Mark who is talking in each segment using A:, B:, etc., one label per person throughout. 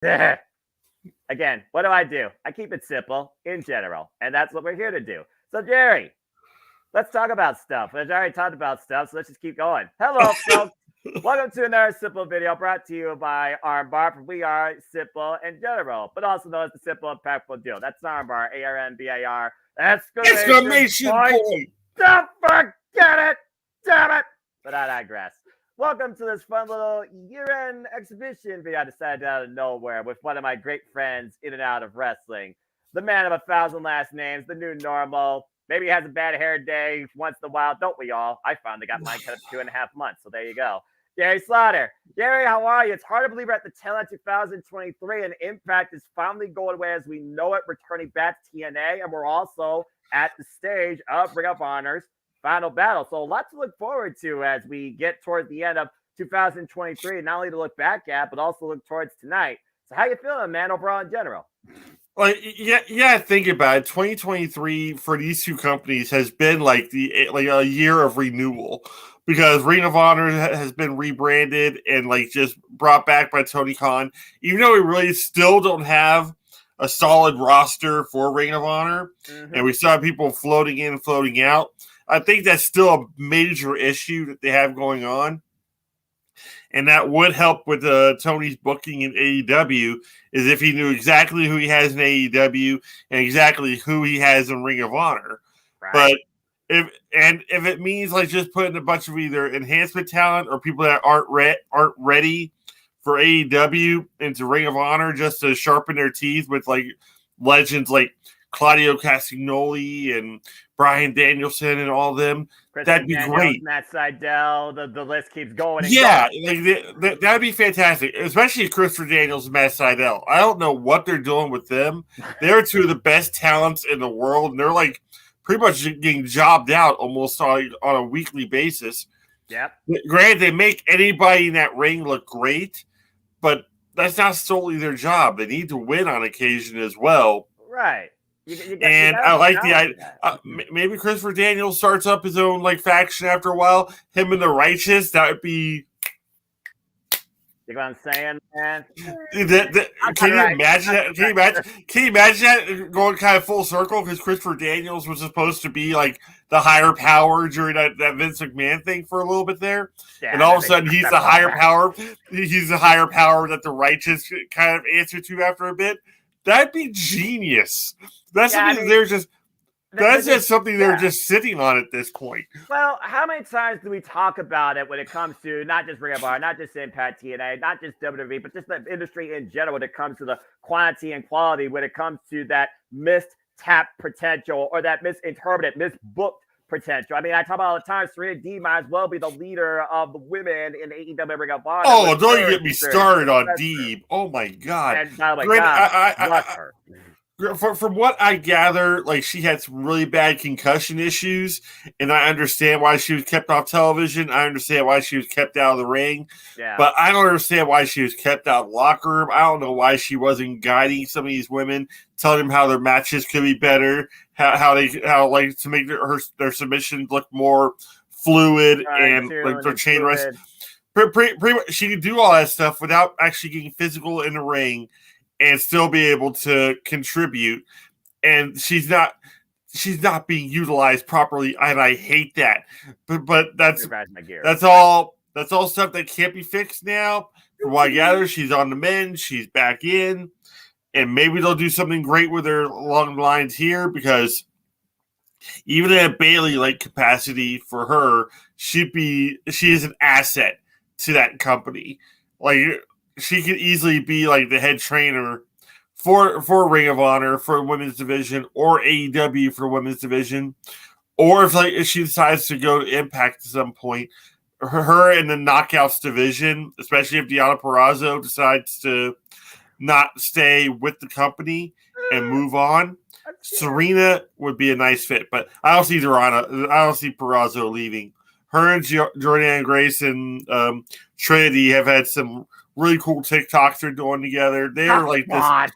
A: Again, what do? I keep it simple in general, and that's what we're here to do. So, Jerry, let's talk about stuff. We've already talked about stuff, so let's just keep going. Hello, folks. Welcome to another simple video brought to you by Armbar, for we are simple in general, but also known as the simple impactful deal. That's Armbar, ARMBAR, exclamation point. Don't forget it! Damn it! But I digress. Welcome to this fun little year-end exhibition video I decided out of nowhere with one of my great friends in and out of wrestling. The man of 1,000 last names, the new normal. Maybe he has a bad hair day once in a while, don't we all? I finally got mine cut up 2.5 months, so there you go. Gary Slaughter. Gary, how are you? It's hard to believe we're at the tail end of 2023 and Impact is finally going away as we know it, returning back to TNA, and we're also at the stage of Ring of Honor's final battle. So a lot to look forward to as we get towards the end of 2023, not only to look back at, but also look towards tonight. So how you feeling, man, overall in general?
B: Like, yeah. Think about it. 2023 for these two companies has been like a year of renewal because Ring of Honor has been rebranded and like just brought back by Tony Khan. Even though we really still don't have a solid roster for Ring of Honor, and we saw people floating in and floating out, I think that's still a major issue that they have going on. And that would help with Tony's booking in AEW is if he knew exactly who he has in AEW and exactly who he has in Ring of Honor. Right. But if it means like just putting a bunch of either enhancement talent or people that aren't ready for AEW into Ring of Honor just to sharpen their teeth with like legends like Claudio Castagnoli and Bryan Danielson and all of them, that'd be great.
A: Matt Sydal, the list keeps going.
B: Like that'd be fantastic, especially Christopher Daniels and Matt Sydal. I don't know what they're doing with them. They're two of the best talents in the world, and they're like pretty much getting jobbed out almost on a weekly basis.
A: Yep.
B: Granted, they make anybody in that ring look great, but that's not solely their job. They need to win on occasion as well.
A: Right.
B: I like the idea. Maybe Christopher Daniels starts up his own like faction after a while. Him and the Righteous. That would be.
A: You know what I'm saying, man?
B: Can you imagine that? Can you imagine that going kind of full circle? Because Christopher Daniels was supposed to be like the higher power during that Vince McMahon thing for a little bit there, and all of a sudden he's the higher power. He's the higher power that the Righteous kind of answer to after a bit. That'd be genius. That's something they're just. That's just something they're just sitting on at this point.
A: Well, how many times do we talk about it when it comes to not just Ring of Honor, not just Impact TNA, not just WWE, but just the industry in general when it comes to the quantity and quality, when it comes to that missed tap potential or that misinterpreted, misbooked potential. I mean, I talk about all the time, Serena D might as well be the leader of the women in AEW Ring of Honor.
B: Oh, don't you get me started on D. Oh, my God.
A: And, oh, my God.
B: From what I gather, like she had some really bad concussion issues, and I understand why she was kept off television. I understand why she was kept out of the ring, but I don't understand why she was kept out of the locker room. I don't know why she wasn't guiding some of these women, telling them how their matches could be better, how to make their submissions look more fluid and like their chain rest. Pretty much, she could do all that stuff without actually getting physical in the ring and still be able to contribute. And she's not being utilized properly, and I hate that. But that's all stuff that can't be fixed now. From what I gather, she's on the mend, she's back in, and maybe they'll do something great with her along the lines here, because even in a Bayley-like capacity for her, she is an asset to that company. Like, she could easily be like the head trainer for Ring of Honor for women's division, or AEW for women's division, or if she decides to go to Impact at some point, her in the Knockouts division, especially if Deonna Purrazzo decides to not stay with the company and move on. Serena would be a nice fit, but I don't see Purrazzo leaving. Her and Jordynne Grace and Trinity have had some really cool TikToks they're doing together. They're like this.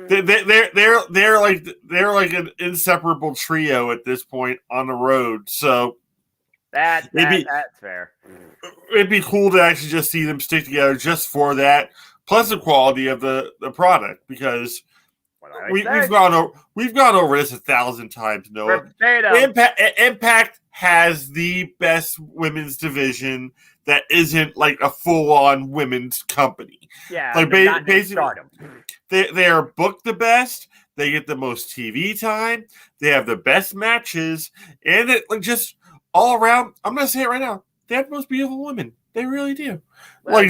B: They're like an inseparable trio at this point on the road. So
A: that's fair.
B: It'd be cool to actually just see them stick together just for that. plus the quality of the product, because we've gone over this 1,000 times, Noah. Impact has the best women's division that isn't like a full-on women's company.
A: Yeah,
B: like basically, they are booked the best. They get the most TV time. They have the best matches, and it like just all around. I'm gonna say it right now. They have the most beautiful women. They really do.
A: Well,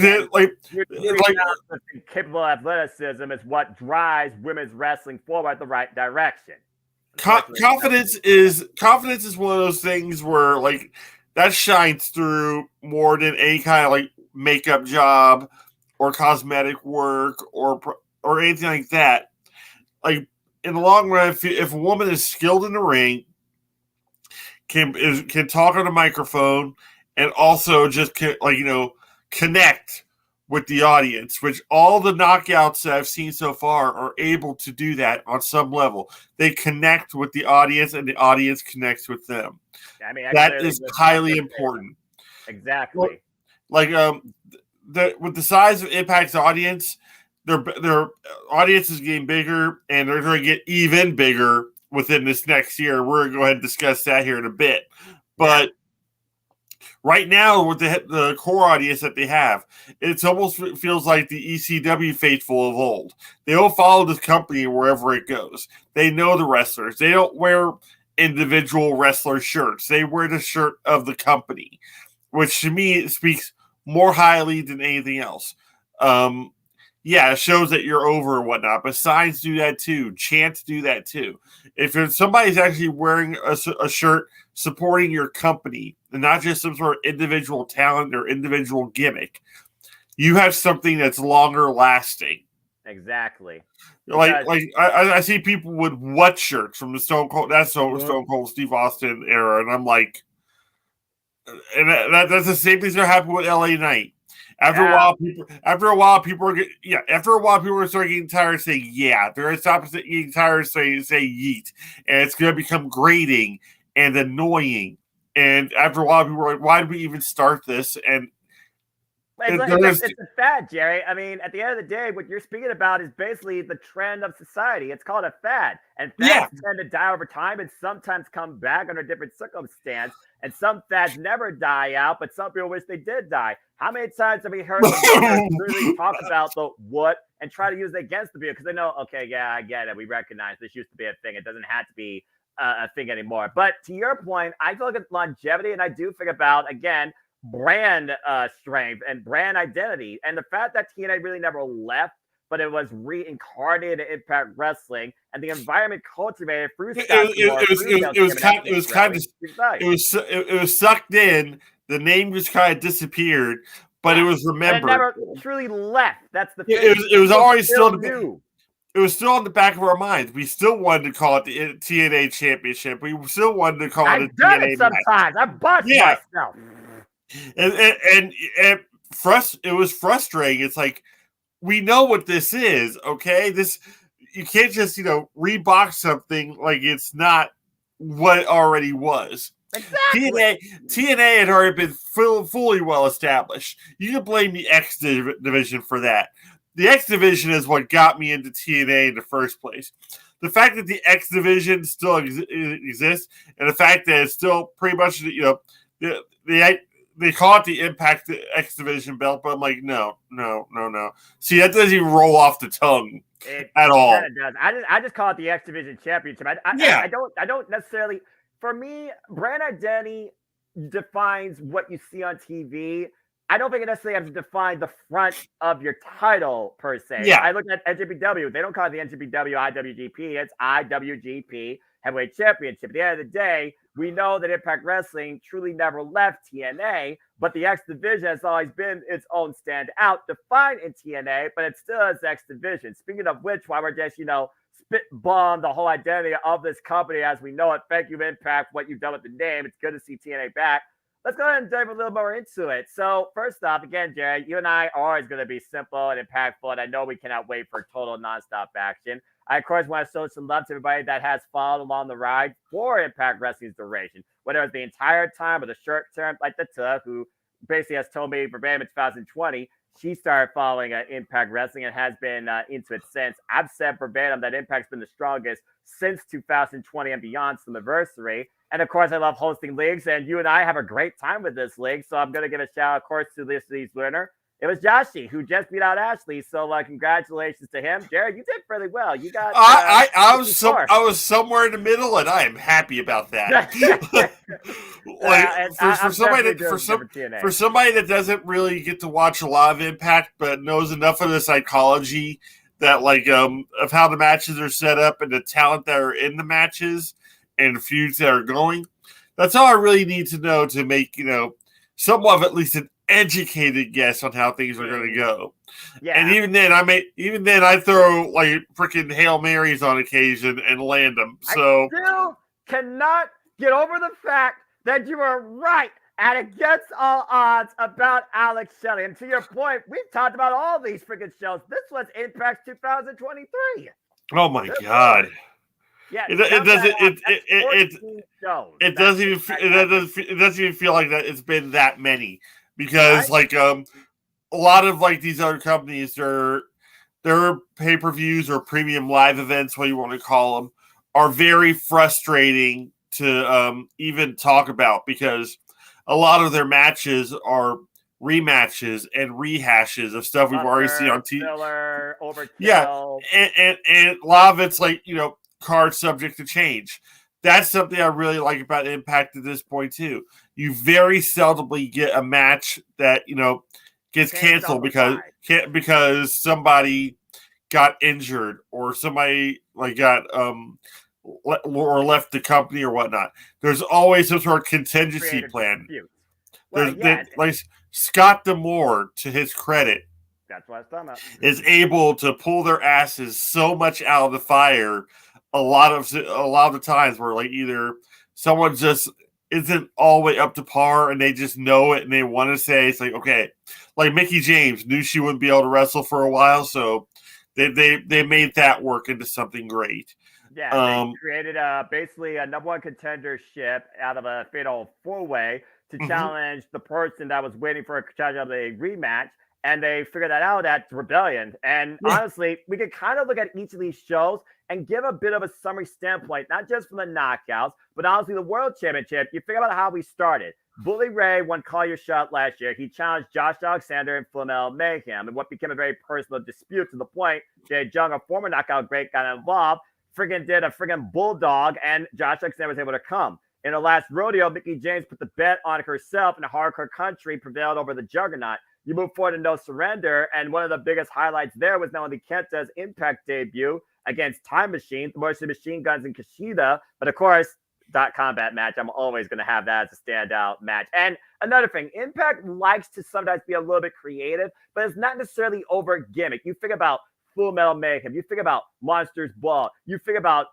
A: capable athleticism is what drives women's wrestling forward the right direction.
B: Confidence is one of those things where like that shines through more than any kind of like makeup job or cosmetic work or anything like that. Like in the long run, if a woman is skilled in the ring, can talk on a microphone, and also just connect with the audience, which all the knockouts that I've seen so far are able to do that on some level. They connect with the audience, and the audience connects with them.
A: I mean,
B: that is highly important.
A: Exactly.
B: With the size of Impact's audience, their audience is getting bigger, and they're going to get even bigger within this next year. We're going to go ahead and discuss that here in a bit. But right now, with the core audience that they have, it almost feels like the ECW faithful of old. They will follow this company wherever it goes. They know the wrestlers. They don't wear individual wrestler shirts. They wear the shirt of the company, which to me speaks more highly than anything else. It shows that you're over and whatnot, but signs do that too. Chants do that too. If somebody's actually wearing a shirt supporting your company and not just some sort of individual talent or individual gimmick, you have something that's longer lasting.
A: Exactly.
B: I see people with what shirts from the Stone Cold Steve Austin era, and I'm like, and that's the same things that happen with LA Knight. After a while, people are getting tired of saying yeah. They're going to stop getting tired of saying yeet, and it's going to become grating and annoying. And after a while, people are like, "Why did we even start this?" And
A: it's a fad, Jerry. I mean, at the end of the day, what you're speaking about is basically the trend of society. It's called a fad, and fads tend to die over time, and sometimes come back under different circumstance. And some fads never die out, but some people wish they did die. How many times have we heard really talk about the what and try to use it against the people because they know, okay, yeah, I get it. We recognize this used to be a thing. It doesn't have to be a thing anymore. But to your point, I look at longevity, and I do think about again brand strength and brand identity, and the fact that TNA really never left, but it was reincarnated in Impact Wrestling, and the environment cultivated through
B: it was sucked in. The name just kind of disappeared, but it was remembered.
A: And it never truly left. That's the thing.
B: It was always still new. It was still on the back of our minds. We still wanted to call it the TNA Championship. We still wanted to call it a TNA
A: done it sometimes. I bust myself.
B: And it was frustrating. It's like, we know what this is, okay? You can't just, rebox something like it's not what it already was.
A: Exactly.
B: TNA had already been fully well established. You can blame the X division for that. The X division is what got me into TNA in the first place. The fact that the X division still exists, and the fact that it's still pretty much, they call it the Impact X Division belt, but I'm like, no. See, that doesn't even roll off the tongue at all.
A: It does. I just call it the X Division Championship. I don't necessarily. For me, brand identity defines what you see on TV. I don't think it necessarily has to define the front of your title per se.
B: Yeah.
A: I look at NJPW. They don't call it the NJPW IWGP. It's IWGP Heavyweight Championship. At the end of the day, we know that Impact Wrestling truly never left TNA, but the X Division has always been its own standout, defined in TNA, but it still is X Division. Speaking of which, while we're just, spit bomb the whole identity of this company as we know it. Thank you, Impact, for what you've done with the name. It's good to see TNA back. Let's go ahead and dive a little more into it. So first off, again, Jared, you and I are always going to be simple and impactful, and I know we cannot wait for total nonstop action. I, of course, want to show some love to everybody that has followed along the ride for Impact Wrestling's duration, whether it's the entire time or the short term, like the Tuck, who basically has told me verbatim in 2020, she started following Impact Wrestling and has been into it since. I've said verbatim that Impact's been the strongest since 2020 and beyond, Slammiversary. And of course, I love hosting leagues, and you and I have a great time with this league. So I'm going to give a shout out, of course, to this league's winner. It was Joshi who just beat out Ashley. So congratulations to him. Jared, you did pretty well. You got
B: I was somewhere in the middle, and I am happy about that. For somebody that doesn't really get to watch a lot of Impact, but knows enough of the psychology that of how the matches are set up and the talent that are in the matches and the feuds that are going. That's all I really need to know to make somewhat of at least an educated guess on how things are going to go. Yeah. And even then I throw freaking Hail Marys on occasion and land them. So
A: I still cannot get over the fact that you were right and against all odds about Alex Shelley. And to your point, we've talked about all these freaking shows. This was Impact 2023.
B: Oh my God.
A: Yeah,
B: it doesn't even feel like that it's been that many, because a lot of these other companies, their pay-per-views or premium live events, what you want to call them, are very frustrating to even talk about, because a lot of their matches are rematches and rehashes of stuff we've already seen on TV.
A: Overkill.
B: Yeah, and a lot of it's card subject to change. That's something I really like about Impact at this point too. You very seldomly get a match that gets canceled because somebody got injured or somebody got or left the company or whatnot. There's always some sort of contingency plan. Scott D'Amore, to his credit,
A: that's what I was talking about,
B: is able to pull their asses so much out of the fire. A lot of the times where either someone just isn't all the way up to par and they just know it and they want to say it's okay, Mickie James knew she wouldn't be able to wrestle for a while, so they made that work into something great.
A: Yeah, they created basically a number one contendership out of a fatal 4-way to challenge the person that was waiting for a challenge of a rematch. And they figured that out at Rebellion. And honestly, we could kind of look at each of these shows and give a bit of a summary standpoint, not just from the knockouts, but honestly, the World Championship. You think about how we started. Bully Ray won Call Your Shot last year. He challenged Josh Alexander and Full Metal Mayhem, and what became a very personal dispute, to the point Jay Jung, a former knockout great, got involved, did a bulldog, and Josh Alexander was able to come. In the last rodeo, Mickie James put the bet on herself, and the Hardcore Country prevailed over the Juggernaut. You move forward to No Surrender, and one of the biggest highlights there was not only Kenta's Impact debut against Time Machine, the Machine Guns, and Kushida, but of course, .combat match. I'm always going to have that as a standout match. And another thing, Impact likes to sometimes be a little bit creative, but it's not necessarily over gimmick. You think about Full Metal Mayhem, you think about Monsters Ball, you think about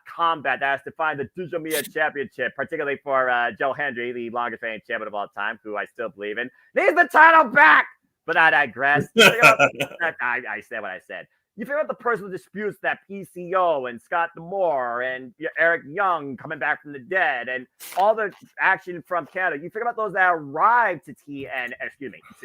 A: .combat that has to find the Digital Media Championship, particularly for Joe Hendry, the longest reigning champion of all time, who I still believe in. Needs the title back! But I digress. I said what I said. You figure out the personal disputes that PCO and Scott D'Amore and Eric Young coming back from the dead and all the action from Canada. You figure about those that arrived to see I'm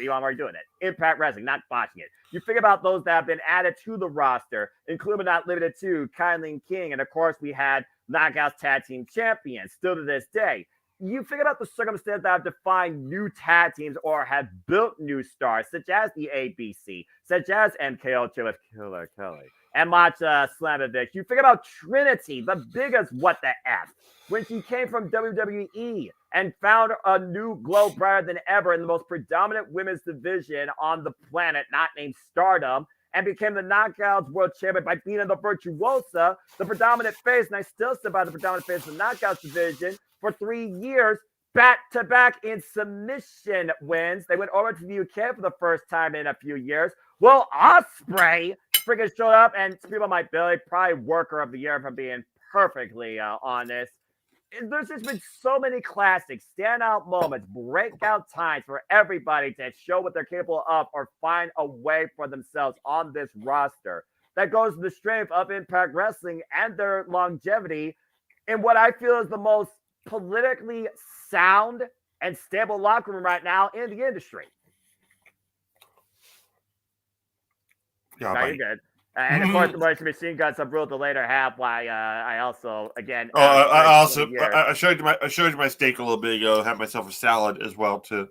A: already doing it. Impact Wrestling, not botching it. You figure about those that have been added to the roster, including but not limited to Kylie King. And of course, we had Knockouts Tag Team Champions still to this day. You figure out the circumstances that have defined new tag teams or have built new stars, such as the ABC, such as MK Ultra with Killer Kelly and Macha Slamovich. You figure out Trinity, the biggest what the F, when she came from WWE and found a new glow brighter than ever in the most predominant women's division on the planet, not named Stardom, and became the Knockouts World Champion by beating the Virtuosa, the predominant face, and I still stand by the predominant face of the Knockouts division, for 3 years, back-to-back in submission wins. They went over to the UK for the first time in a few years. Well, Ospreay freaking showed up, and people might Billy, probably worker of the year, if I'm being perfectly honest. There's just been so many classics, standout moments, breakout times for everybody to show what they're capable of or find a way for themselves on this roster. That goes to the strength of Impact Wrestling and their longevity in what I feel is the most politically sound and stable locker room right now in the industry.
B: Yeah,
A: no, you're good. And of course, the Motion Machine Guns have ruled the later half. Why I also again.
B: I showed you my steak a little bit ago. Had myself a salad as well to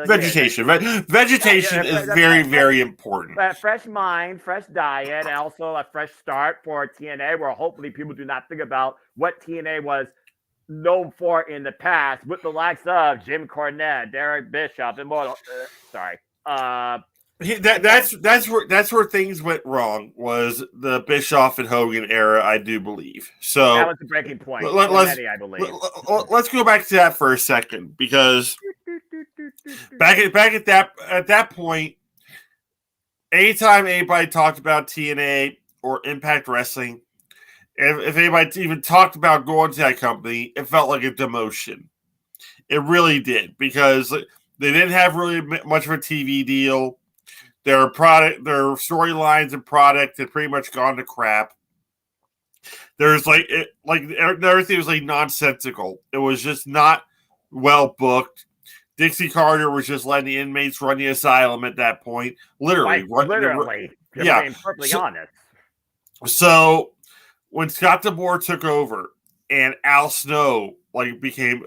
B: vegetation. Vegetation is very very important.
A: Fresh mind, fresh diet, and also a fresh start for TNA, where hopefully people do not think about what TNA was known for in the past, with the likes of Jim Cornette, Derek Bishop, and more.
B: That's where things went wrong, was the Bischoff and Hogan era, I do believe. So
A: that was the breaking point. I believe.
B: Let's go back to that for a second, because back at that point, anytime anybody talked about TNA or Impact Wrestling, if anybody even talked about going to that company, it felt like a demotion. It really did, because they didn't have really much of a TV deal. Their storylines and product had pretty much gone to crap. There's everything was like nonsensical. It was just not well booked. Dixie Carter was just letting the inmates run the asylum at that point. Literally.
A: Being perfectly honest.
B: So when Scott DeBoer took over and Al Snow became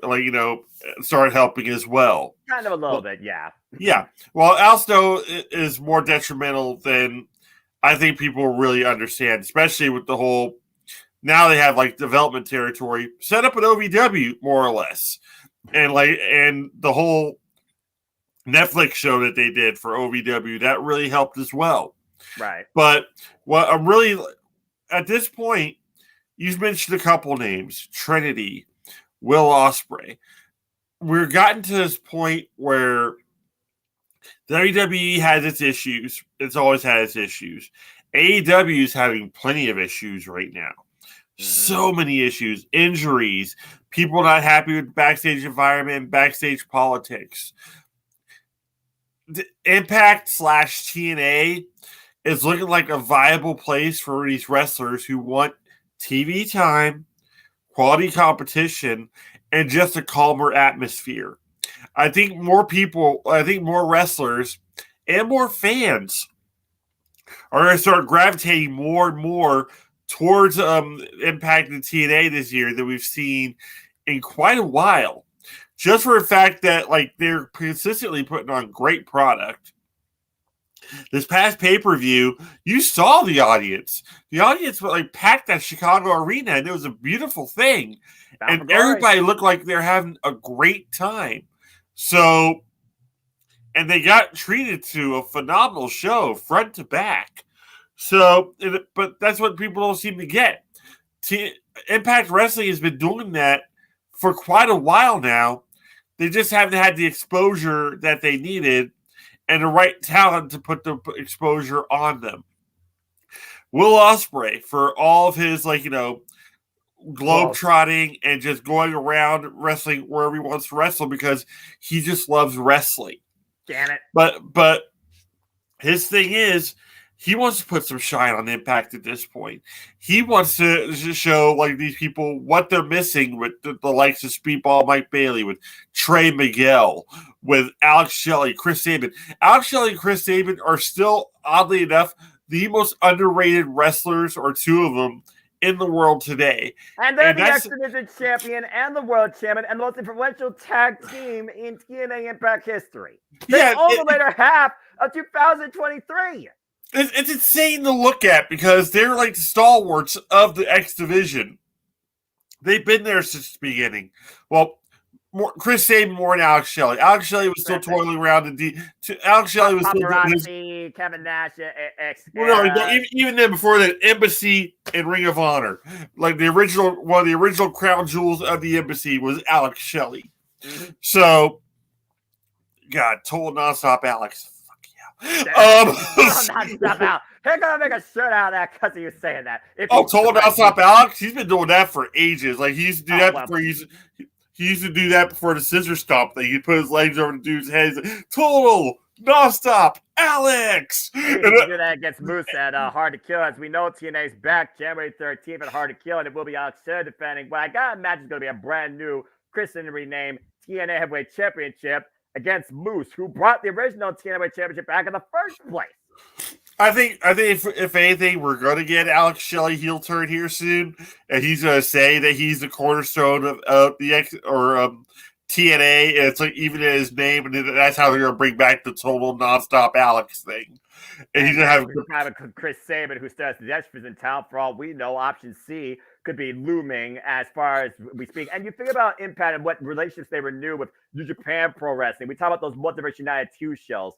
B: started helping as well.
A: Kind of a little bit, yeah.
B: Yeah. Well, Al Snow is more detrimental than I think people really understand, especially with the whole, now they have development territory set up at OVW more or less. And the whole Netflix show that they did for OVW, that really helped as well.
A: Right.
B: But what I'm really, at this point, you've mentioned a couple names, Trinity, Will Ospreay. We've gotten to this point where WWE has its issues. It's always had its issues. AEW is having plenty of issues right now. Mm-hmm. So many issues, injuries, people not happy with the backstage environment, backstage politics. The Impact/TNA is looking like a viable place for these wrestlers who want TV time, quality competition, and just a calmer atmosphere. I think more wrestlers and more fans are going to start gravitating more and more towards Impact and TNA this year than we've seen in quite a while. Just for the fact that they're consistently putting on great product. This past pay-per-view, you saw the audience. The audience packed that Chicago arena, and it was a beautiful thing. And everybody looked like they're having a great time. So, and they got treated to a phenomenal show, front to back. So, but that's what people don't seem to get. Impact Wrestling has been doing that for quite a while now. They just haven't had the exposure that they needed and the right talent to put the exposure on them. Will Ospreay, for all of his globe-trotting and just going around wrestling wherever he wants to wrestle, because he just loves wrestling.
A: Damn it.
B: But his thing is, he wants to put some shine on Impact at this point. He wants to show these people what they're missing with the likes of Speedball Mike Bailey, with Trey Miguel, with Alex Shelley, Chris Sabin. Alex Shelley and Chris Sabin are still, oddly enough, the most underrated wrestlers, or two of them, in the world today.
A: And they're the X-Division champion and the world champion and the most influential tag team in TNA Impact history. They're all the later half of 2023.
B: It's insane to look at, because they're the stalwarts of the X Division. They've been there since the beginning. Well, Chris Sabin more than Alex Shelley. Alex Shelley was still toiling around Alex Shelley was
A: still Kevin Nash.
B: Even then, before that, Embassy and Ring of Honor, one of the original crown jewels of the Embassy was Alex Shelley. Mm-hmm. So, God, total nonstop Alex.
A: Nonstop out. They're gonna make a shirt out of that because of you saying that.
B: Total nonstop Alex. He's been doing that for ages. He used to do that before he used to do that before the scissor stomp thing. He'd put his legs over the dude's head. He's like, total nonstop Alex.
A: He do that against Moose at Hard to Kill. As we know, TNA's back January 13th at Hard to Kill, and it will be Alex Shelley defending what I gotta imagine is gonna be a brand new christened renamed TNA Heavyweight Championship against Moose, who brought the original TNA Championship back in the first place.
B: I think if anything, we're gonna get Alex Shelley heel turn here soon, and he's gonna say that he's the cornerstone of the TNA, and it's like even in his name, and that's how they're gonna bring back the total nonstop Alex thing. And he's gonna
A: have Chris Sabin, who still has the extras in town. For all we know, option C could be looming as far as we speak. And you think about Impact and what relationships they renew with New Japan Pro Wrestling. We talk about those Multiverse United 2 shows.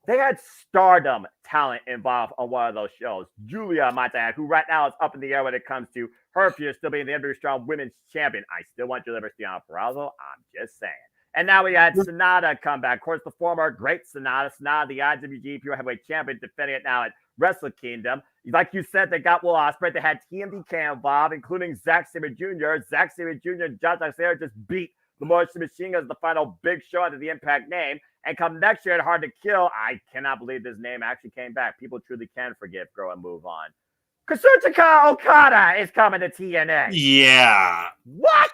A: They had Stardom talent involved on one of those shows. Julia, might add, who right now is up in the air when it comes to her future still being the WWE Strong Women's Champion. I still want Julia Cristiano Peraza. I'm just saying. And now we had Sonata come back. Of course, the former great Sonata, the IWGP Pure Heavyweight Champion, defending it now at Wrestle Kingdom. Like you said, they got Will Ospreay. They had TMDK involved, including Zack Sabre Jr. Zack Sabre Jr. and John Teixeira just beat the Motion Machine Guns, the final big show under the Impact name. And come next year at Hard to Kill, I cannot believe this name actually came back. People truly can forgive, grow, and move on. Kazuchika Okada is coming to TNA.
B: Yeah.
A: What?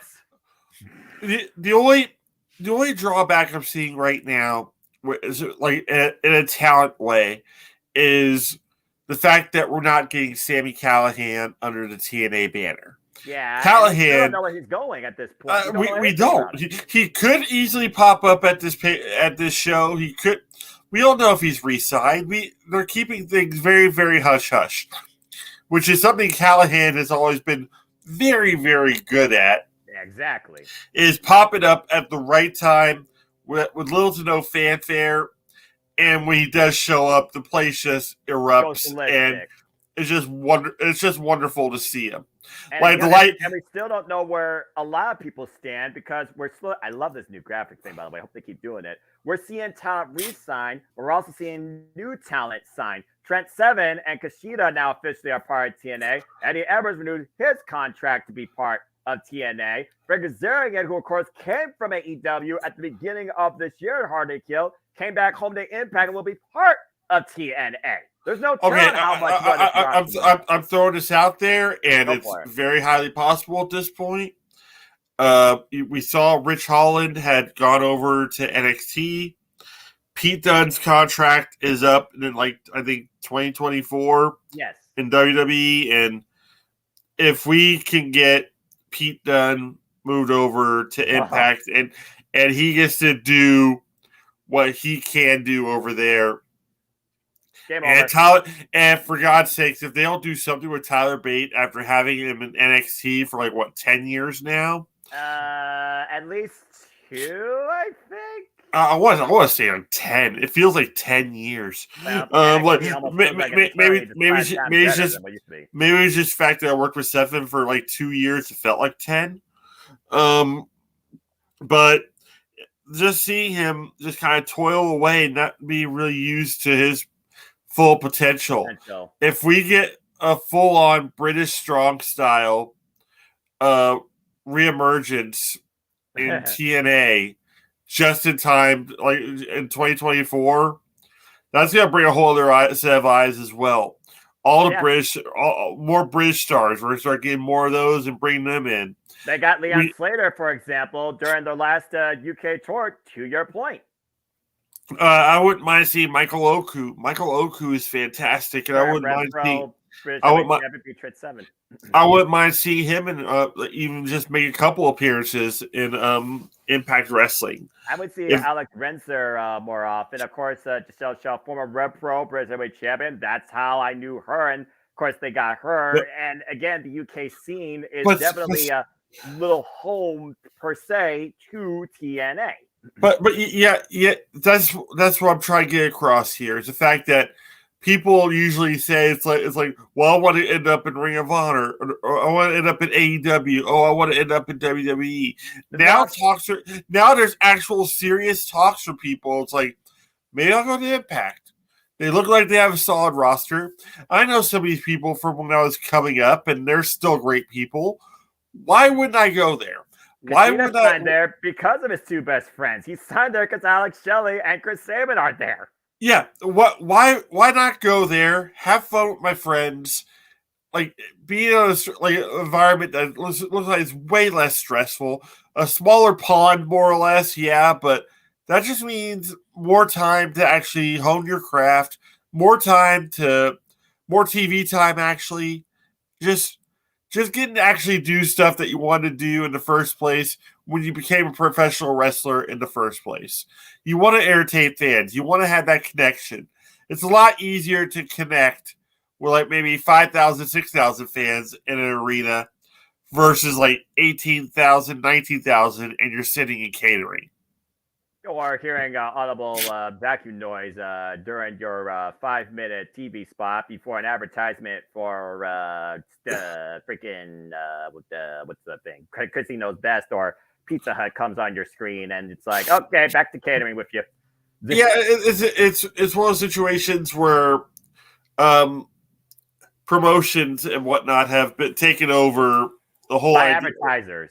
B: The only drawback I'm seeing right now, is like in a talent way, is the fact that we're not getting Sami Callihan under the TNA banner.
A: Yeah,
B: Callihan.
A: We don't know where he's going at this point.
B: We don't. He could easily pop up at this show. He could. We don't know if he's re-signed. They're keeping things very, very hush hush, which is something Callihan has always been very, very good at.
A: Exactly.
B: Is popping up at the right time with little to no fanfare, and when he does show up, the place just erupts, and it's just wonderful to see him.
A: And we still don't know where a lot of people stand because I love this new graphic thing, by the way. I hope they keep doing it. We're seeing talent re-sign. We're also seeing new talent sign. Trent Seven and Kushida now officially are part of TNA. Eddie Edwards renewed his contract to be part of TNA. Greg Kazarian, who of course came from AEW at the beginning of this year at Hard to Kill, came back home to Impact and will be part of TNA. There's no telling how much.
B: I'm throwing this out there, and it's very highly possible at this point. We saw Rich Holland had gone over to NXT. Pete Dunne's contract is up in I think 2024.
A: Yes.
B: In WWE, and if we can get Pete Dunne moved over to Impact, and he gets to do what he can do over there. And for God's sakes, if they don't do something with Tyler Bate after having him in NXT for 10 years now?
A: At least 2, I think.
B: I want to say 10. It feels like 10 years. Well, maybe it's just the fact that I worked with Stefan for 2 years. It felt like 10. But just seeing him just kind of toil away and not be really used to his full potential. If we get a full-on British strong style reemergence in TNA just in time, in 2024, that's going to bring a whole other set of eyes as well. More British stars. We're going to start getting more of those and bring them in.
A: They got Leon Slater, for example, during their last UK tour, to your point.
B: I wouldn't mind seeing Michael Oku. Michael Oku is fantastic, and I wouldn't mind seeing. I wouldn't mind seeing him and even just make a couple appearances in Impact Wrestling.
A: I would see Alex Renzer more often. Of course, Giselle Shaw, former Rev Pro British Heavyweight Champion. That's how I knew her, and of course they got her. And again, the UK scene is definitely a little home per se to TNA.
B: But yeah, that's what I'm trying to get across here is the fact that people usually say it's like, well, I want to end up in Ring of Honor, or I want to end up in AEW, I want to end up in WWE. Now there's actual serious talks for people. It's like, maybe I'll go to Impact. They look like they have a solid roster. I know some of these people from when I was coming up, and they're still great people. Why wouldn't I go there? Why would I
A: signed there because of his 2 best friends? He signed there because Alex Shelley and Chris Sabin are there.
B: Yeah, why not go there? Have fun with my friends. Be in an environment that looks like it's way less stressful. A smaller pond, more or less, yeah, but that just means more time to actually hone your craft, more TV time, actually. Just getting to actually do stuff that you wanted to do in the first place when you became a professional wrestler in the first place. You want to entertain fans. You want to have that connection. It's a lot easier to connect with like maybe 5,000, 6,000 fans in an arena versus like 18,000, 19,000, and you're sitting in catering.
A: Or hearing audible vacuum noise during your 5-minute TV spot before an advertisement for freaking what's the thing? Chrissy Knows Best or Pizza Hut comes on your screen, and it's like, okay, back to catering with you.
B: Yeah, it's one of those situations where promotions and whatnot have been taken over the whole
A: by advertisers.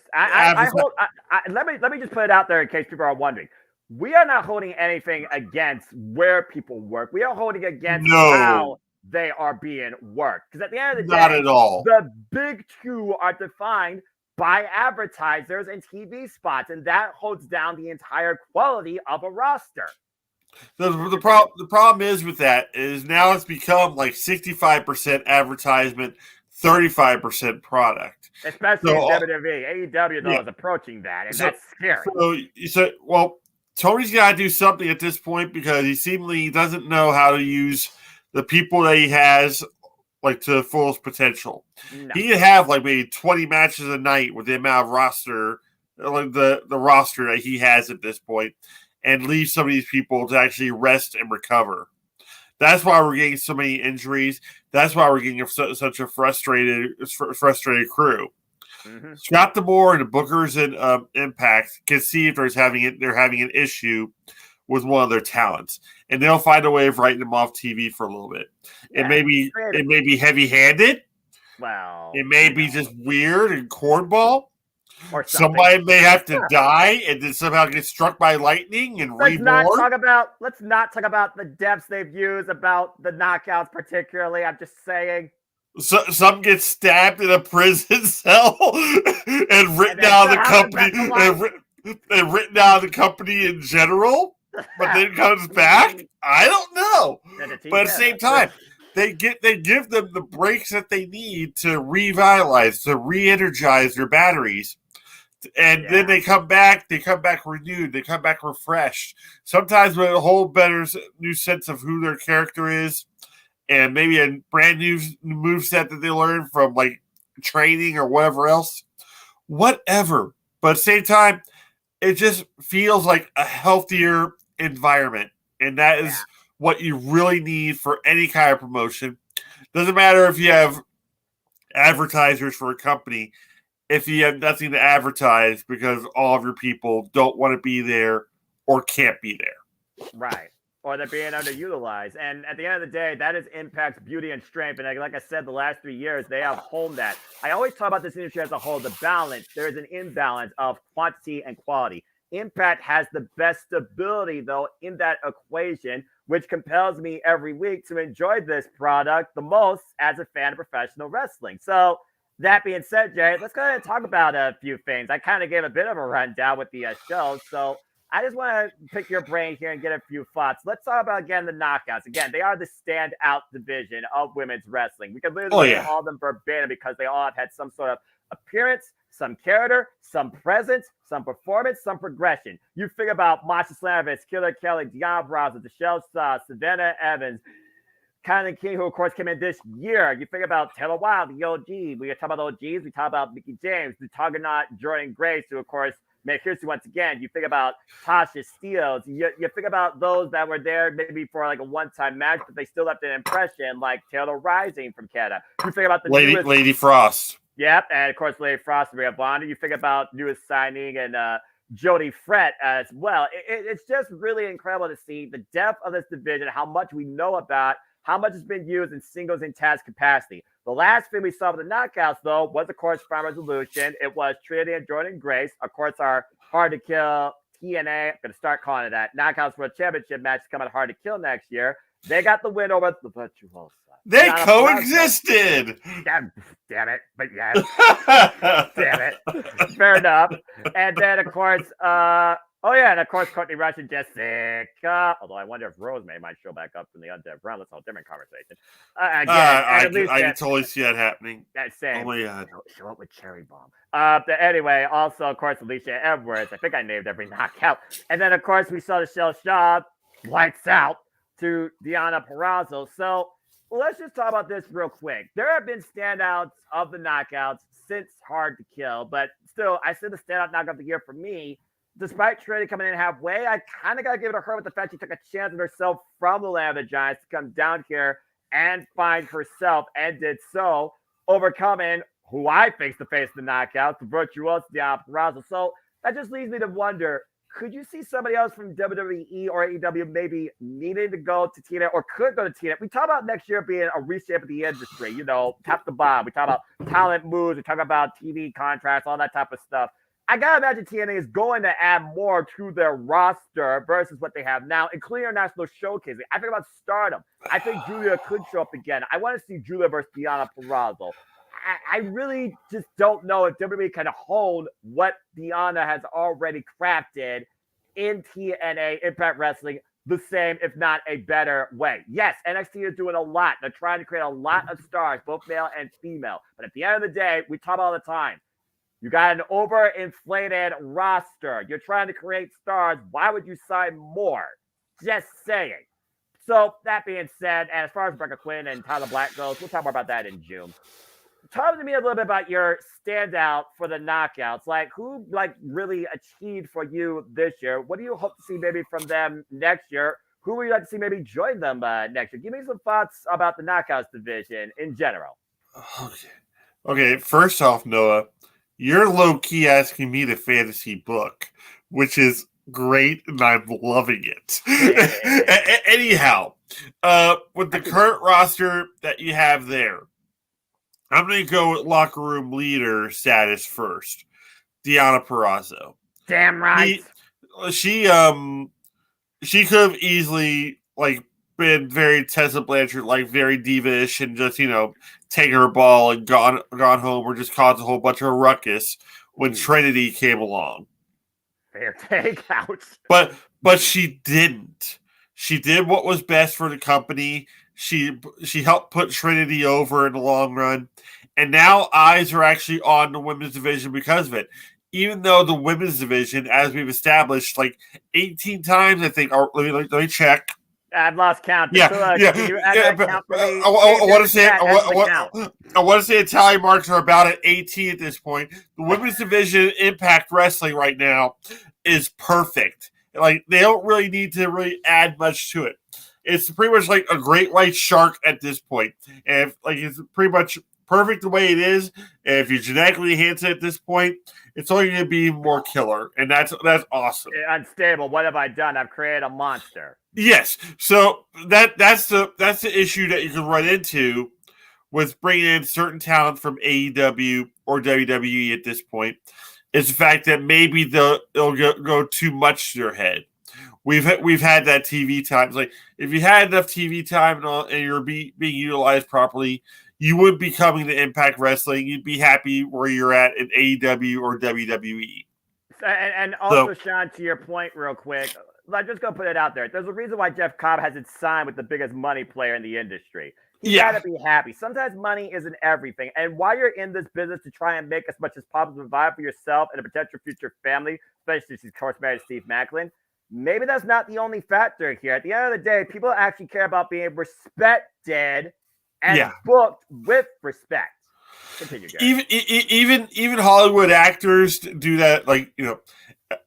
A: Let me just put it out there in case people are wondering. We are not holding anything against where people work. We are holding against how they are being worked. Because at the end of the day,
B: not at all.
A: The big two are defined by advertisers and TV spots, and that holds down the entire quality of a roster.
B: The problem is with that is now it's become like 65% advertisement, 35% product.
A: Especially in WWE. AEW, though, is approaching that, and that's scary.
B: So, Tony's got to do something at this point because he seemingly doesn't know how to use the people that he has like to the fullest potential. No. He could have like maybe 20 matches a night with the amount of roster, like the roster that he has at this point, and leave some of these people to actually rest and recover. That's why we're getting so many injuries. That's why we're getting such a frustrated crew. Mm-hmm. Scott D'Amore and the Bookers and Impact can see if they're having an issue with one of their talents, and they'll find a way of writing them off TV for a little bit. Yeah, it may be heavy-handed.
A: Well,
B: it may be just weird and cornball. Or somebody may have to die and then somehow get struck by lightning and reborn.
A: Let's not talk about the depths they've used about the knockouts, particularly. I'm just saying.
B: So, some get stabbed in a prison cell and written down the company and written down the company in general, but then comes back. I don't know, but at the same time, they give them the breaks that they need to revitalize, to re-energize their batteries, and then they come back. They come back renewed. They come back refreshed. Sometimes with a whole better new sense of who their character is. And maybe a brand new moveset that they learned from like training or whatever else. Whatever. But at the same time, it just feels like a healthier environment. And that is what you really need for any kind of promotion. Doesn't matter if you have advertisers for a company, if you have nothing to advertise because all of your people don't want to be there or can't be there.
A: Right. Or they're being underutilized. And at the end of the day, that is Impact's beauty and strength. And like I said, the last 3 years, they have honed that. I always talk about this industry as a whole, the balance. There is an imbalance of quantity and quality. Impact has the best stability, though, in that equation, which compels me every week to enjoy this product the most as a fan of professional wrestling. So that being said, Jerry, let's go ahead and talk about a few things. I kind of gave a bit of a rundown with the show. So I just want to pick your brain here and get a few thoughts. Let's talk about, again, the knockouts. Again, they are the standout division of women's wrestling. We can literally call them verbatim because they all have had some sort of appearance, some character, some presence, some performance, some progression. You figure about Masha Slamovich, Killer Kelly, Deonna Purrazzo, Michelle Savannah Evans, Kylan King, who, of course, came in this year. You think about Taylor Wilde, the OG. We talk about OGs. We talk about Mickie James, the Tuggernaut, Jordan Grace, who, of course, here's once again. You think about Tasha Steelz. You think about those that were there maybe for like a one-time match, but they still left an impression, like Taylor Rising from Canada. You think about the
B: Lady Frost.
A: Yep, and of course, Lady Frost, Rhea Bonner. You think about newest signing and Jody Frett as well. It's just really incredible to see the depth of this division, how much we know about, how much has been used in singles and tag capacity. The last thing we saw with the knockouts, though, was, of course, Final Resolution. It was Trinity and Jordan Grace. Of course, our Hard to Kill TNA. I'm going to start calling it that. Knockouts for a championship match coming Hard to Kill next year. They got the win over the Virtual.
B: They coexisted.
A: Damn it. But yes. Damn it. Fair enough. And then, of course, Oh, yeah, and of course, Courtney Rush and Jessica. Although I wonder if Rosemary might show back up from the undead realm. That's a whole different conversation.
B: I can totally see that happening.
A: That same.
B: Oh my God.
A: Show up with Cherry Bomb. But anyway, also, of course, Alicia Edwards. I think I named every knockout. And then, of course, we saw Michelle Shaw lights out to Deonna Purrazzo. So let's just talk about this real quick. There have been standouts of the knockouts since Hard to Kill, but still, I said the standout knockout of the year for me. Despite Trinity coming in halfway, I kind of got to give it to her with the fact she took a chance on herself from the Land of the Giants to come down here and find herself, and did so, overcoming who I think's the face of the knockouts, the virtuoso Deonna Purrazzo. So that just leads me to wonder, could you see somebody else from WWE or AEW maybe needing to go to TNA or could go to TNA? We talk about next year being a reshape of the industry, you know, top to bottom. We talk about talent moves. We talk about TV contracts, all that type of stuff. I got to imagine TNA is going to add more to their roster versus what they have now, including our national showcasing. I think about Stardom. I think Julia could show up again. I want to see Julia versus Deonna Purrazzo. I really just don't know if WWE can hone what Deonna has already crafted in TNA, Impact Wrestling, the same, if not a better way. Yes, NXT is doing a lot. They're trying to create a lot of stars, both male and female. But at the end of the day, we talk all the time. You got an overinflated roster. You're trying to create stars. Why would you sign more? Just saying. So that being said, and as far as Rebecca Quinn and Tyler Black goes, we'll talk more about that in June. Talk to me a little bit about your standout for the knockouts. Like, who really achieved for you this year? What do you hope to see maybe from them next year? Who would you like to see maybe join them next year? Give me some thoughts about the knockouts division in general.
B: Okay. First off, Noah, you're low-key asking me to fantasy book, which is great, and I'm loving it. Yeah. Anyhow, with the current roster that you have there, I'm going to go with locker room leader status first. Deonna Purrazzo.
A: Damn right.
B: She could have easily been very Tessa Blanchard, very diva-ish, and just taken her ball and gone home, or just caused a whole bunch of a ruckus when Trinity came along.
A: Fair take out.
B: But she didn't. She did what was best for the company. She helped put Trinity over in the long run, and now eyes are actually on the women's division because of it. Even though the women's division, as we've established, 18 times, I think. Let me check.
A: I've lost count.
B: I want to say the tally marks are about at 18 at this point. The women's division Impact Wrestling right now is perfect. They don't really need to really add much to it. It's pretty much like a great white shark at this point. And it's pretty much perfect the way it is. And if you genetically enhance it at this point, it's only going to be more killer. And that's awesome.
A: Unstable. What have I done? I've created a monster.
B: Yes. So that's the issue that you can run into with bringing in certain talent from AEW or WWE at this point. Is the fact that maybe it'll go too much to their head. We've had that TV time. If you had enough TV time and you're being utilized properly, you wouldn't be coming to Impact Wrestling. You'd be happy where you're at in AEW or WWE.
A: And also, Sean, to your point real quick, I'm just going to put it out there. There's a reason why Jeff Cobb hasn't signed with the biggest money player in the industry. You got to be happy. Sometimes money isn't everything. And while you're in this business to try and make as much as possible to provide for yourself and a potential future family, especially since, of course, married to Steve Macklin, maybe that's not the only factor here. At the end of the day, people actually care about being respected and booked with respect. Continue, guys.
B: Even Hollywood actors do that.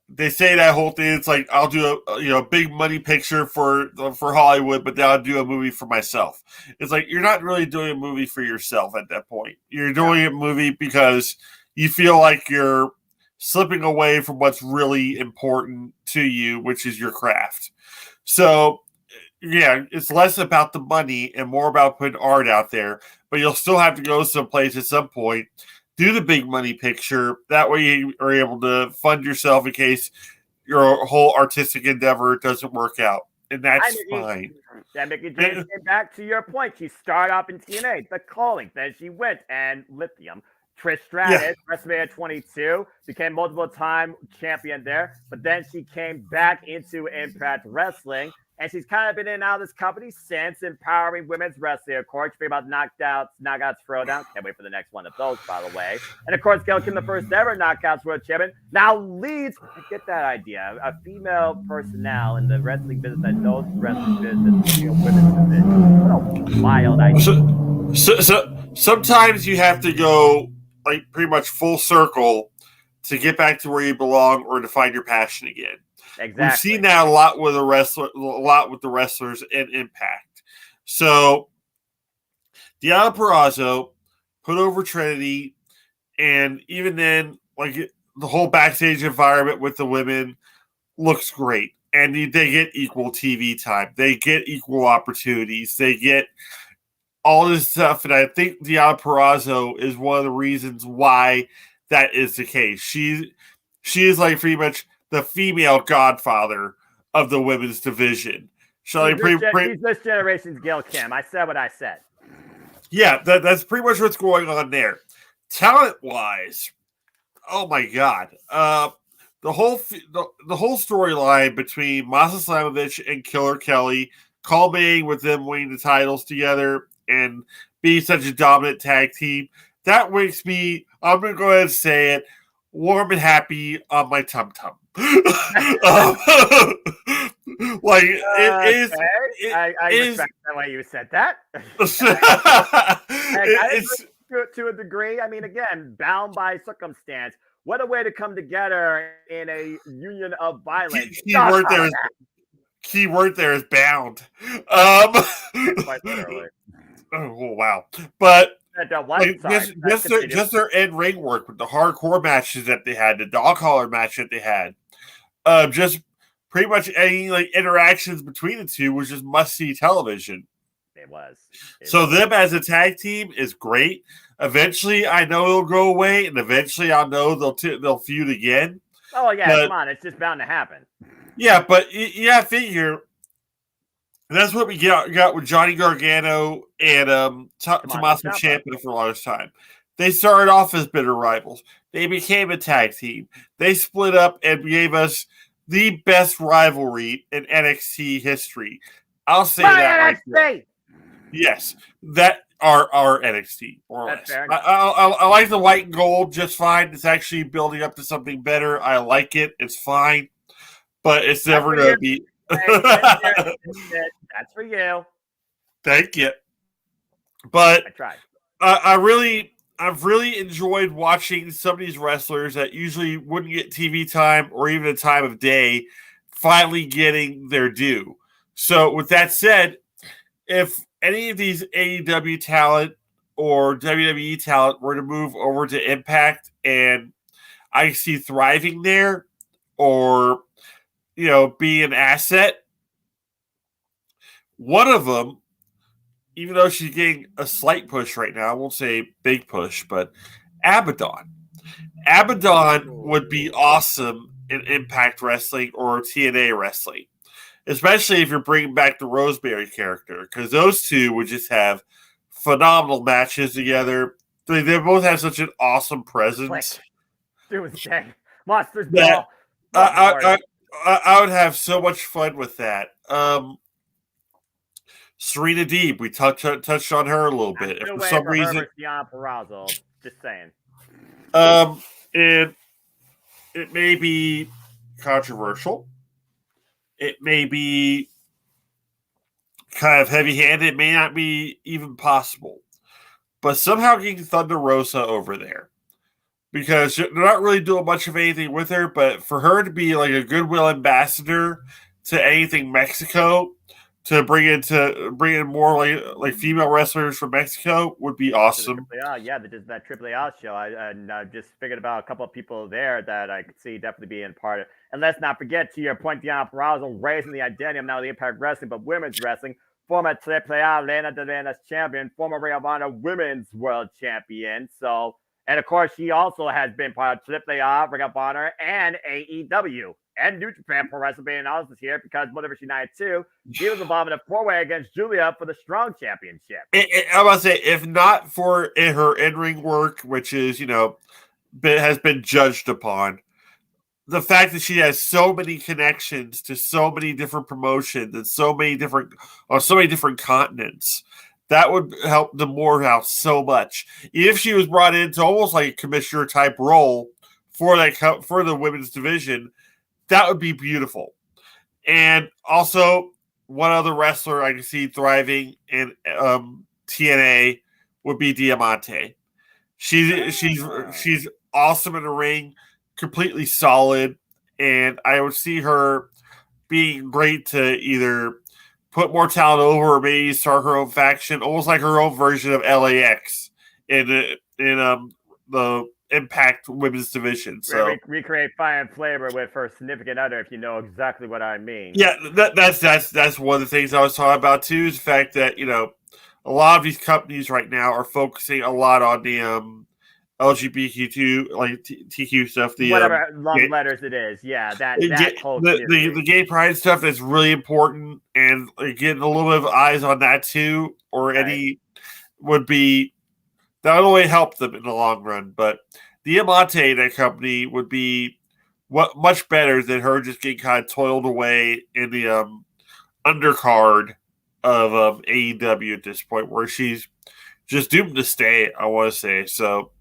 B: They say that whole thing. It's I'll do a big money picture for Hollywood, but then I'll do a movie for myself. It's you're not really doing a movie for yourself at that point. You're doing a movie because you feel like you're slipping away from what's really important to you, which is your craft. So, it's less about the money and more about putting art out there, but you'll still have to go someplace at some point, do the big money picture. That way you are able to fund yourself in case your whole artistic endeavor doesn't work out. And that's fine.
A: Mickey James came back to your point. She started off in TNA, The Calling. Then she went and Lithium. Trish Stratus, WrestleMania 22, became multiple-time champion there, but then she came back into Impact Wrestling, and she's kind of been in and out of this company since, empowering women's wrestling. Of course, think about Knockouts Throwdown. Can't wait for the next one of those, by the way. And of course, Gail Kim, the first ever Knockouts World Champion, now leads, I get that idea, a female personnel in the wrestling business that knows wrestling business, women's division. What a wild idea.
B: So sometimes you have to go like pretty much full circle to get back to where you belong or to find your passion again.
A: Exactly.
B: We've seen that a lot with the wrestlers in Impact. So Deonna Purrazzo put over Trinity, and even then, like the whole backstage environment with the women looks great. And they get equal TV time. They get equal opportunities. They get all this stuff, and I think Deonna Purrazzo is one of the reasons why that is the case. She is like pretty much the female godfather of the women's division.
A: She's this generation's Gail Kim. I said what I said.
B: Yeah, that's pretty much what's going on there. Talent-wise, oh my God, the whole storyline between Masa Slamovich and Killer Kelly, culminating with them winning the titles together and being such a dominant tag team, that makes me, I'm going to go ahead and say it, warm and happy on my tum-tum. Like, it is...
A: I respect the way you said that. To a degree, I mean, again, bound by circumstance. What a way to come together in a union of violence.
B: Key word there is bound. Oh wow! But just their in-ring work with the hardcore matches that they had, the dog collar match that they had, just pretty much any like interactions between the two was just must-see television.
A: It was.
B: Them as a tag team is great. Eventually, I know it'll go away, and eventually, I'll know they'll feud again.
A: Oh yeah, come on, it's just bound to happen.
B: Yeah, but I figure. That's what we got with Johnny Gargano and Tommaso Ciampa for a long time. They started off as bitter rivals. They became a tag team. They split up and gave us the best rivalry in NXT history. I'll say that.
A: NXT! Right,
B: yes, that are our NXT, more or less. I like the white and gold just fine. It's actually building up to something better. I like it. It's fine. But it's never going to be...
A: That's for you.
B: Thank you. But
A: I tried.
B: I've really enjoyed watching some of these wrestlers that usually wouldn't get TV time or even a time of day finally getting their due. So with that said, if any of these AEW talent or WWE talent were to move over to Impact and I see thriving there or be an asset. One of them, even though she's getting a slight push right now, I won't say big push, but Abaddon. Abaddon would be awesome in Impact Wrestling or TNA Wrestling, especially if you're bringing back the Rosemary character, because those two would just have phenomenal matches together. They both have such an awesome presence.
A: Doomsday. Monsters Ball.
B: I would have so much fun with that. Serena Deeb, we touched on her a little bit.
A: For some reason, Deonna Purrazzo, just saying.
B: And it may be controversial. It may be kind of heavy-handed. It may not be even possible. But somehow getting Thunder Rosa over there. Because they're not really doing much of anything with her, but for her to be like a goodwill ambassador to anything Mexico, to bring in more like female wrestlers from Mexico would be awesome.
A: Yeah, that AAA show. I just figured about a couple of people there that I could see definitely being part of. And let's not forget, to your point, Deonna Purrazzo raising the identity of not only Impact Wrestling but women's wrestling. Former AAA Reina de Reinas champion, former Ring of Honor Women's World Champion. And of course, she also has been part of AAA, Ring of Honor, and AEW and New Japan Pro Wrestling being honest this year because Motivation United 2, she was involved in a 4-way against Julia for the Strong Championship.
B: I was say, if not for her in-ring work, which is, has been judged upon, the fact that she has so many connections to so many different promotions and so many different continents, that would help D'Amore out so much. If she was brought into almost like a commissioner type role for the women's division, that would be beautiful. And also, one other wrestler I can see thriving in TNA would be Diamante. She's awesome in the ring, completely solid, and I would see her being great to either put more talent over or maybe start her own faction, almost like her own version of LAX in the Impact Women's Division. So
A: recreate Fire and Flavor with her significant other, if you know exactly what I mean.
B: Yeah, that's one of the things I was talking about too, is the fact that a lot of these companies right now are focusing a lot on the LGBTQ, like TQ stuff, the
A: whatever long letters it is. Yeah,
B: the gay pride stuff is really important, and getting a little bit of eyes on that too, or any would be that would only help them in the long run. But Diamante, that company, would be much better than her just getting kind of toiled away in the undercard of AEW at this point, where she's just doomed to stay, I want to say. So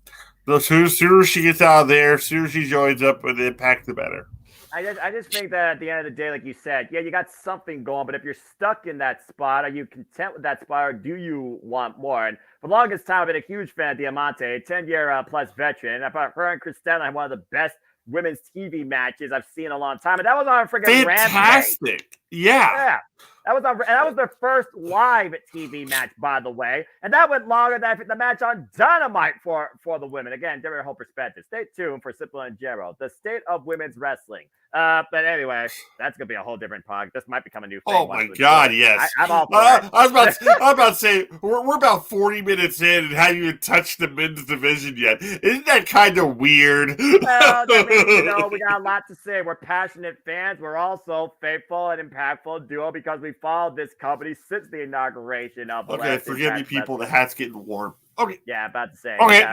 B: the sooner she gets out of there, sooner she joins up with Impact, the better.
A: I just think that at the end of the day, like you said, yeah, you got something going, but if you're stuck in that spot, are you content with that spot, or do you want more? And for the longest time, I've been a huge fan of Diamante, a 10-year plus veteran. I thought her and Kristana had one of the best women's TV matches I've seen in a long time, and that was on freaking
B: fantastic. Rampage. Yeah.
A: That was their first live TV match, by the way, and that went longer than the match on Dynamite for the women. Again, different whole perspective. Stay tuned for Simple and Gerald, the state of women's wrestling. But anyway, that's gonna be a whole different podcast. This might become a new thing.
B: Oh my God, yes!
A: I'm all for it.
B: I was about to say we're about 40 minutes in and haven't even touched the men's division yet. Isn't that kind of weird?
A: Well, that means, we got a lot to say. We're passionate fans. We're also faithful and impactful duo because we followed this company since the inauguration of.
B: Okay, forgive me, people. The hat's getting warm. Okay.
A: Yeah, about to say.
B: Okay,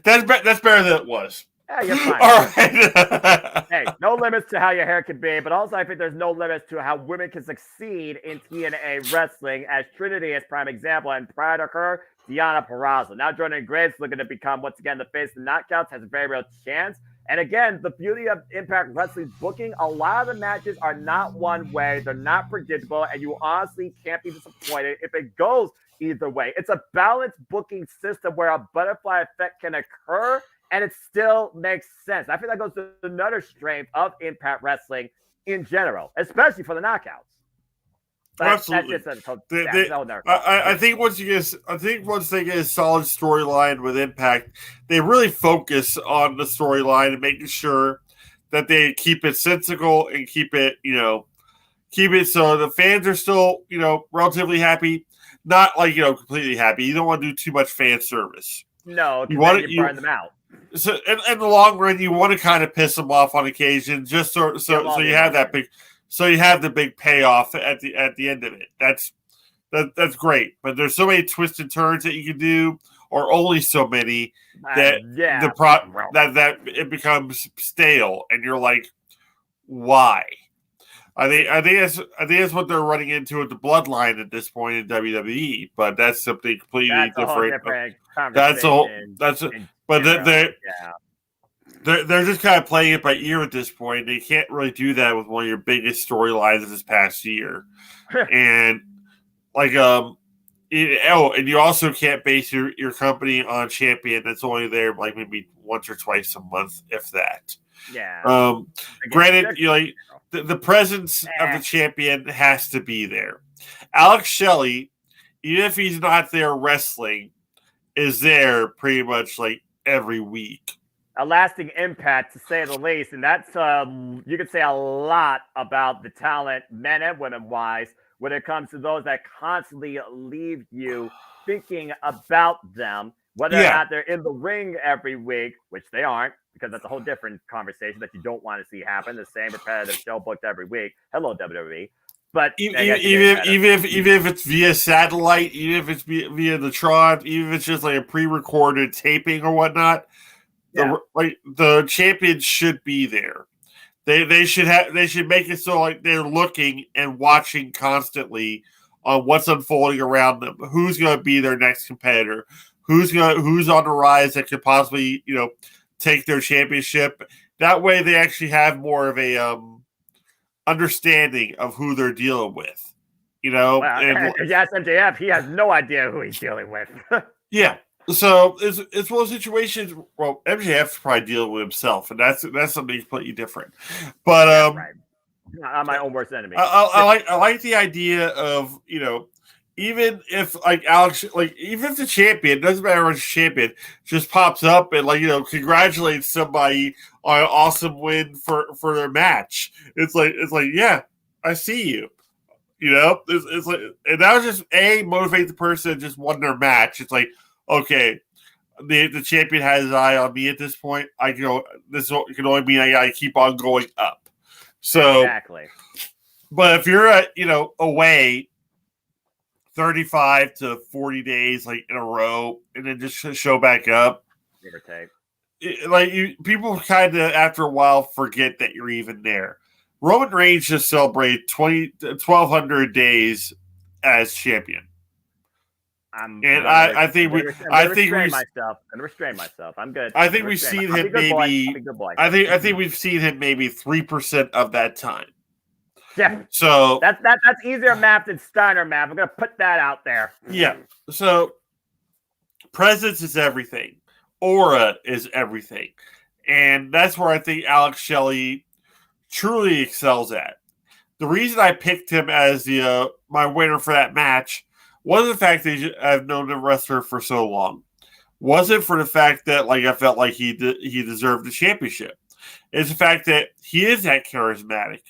B: that's better than it was.
A: Yeah, you're fine.
B: All right.
A: Hey, no limits to how your hair can be, but also I think there's no limits to how women can succeed in TNA wrestling, as Trinity is prime example, and prior to her, Deonna Purrazzo. Now Jordan Graves looking to become, once again, the face of Knockouts, has a very real chance. And again, the beauty of Impact Wrestling's booking, a lot of the matches are not one way, they're not predictable, and you honestly can't be disappointed if it goes either way. It's a balanced booking system where a butterfly effect can occur, and it still makes sense. I think that goes to another strength of Impact Wrestling in general, especially for the Knockouts.
B: But absolutely. I think once they get a solid storyline with Impact, they really focus on the storyline and making sure that they keep it sensical and keep it so the fans are still, relatively happy, not like, completely happy. You don't want to do too much fan service.
A: No, you want to burn them out.
B: So in the long run, you want to kind of piss them off on occasion, just so you have that big, so you have the big payoff at the end of it. That's great, but there's so many twists and turns that you can do, or only so many that that it becomes stale, and you're like, why? I think that's what they're running into with the Bloodline at this point in WWE, but that's something completely different. But they're just kind of playing it by ear at this point. They can't really do that with one of your biggest storylines of this past year, and and you also can't base your company on a champion that's only there like maybe once or twice a month, if that.
A: Yeah.
B: Granted, the presence of the champion has to be there. Alex Shelley, even if he's not there wrestling, is there pretty much like every week.
A: A lasting impact, to say the least, and that's you could say a lot about the talent, men and women wise, when it comes to those that constantly leave you thinking about them, whether or not they're in the ring every week, which they aren't, because that's a whole different conversation that you don't want to see happen. The same repetitive show booked every week. Hello, WWE. But
B: even if it's via satellite, even if it's via the Tron, even if it's just like a pre-recorded taping or whatnot, the champions should be there. They should make it so like they're looking and watching constantly on what's unfolding around them. Who's going to be their next competitor? Who's on the rise that could possibly take their championship? That way, they actually have more of a understanding of who they're dealing with.
A: Well, yes, MJF, he has no idea who he's dealing with.
B: Yeah. So it's one of those situations. Well, MJF's probably dealing with himself, and that's something completely different. But
A: right. I'm my own worst enemy.
B: I like the idea of even if like Alex, like even if the champion, doesn't matter which champion, just pops up and congratulates somebody on an awesome win for their match. It's like yeah, I see you. It's like, and that was just motivate the person that just won their match. It's like, okay, the champion has his eye on me at this point. This can only mean I gotta keep on going up. So
A: exactly.
B: But if you're away 35 to 40 days in a row and then just show back up,
A: give or take,
B: people kind of after a while forget that you're even there. Roman Reigns just celebrated 1,200 days as champion. I think we restrain myself. I'm good. I think we've seen him maybe. I think we've seen him maybe 3% of that time.
A: Yeah.
B: So
A: that's easier math than Steiner math. I'm gonna put that out there.
B: Yeah. So presence is everything. Aura is everything, and that's where I think Alex Shelley truly excels at. The reason I picked him as my winner for that match wasn't the fact that I've known the wrestler for so long. Wasn't for the fact that I felt like he deserved the championship. It's the fact that he is that charismatic.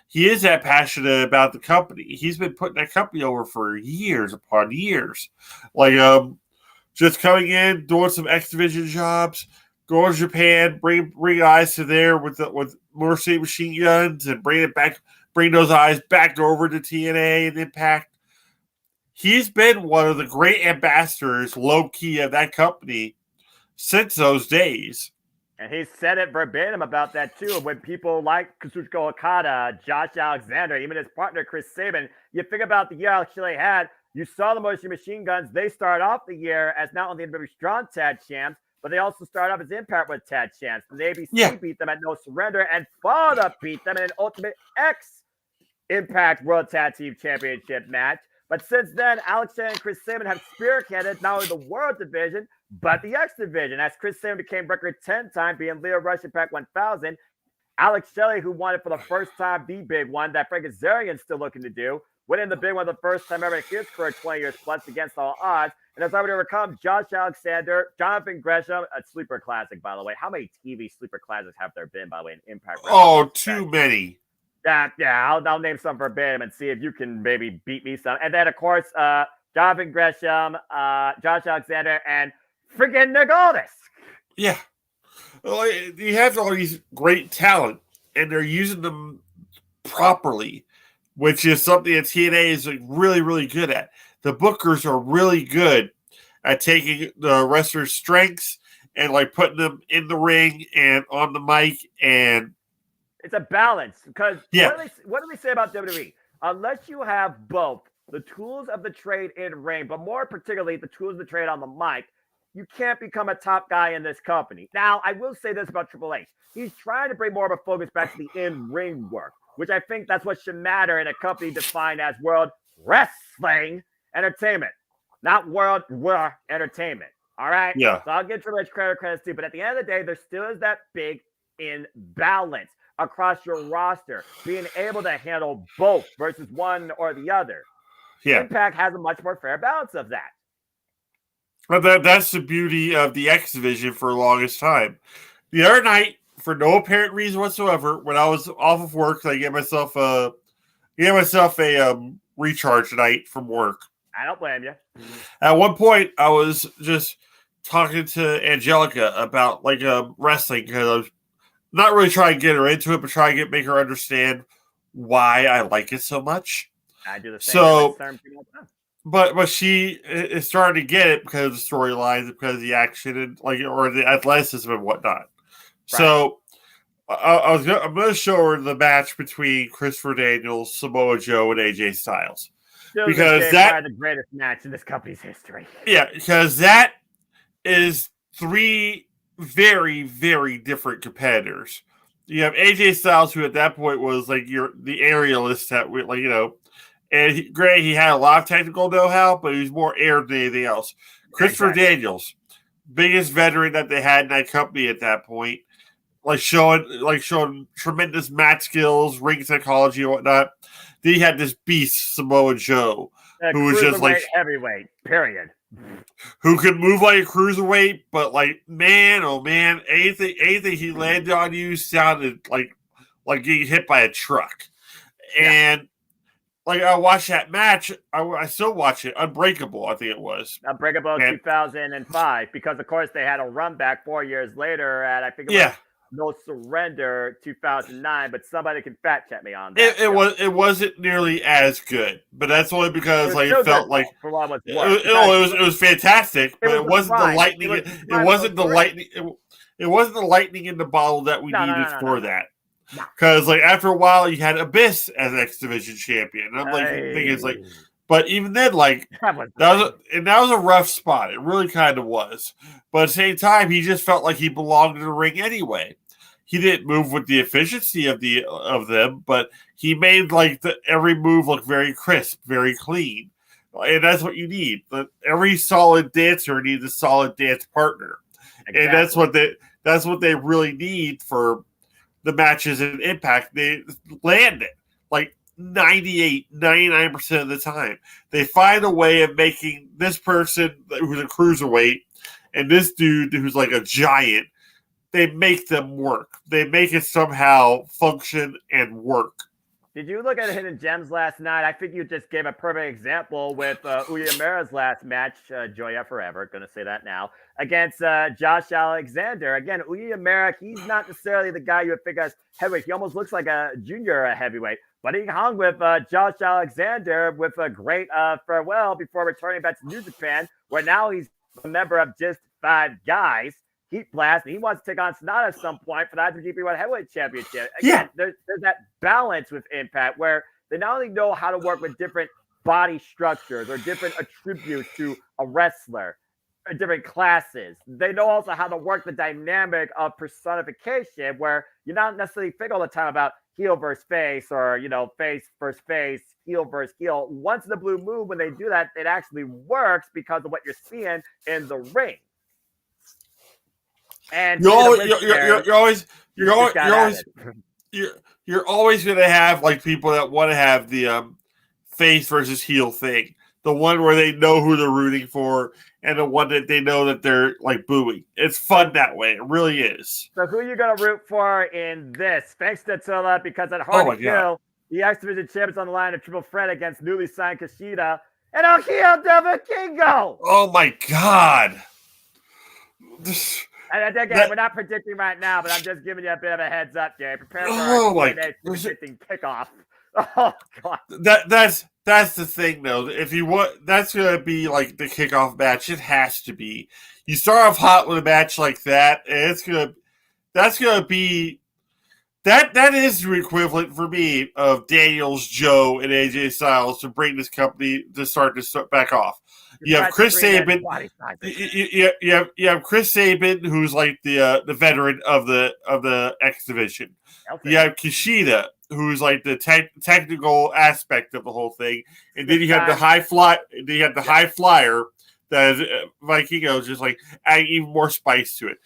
B: He is that passionate about the company. He's been putting that company over for years upon years. Just coming in, doing some X Division jobs, going to Japan, bring eyes to there with Motor City Machine Guns and bring those eyes back over to TNA and Impact. He's been one of the great ambassadors, low-key, of that company since those days.
A: And he said it verbatim about that, too. When people like Kazuchika Okada, Josh Alexander, even his partner, Chris Sabin, you think about the year Alex Shelley had, you saw the Motor City Machine Guns. They started off the year as not only the WWE Strong Tag Champs, but they also started off as Impact with Tag Champs. And the ABC beat them at No Surrender and followed up beat them in an Ultimate X Impact World Tag Team Championship match. But since then, Alex Shelley and Chris Sabin have spearheaded not only the World Division, but the X Division, as Chris Sabin became record 10-time, being Leo Rush Impact 1000. Alex Shelley, who won it for the first time, the big one that Frank Kazarian's still looking to do, winning the big one the first time ever in his career, 20 years plus against all odds. And as I would overcome, Josh Alexander, Jonathan Gresham, a sleeper classic, by the way. How many TV sleeper classics have there been, by the way, in Impact?
B: Oh, too many.
A: Yeah, I'll name some verbatim and see if you can maybe beat me some. And then, of course, Jonathan Gresham, Josh Alexander, and friggin' Nick Aldis.
B: Yeah. You have all these great talent, and they're using them properly, which is something that TNA is really, really good at. The bookers are really good at taking the wrestlers' strengths and putting them in the ring and on the mic, and
A: it's a balance. Because what do we say about WWE? Unless you have both the tools of the trade in ring, but more particularly the tools of the trade on the mic, you can't become a top guy in this company. Now, I will say this about Triple H. He's trying to bring more of a focus back to the in-ring work, which I think that's what should matter in a company defined as World Wrestling Entertainment, not World War Entertainment. All right?
B: Yeah.
A: So I'll give Triple H credit too, but at the end of the day, there still is that big imbalance across your roster, being able to handle both versus one or the other.
B: Yeah.
A: Impact has a much more fair balance of that.
B: But that's the beauty of the X Division for the longest time. The other night, for no apparent reason whatsoever, when I was off of work, I gave myself a recharge night from work.
A: I don't blame you.
B: At one point, I was just talking to Angelica about like wrestling because I was not really trying to get her into it, but trying to make her understand why I like it so much.
A: I do the same.
B: So, but she is starting to get it because of the storylines, because of the action, and like or the athleticism and whatnot. Right. So I'm going to show her the match between Christopher Daniels, Samoa Joe, and AJ Styles
A: because that's the greatest match in this company's history.
B: Yeah, because that is three very, very different competitors. You have AJ Styles, who at that point was like the aerialist that we like, and he had a lot of technical know-how, but he was more air than anything else. Christopher Daniels, biggest veteran that they had in that company at that point, showing tremendous match skills, ring psychology, and whatnot. Then he had this beast, Samoa Joe, who was just like
A: heavyweight, period.
B: Who could move like a cruiserweight, but like man, oh man, anything he landed on you sounded like getting hit by a truck. And like I watched that match, I still watch it. Unbreakable, I think it was.
A: Unbreakable 2005, because of course they had a run back 4 years later at I think it was No Surrender 2009, but somebody can fact check me on that.
B: It wasn't nearly as good, but that's only because it felt like
A: for what was
B: it was fantastic, but it wasn't the lightning. It wasn't the lightning. It wasn't the lightning in the bottle that we needed for that. Because like after a while, you had Abyss as X Division champion, and I'm like thinking it's like, but even then, like that was a rough spot. It really kind of was. But at the same time, he just felt like he belonged in the ring anyway. He didn't move with the efficiency of them, but he made like every move look very crisp, very clean, and that's what you need. Every solid dancer needs a solid dance partner, and that's what they really need for the matches in Impact. They land it like 99% of the time. They find a way of making this person who's a cruiserweight and this dude who's like a giant, they make them work. They make it somehow function and work.
A: Did you look at Hidden Gems last night? I think you just gave a perfect example with Uemura's last match, Joya Forever, going to say that now, against Josh Alexander. Again, Uemura, he's not necessarily the guy you would think as heavyweight. He almost looks like a junior heavyweight, but he hung with Josh Alexander with a great farewell before returning back to New Japan, where now he's a member of Just 5 Guys. Heat Blast, and he wants to take on Sonata at some point for the IWGP World Heavyweight Championship. Again, there's that balance with Impact where they not only know how to work with different body structures or different attributes to a wrestler, or different classes. They know also how to work the dynamic of personification where you're not necessarily think all the time about heel versus face or, face versus face, heel versus heel. Once in the blue moon, when they do that, it actually works because of what you're seeing in the ring. And you're
B: always going to have like people that want to have the face versus heel thing, the one where they know who they're rooting for, and the one that they know that they're like booing. It's fun that way. It really is.
A: So who are you going to root for in this? Thanks to Attila, because at Hard to Kill, the X Division champions on the line, a triple threat against newly signed Kushida and Akio Devin Kingo.
B: Oh my God.
A: And again, we're not predicting right now, but I'm just giving you a bit of a heads up, Jay. Prepare for predicting kickoff. Oh God.
B: That's the thing though. If you want, that's gonna be like the kickoff match. It has to be. You start off hot with a match like that, and that's gonna be that is the equivalent for me of Daniels, Joe, and AJ Styles to bring this company to start back off. You have Chris Sabin. You have Chris Sabin, who's like the veteran of the X Division. You have Kushida, who's like the technical aspect of the whole thing, and then you have the high high flyer that is Vikingo, just like adding even more spice to it.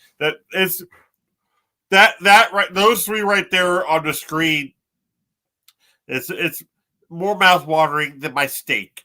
B: That right, those three right there on the screen. It's more mouth watering than my steak.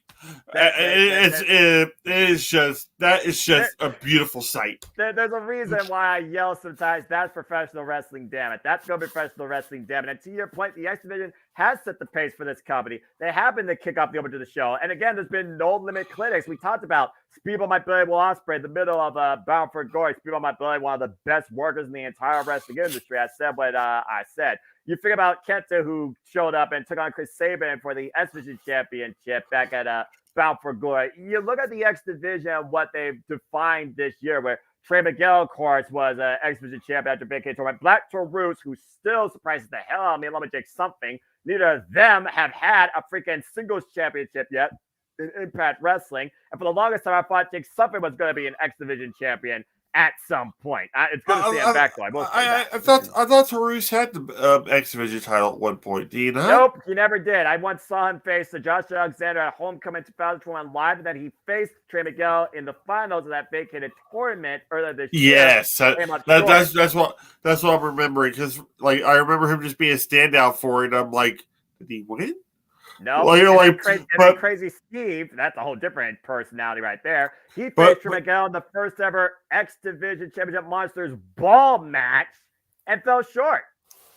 B: It is just a beautiful sight.
A: There's a reason why I yell sometimes. That's professional wrestling, damn it. That's no professional wrestling, damn it. And to your point, the X Division has set the pace for this company. They have been the kick off the open to the show. And again, there's been no limit clinics. We talked about Speedball My Billy Will Ospreay in the middle of Bound for Glory. Speedball My Billy, one of the best workers in the entire wrestling industry. I said what I said. You think about Kenta, who showed up and took on Chris Sabin for the X Division Championship back at Bound for Glory. You look at the X Division and what they've defined this year, where Trey Miguel, of course, was an X Division champion after vacating tournament. Black Taurus, who still surprises the hell out of me, and let me take something. Neither of them have had a freaking singles championship yet in Impact Wrestling. And for the longest time, I thought Jake Something was going to be an X Division champion at some point. It's good to see him back, though. I
B: thought Taurus had the X Division title at one point. Do you know?
A: Nope, he never did. I once saw him face Josh Alexander at Homecoming 2021 live, and then he faced Trey Miguel in the finals of that vacated tournament earlier this year.
B: Yes, that's what I'm remembering, because like I remember him just being a standout for it. I'm like, did he win?
A: No, Crazy Steve, that's a whole different personality right there. He faced Trey Miguel in the first ever X Division Championship Monsters Ball match and fell short.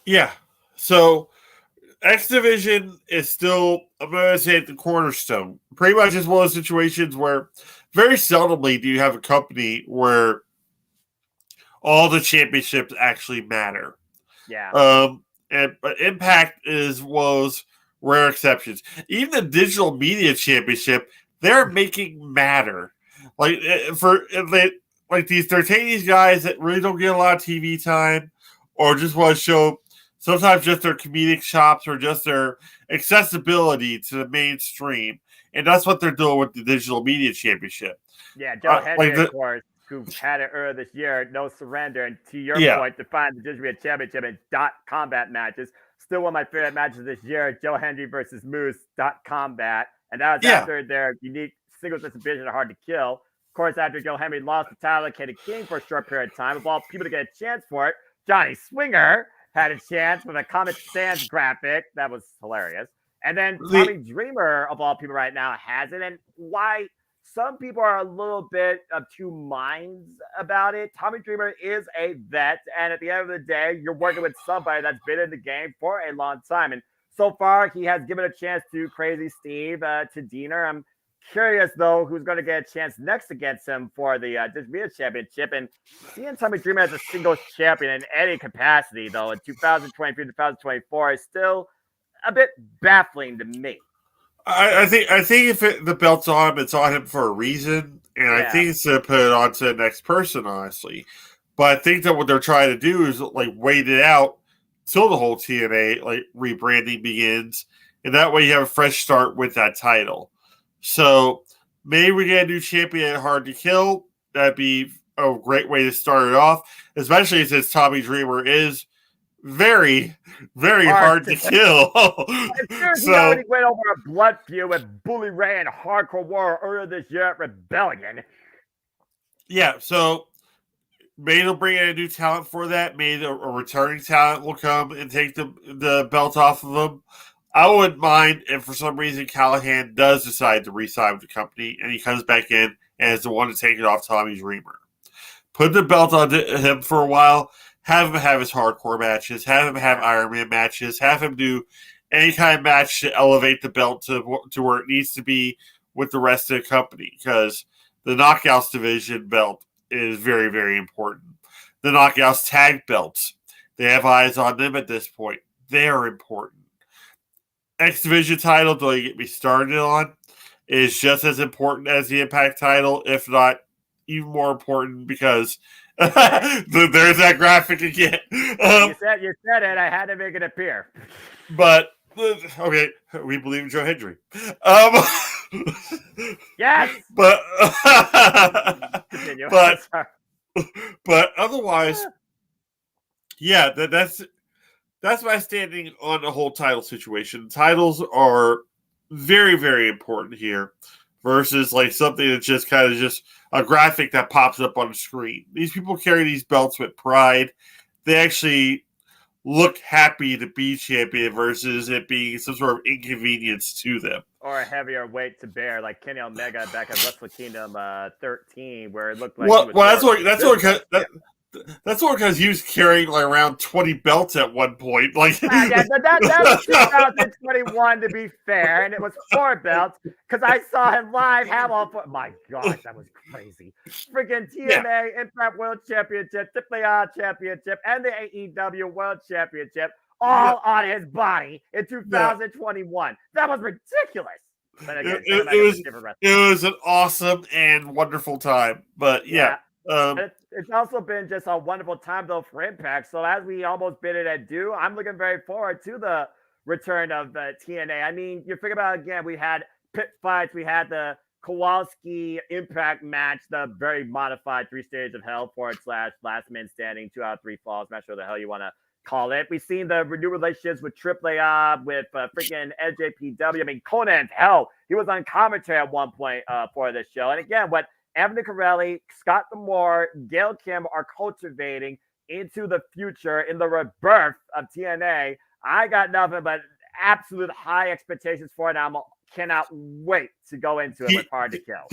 B: Yeah, so X Division is still, I'm going to say, the cornerstone. Pretty much is one of those situations where very seldomly do you have a company where all the championships actually matter.
A: Yeah.
B: But Impact was rare exceptions. Even the Digital Media Championship, they're making matter. Like these entertain these guys that really don't get a lot of TV time, or just want to show sometimes just their comedic chops or just their accessibility to the mainstream. And that's what they're doing with the Digital Media Championship.
A: Yeah, Joe Henry, of course, who had it earlier this year, no surrender. And to your point, to find the Digital Media Championship in .combat matches. Still one of my favorite matches this year, Joe Hendry versus Moose .combat. And that was after their unique singles division are hard to kill. Of course, after Joe Henry lost the title to Kenny King for a short period of time, of all people to get a chance for it, Johnny Swinger had a chance with a Comic Sans graphic. That was hilarious. And then Tommy Dreamer, of all people right now, has it. And why some people are a little bit of two minds about it. Tommy Dreamer is a vet. And at the end of the day, you're working with somebody that's been in the game for a long time. And so far, he has given a chance to Crazy Steve, to Diener. I'm curious, though, who's going to get a chance next against him for the Digital Championship. And seeing Tommy Dreamer as a singles champion in any capacity, though, in 2023, 2024 is still a bit baffling to me.
B: I think if the belt's on him, it's on him for a reason. And I think it's to put it on to the next person, honestly. But I think that what they're trying to do is like wait it out till the whole TNA like rebranding begins. And that way you have a fresh start with that title. So maybe we get a new champion at Hard to Kill. That'd be a great way to start it off, especially since Tommy Dreamer is very, very hard to kill.
A: He already went over a blood feud with Bully Ray and Hardcore War earlier this year at Rebellion.
B: Yeah, so maybe they'll bring in a new talent for that. Maybe a returning talent will come and take the belt off of them. I wouldn't mind if for some reason Callahan does decide to re-sign with the company and he comes back in and is the one to take it off Tommy Dreamer. Put the belt on him for a while. Have him have his hardcore matches. Have him have Iron Man matches. Have him do any kind of match to elevate the belt to where it needs to be with the rest of the company. Because the Knockouts division belt is very, very important. The Knockouts tag belts, they have eyes on them at this point. They're important. X Division title, don't you get me started on, is just as important as the Impact title, if not even more important, because there's that graphic again.
A: You said it. I had to make it appear.
B: But okay, we believe in Joe Hendry.
A: Yes.
B: But otherwise, yeah, that's my standing on the whole title situation. Titles are very, very important here versus like something that's just kind of just a graphic that pops up on the screen. These people carry these belts with pride. They actually look happy to be champion versus it being some sort of inconvenience to them.
A: Or a heavier weight to bear, like Kenny Omega back at Wrestle Kingdom 13, where it looked like
B: That's all because he was carrying like around 20 belts at one point. Like
A: that was 2021 to be fair, and it was 4 belts because I saw him live have all 4. My gosh, that was crazy. Freaking TNA Impact World Championship, AAA Championship, and the AEW World Championship all on his body in 2021. That was ridiculous. But again,
B: it was an awesome and wonderful time. But
A: it's also been just a wonderful time though for Impact. So as we almost bid it adieu, I'm looking very forward to the return of TNA. I mean, you think about it again, we had pit fights, we had the Kowalski Impact match, the very modified 3 Stages of Hell / last man standing, 2 out of 3 falls. I'm not sure the hell you want to call it. We've seen the renewed relationships with AAA, with freaking LJPW. I mean, Conan, hell, he was on commentary at one point for this show. And again, what Anthony Corelli, Scott D'Amore, Gail Kim are cultivating into the future in the rebirth of TNA, I got nothing but absolute high expectations for it. I cannot wait to go into it with Hard to Kill.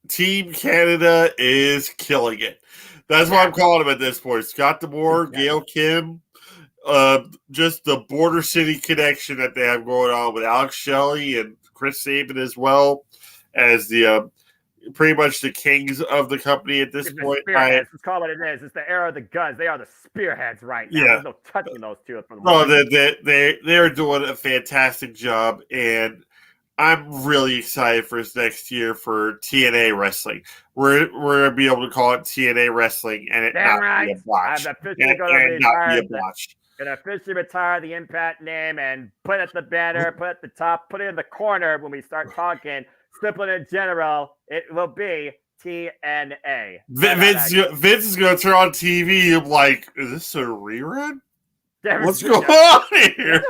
B: Team Canada is killing it. That's what I'm calling him at this point. Scott D'Amore, Gail Kim, just the Border City connection that they have going on with Alex Shelley and Chris Sabin as well as the pretty much the kings of the company at this point.
A: Let's call it what it is. It's the era of the guns. They are the spearheads right now. There's no touching those two.
B: They're doing a fantastic job, and I'm really excited for this next year for TNA wrestling. We're gonna be able to call it TNA wrestling, and it not be a botch.
A: Gonna officially retire the Impact name and put it at the banner, put it at the top, put it in the corner when we start talking. Simple in general, it will be TNA.
B: Vince is going to turn on TV and like, is this a rerun? What's going on here?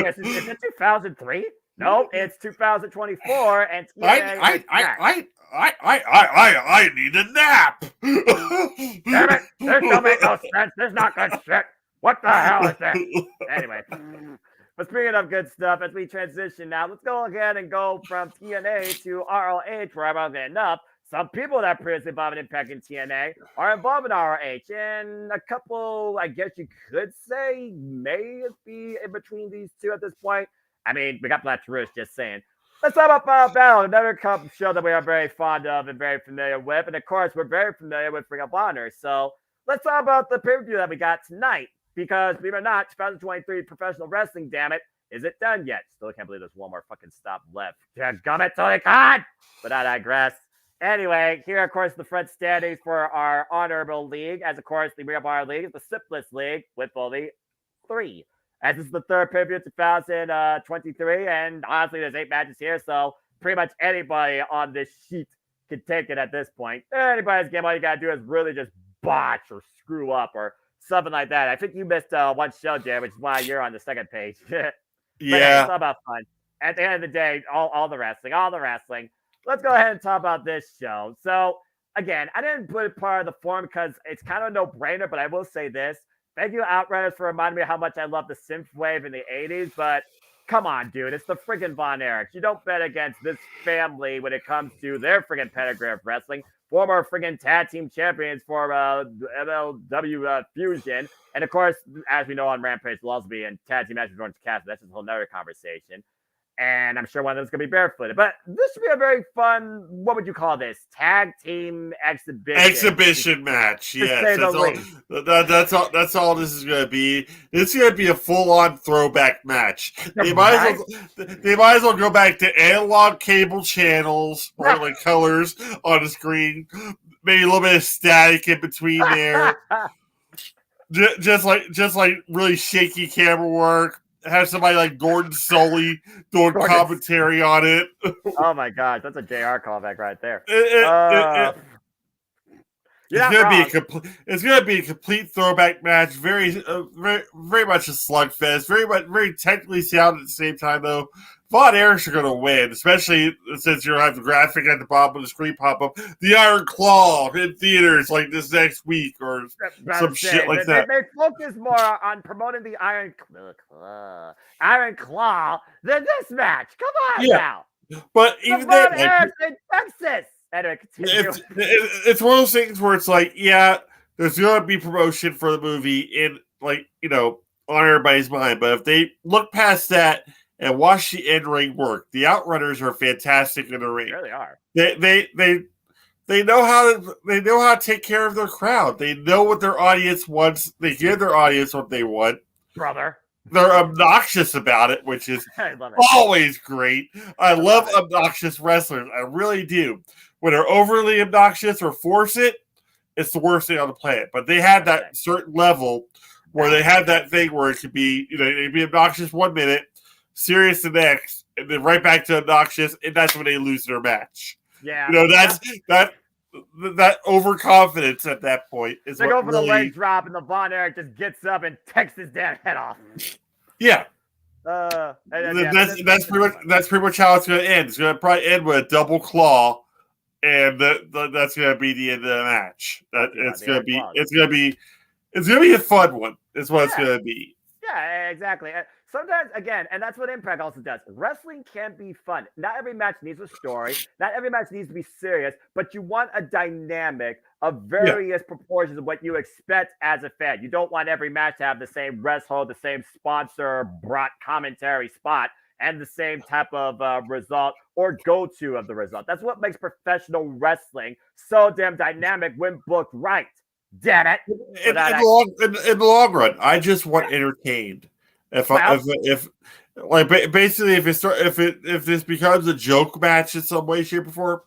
A: Is it 2003? No, it's 2024, and TNA
B: I need a nap.
A: Damn it! This don't make no sense. This is not good shit. What the hell is that? Anyway. But speaking of good stuff, as we transition now, let's go ahead and go from TNA to ROH, where ironically enough, some people that previously involved in Impact in TNA are involved in ROH. And a couple, I guess you could say, may be in between these two at this point. I mean, we got Black Taurus, just saying. Let's talk about Final Battle, another show that we are very fond of and very familiar with. And of course, we're very familiar with Ring of Honor. So let's talk about the pay-per-view that we got tonight. Because, believe it or not, 2023 professional wrestling, damn it, isn't done yet. Still can't believe there's one more fucking stop left. Dadgummit, so they can't! But I digress. Anyway, here, of course, the front standings for our Honorable League. As, of course, the Ring of Honor League is the simplest league with only 3. As this is the third pay-per-view 2023, and honestly, there's 8 matches here, so pretty much anybody on this sheet can take it at this point. Anybody's game, all you gotta do is really just botch or screw up or something like that. I think you missed one show, Jay, which is why you're on the second page.
B: Yeah.
A: It's all about fun. At the end of the day, all the wrestling. Let's go ahead and talk about this show. So, again, I didn't put it part of the form because it's kind of a no-brainer, but I will say this. Thank you, Outriders, for reminding me how much I love the synth wave in the 80s, but come on, dude. It's the friggin' Von Erichs. You don't bet against this family when it comes to their friggin' pedigree of wrestling. Former friggin' tag team champions for MLW Fusion. And of course, as we know on Rampage, will also be in tag team matches with Orange Cassidy. That's just a whole nother conversation. And I'm sure one of them is going to be barefooted. But this should be a very fun, what would you call this? Tag team exhibition.
B: Exhibition match, yes. That's all this is going to be. It's going to be a full-on throwback match. They might as well go back to analog cable channels or like colors on the screen. Maybe a little bit of static in between there. just like really shaky camera work. Have somebody like Gordon Sully doing commentary on it.
A: Oh my gosh, that's a JR callback right there.
B: It's gonna be a complete throwback match. Very much a slugfest. Very technically sound at the same time though. Von Erichs are gonna win, especially since you'll have the graphic at the bottom of the screen pop up. The Iron Claw in theaters like this next week or some shit like that.
A: They focus more on promoting the Iron Claw than this match. Come on now.
B: But even then,
A: Von Erichs in Texas.
B: It's one of those things where it's like, yeah, there's going to be promotion for the movie in, like, on everybody's mind. But if they look past that and watch the in-ring work, the Outrunners are fantastic in the ring.
A: They really are.
B: They know how to take care of their crowd. They know what their audience wants. They give their audience what they want.
A: Brother.
B: They're obnoxious about it, which is always great. I love obnoxious wrestlers. I really do. When they're overly obnoxious or force it, it's the worst thing on the planet. But they had that certain level where they had that thing where it could be, they'd be obnoxious 1 minute, serious the next, and then right back to obnoxious, and that's when they lose their match.
A: Yeah.
B: That overconfidence at that point is
A: they go for the leg drop, and the Von Erich just gets up and takes his damn head off.
B: Yeah. That's pretty much how it's going to end. It's going to probably end with a double claw, and that's going to be the end of the match. It's going to be a fun one. Is what it's going to be.
A: Yeah, exactly. Sometimes, again, and that's what Impact also does. Wrestling can be fun. Not every match needs a story. Not every match needs to be serious, but you want a dynamic of various proportions of what you expect as a fan. You don't want every match to have the same rest hold, the same sponsor brought commentary spot, and the same type of result or go-to of the result. That's what makes professional wrestling so damn dynamic when booked right. Damn it!
B: In the long run, I just want entertained. If this becomes a joke match in some way, shape, or form,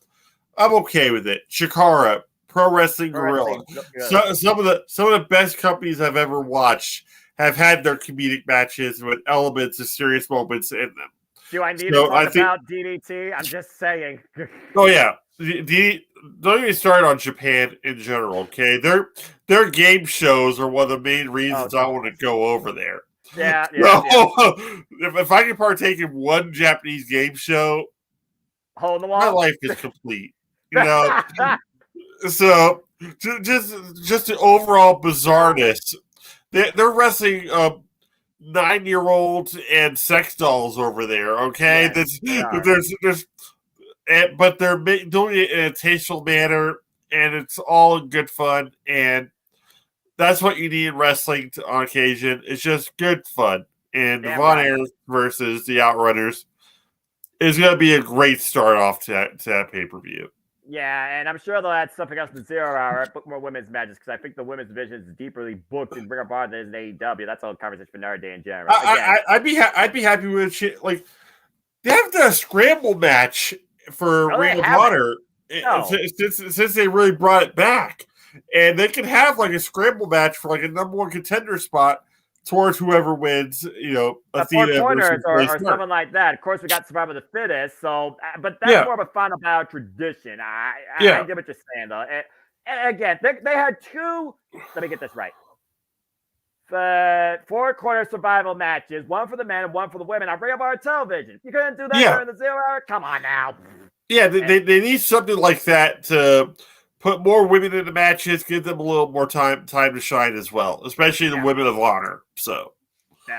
B: I'm okay with it. Chikara, Pro Wrestling Guerrilla, some of the best companies I've ever watched have had their comedic matches with elements of serious moments in them.
A: Do I need to talk about DDT? I'm just saying.
B: Oh yeah, don't even start on Japan in general. Okay, their game shows are one of the main reasons I want to go over there.
A: Yeah.
B: If I can partake in one Japanese game show,
A: hole in the wall,
B: my life is complete. So just the overall bizarreness. They're wrestling 9-year-olds and sex dolls over there. Okay, but they're doing it in a tasteful manner, and it's all in good fun. And that's what you need in wrestling on occasion. It's just good fun. And Von Erich versus the Outrunners is going to be a great start off to that pay-per-view.
A: Yeah, and I'm sure they'll add something else to 0 Hour, book more women's matches, because I think the women's division is deeply booked in Ring of Honor than AEW. That's all conversation for another day in general.
B: I'd be happy with shit. Like, they have the scramble match for Ring of Honor since they really brought it back. And they can have like a scramble match for like a number one contender spot towards whoever wins,
A: Athena corners or something like that. Of course, we got Survivor the Fittest, so but that's more of a final battle tradition. I get what you're saying though. And again, they had two. Let me get this right. 4-corner survival matches, one for the men and one for the women on Ring of Honor television. You couldn't do that during the 0 Hour? Come on now.
B: Yeah, they need something like that to put more women into matches, give them a little more time to shine as well, especially the Women of Honor. So,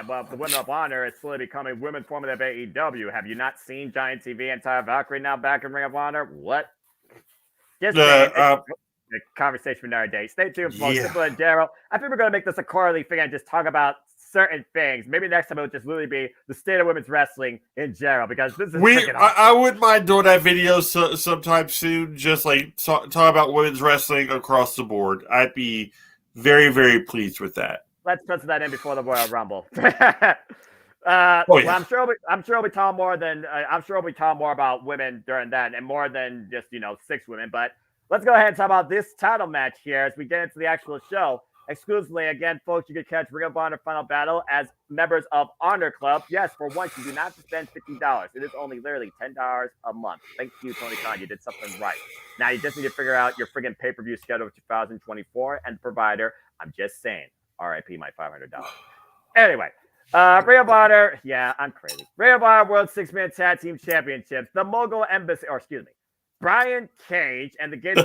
A: well, the Women of Honor is slowly becoming women formula of AEW. Have you not seen Giant TV and Taya Valkyrie now back in Ring of Honor? What? Just a conversation for another day. Stay tuned, folks. Simple and Daryl. I think we're going to make this a quarterly thing and just talk about certain things. Maybe next time it'll just literally be the state of women's wrestling in general, because this is
B: I wouldn't mind doing that video sometime soon, just like talk about women's wrestling across the board. I'd be very, very pleased with that.
A: Let's put that in before the Royal Rumble. Well, I'm sure we'll be talking more than we'll be talking more about women during that, and more than just 6 women. But let's go ahead and talk about this title match here as we get into the actual show. Exclusively, again, folks, you can catch Ring of Honor Final Battle as members of Honor Club. Yes, for once, you do not have to spend $50. It is only literally $10 a month. Thank you, Tony Khan. You did something right. Now, you just need to figure out your friggin' pay-per-view schedule for 2024 and the provider. I'm just saying, RIP my $500. Anyway, Ring of Honor. Yeah, I'm crazy. Ring of Honor World 6-Man Tag Team Championships. The Mogul Embassy, Brian Cage and the Gates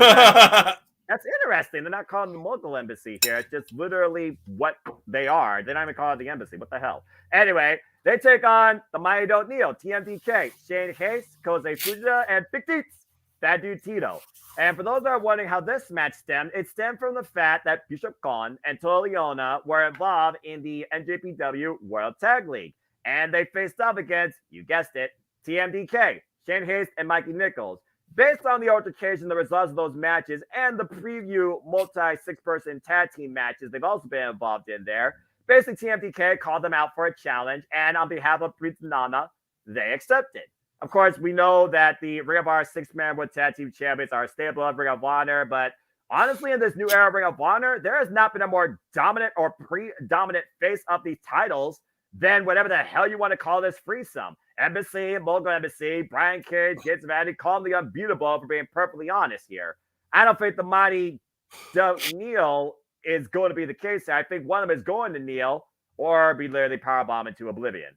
A: That's interesting. They're not calling the Mogul Embassy here. It's just literally what they are. They're not even calling it the embassy. What the hell? Anyway, they take on the Mighty Don't Kneel, TMDK, Shane Hayes, Kosei Fujita, and Big Deets, Bad Dude Tito. And for those that are wondering how this match stemmed, it stemmed from the fact that Bishop Gon and Toa Liona were involved in the NJPW World Tag League. And they faced off against, you guessed it, TMDK, Shane Haste, and Mikey Nichols. Based on the altercation, the results of those matches, and the preview multi-6-person tag team matches they've also been involved in there, basically TMDK called them out for a challenge, and on behalf of Prince Nana, they accepted. Of course, we know that the Ring of Honor 6-man World Tag Team Champions are a staple of Ring of Honor, but honestly, in this new era of Ring of Honor, there has not been a more dominant or predominant face of these titles than whatever the hell you want to call this threesome. Embassy, Mogul Embassy, Brian Cage, Gates of Andy, call them the unbeatable, for being perfectly honest here. I don't think the mighty Neil is going to be the case here. I think one of them is going to kneel or be literally powerbomb into oblivion.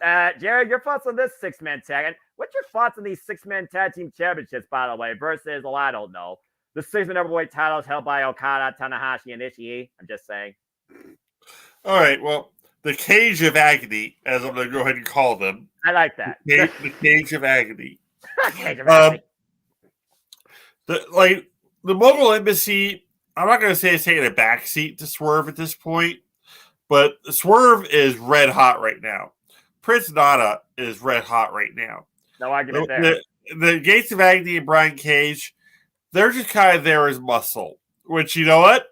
A: Jared, your thoughts on this 6-man tag? And what's your thoughts on these 6-man tag team championships, by the way, versus, well, I don't know, the 6-man overweight titles held by Okada, Tanahashi, and Ishii? I'm just saying.
B: All right, well, the Cage of Agony, as I'm going to go ahead and call them.
A: I like that.
B: The Cage of Agony.
A: Cage of Agony.
B: The Mogul Embassy, I'm not going to say it's taking a backseat to Swerve at this point, but Swerve is red hot right now. Prince Nana is red hot right now.
A: No argument there.
B: The Gates of Agony and Brian Cage, they're just kind of there as muscle, which, you know what?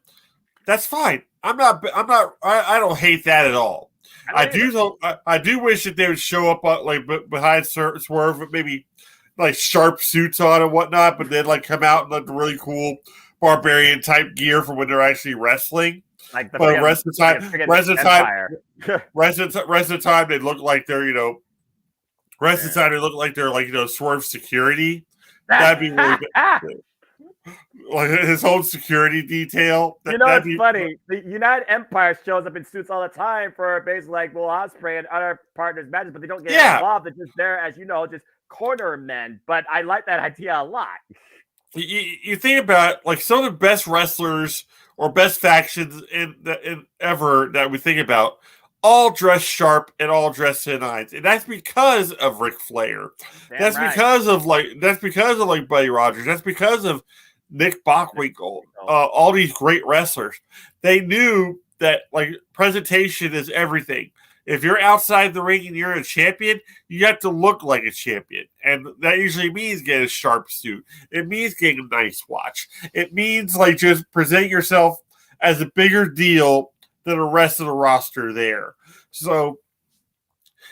B: That's fine. I don't hate that at all. I do wish that they would show up behind Swerve with maybe like sharp suits on and whatnot, but then like come out in like really cool barbarian type gear for when they're actually wrestling.
A: Like the
B: rest of the time they look like they're, rest of the time they look like they're Swerve security. That'd be really good. Like his whole security detail.
A: It's funny. The United Empire shows up in suits all the time for basically like Will Ospreay and other partners' matches, but they don't get involved. They're just there, as you know, just corner men. But I like that idea a lot.
B: You think about like some of the best wrestlers or best factions ever that we think about, all dressed sharp and all dressed in nines, and that's because of Ric Flair. That's because of Buddy Rogers. That's because of Nick Bockwinkel, all these great wrestlers. They knew that like presentation is everything. If you're outside the ring and you're a champion, you have to look like a champion. And that usually means getting a sharp suit. It means getting a nice watch. It means like just present yourself as a bigger deal than the rest of the roster there. So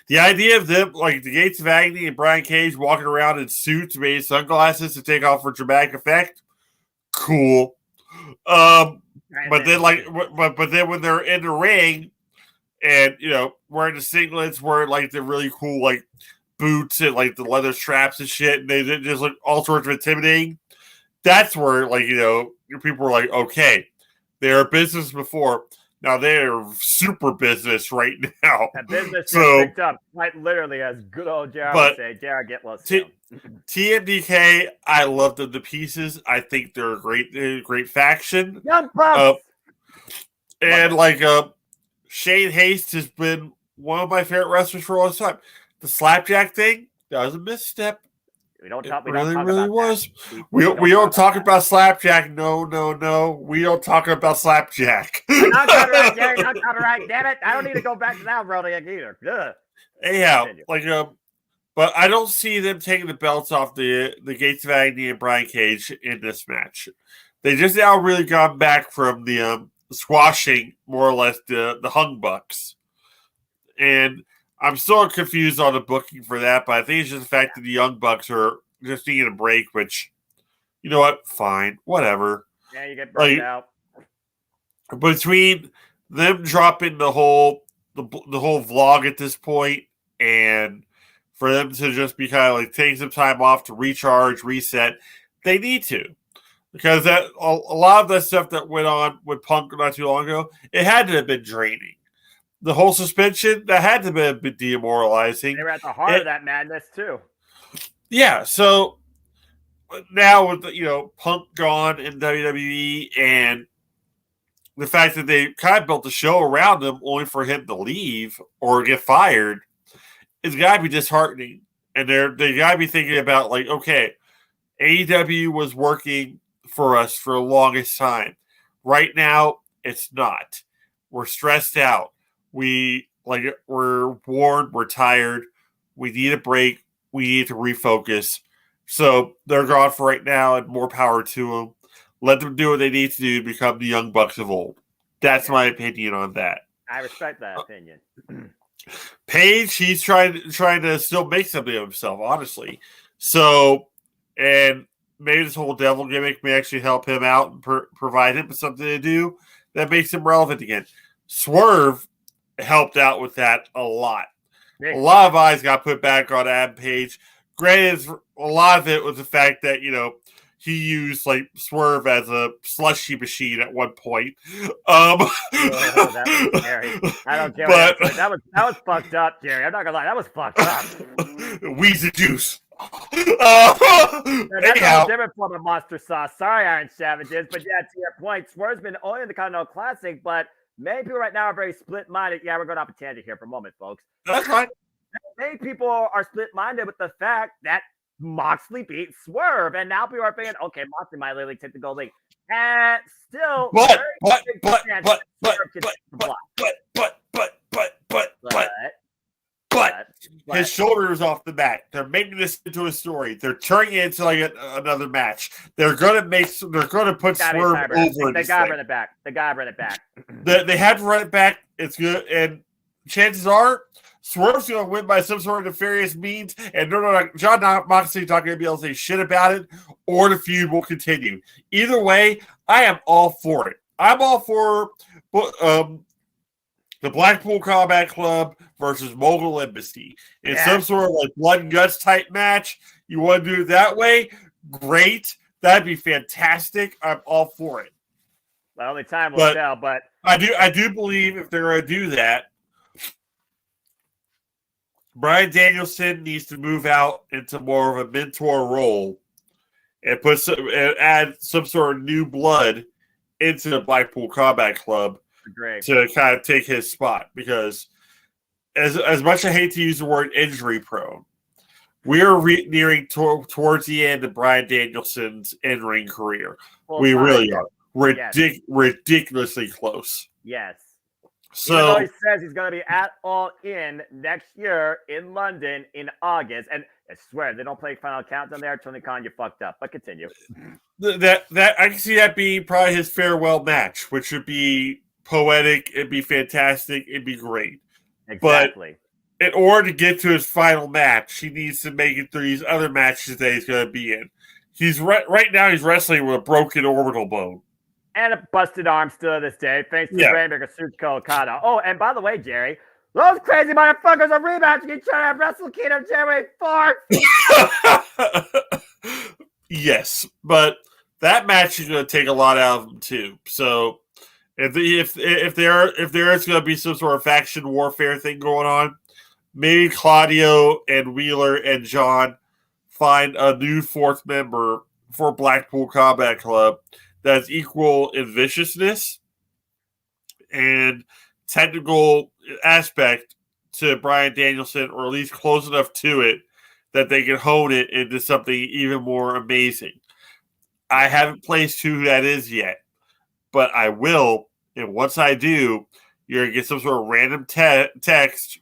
B: the idea of them, like the Gates of Agony and Brian Cage walking around in suits, maybe sunglasses to take off for dramatic effect, cool. But then when they're in the ring and wearing the singlets, wearing like the really cool like boots and like the leather straps and shit, and they just look all sorts of intimidating. That's where people were like, okay, they're business before. Now they're super business right now.
A: That business is picked up quite literally, as good old Jared would say. Jared, get lost.
B: TMDK, I love them to pieces. I think they're a great faction.
A: Young Bucks.
B: And Shane Haste has been one of my favorite wrestlers for all this time. The slapjack thing, that was a misstep.
A: We don't talk
B: about slapjack. No. We don't talk about slapjack.
A: Not copyright, Jerry. Not copyright. Damn it! I don't need to go back to that world either. Ugh.
B: Anyhow, but I don't see them taking the belts off the Gates of Agony and Brian Cage in this match. They just now really gone back from the squashing more or less the Hung Bucks, and I'm still confused on the booking for that, but I think it's just the fact that the Young Bucks are just needing a break, which, you know what? Fine. Whatever.
A: Yeah, you get burned out.
B: Between them dropping the whole vlog at this point and for them to just be kind of like taking some time off to recharge, reset, they need to. Because that a lot of that stuff that went on with Punk not too long ago, it had to have been draining. The whole suspension, that had to be a bit demoralizing.
A: They were at the heart of that madness, too.
B: Yeah, so now with Punk gone in WWE and the fact that they kind of built the show around him only for him to leave or get fired, it's got to be disheartening. And they got to be thinking about, like, okay, AEW was working for us for the longest time. Right now, it's not. We're stressed out. We're worn. We're tired. We need a break. We need to refocus. So they're gone for right now, and more power to them. Let them do what they need to do to become the Young Bucks of old. That's my opinion on that.
A: I respect that opinion.
B: Paige, he's trying to still make something of himself, honestly. So, and maybe this whole devil gimmick may actually help him out and provide him with something to do that makes him relevant again. Swerve helped out with that a lot. A lot of eyes got put back on Adam Page. Granted, a lot of it was the fact that, he used like Swerve as a slushy machine at one point.
A: That was scary. I don't care. But that was fucked up, Jerry. I'm not gonna lie, that was fucked up.
B: Weezy juice.
A: That's a different form of monster sauce. Sorry, Iron Savages, but yeah, to your point, Swerve's been only in the Continental Classic, but many people right now are very split-minded. Yeah, we're going off a tangent here for a moment, folks.
B: That's fine.
A: Many people are split-minded with the fact that Moxley beat Swerve, and now people are thinking, okay, Moxley might literally take the gold league. And still,
B: but his shoulder is off the mat. They're making this into a story. They're turning it into like another match. They're gonna put Swerve over.
A: They gotta run it back. They
B: have to run it back. It's good, and chances are Swerve's going to win by some sort of nefarious means, and Jon Moxley's not going to be able to say shit about it, or the feud will continue. Either way, I am all for it. I'm all for the Blackpool Combat Club versus Mogul Embassy. In some sort of like blood and guts type match. You want to do it that way? Great. That'd be fantastic. I'm all for it.
A: Well, only time will tell, but
B: I do believe if they're going to do that, Bryan Danielson needs to move out into more of a mentor role and add some sort of new blood into the Blackpool Combat Club to kind of take his spot. Because as much as I hate to use the word injury prone, we are nearing towards the end of Bryan Danielson's in-ring career. We really are. Ridiculously close.
A: Yes.
B: So
A: even though he says he's going to be at All In next year in London in August, and I swear they don't play Final Countdown there. Tony Khan, you fucked up. But continue.
B: That I can see that being probably his farewell match, which would be poetic. It'd be fantastic. It'd be great.
A: Exactly.
B: But in order to get to his final match, he needs to make it through these other matches that he's going to be in. He's right now. He's wrestling with a broken orbital bone.
A: And a busted arm still to this day, thanks to Rainmaker Tsuchika Okada. Oh, and by the way, Jerry, those crazy motherfuckers are rematching each other at Wrestle Kingdom January 4th.
B: Yes, but that match is going to take a lot out of them too. So if there is going to be some sort of faction warfare thing going on, maybe Claudio and Wheeler and John find a new fourth member for Blackpool Combat Club that's equal in viciousness and technical aspect to Bryan Danielson, or at least close enough to it that they can hone it into something even more amazing. I haven't placed who that is yet, but I will. And once I do, you're going to get some sort of random text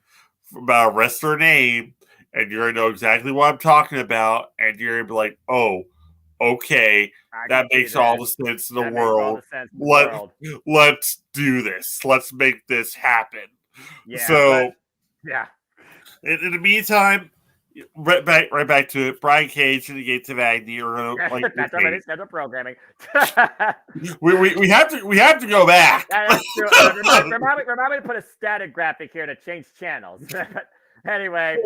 B: about a wrestler name, and you're going to know exactly what I'm talking about, and you're going to be like, oh, okay, that makes all the sense in the world. Let's do this. Let's make this happen.
A: Yeah.
B: So,
A: in
B: the meantime, right back to it. Brian Cage and the Gates of Agony are
A: that's already scheduled programming.
B: we have to go back.
A: That's true. Remind me to put a static graphic here to change channels. Anyway,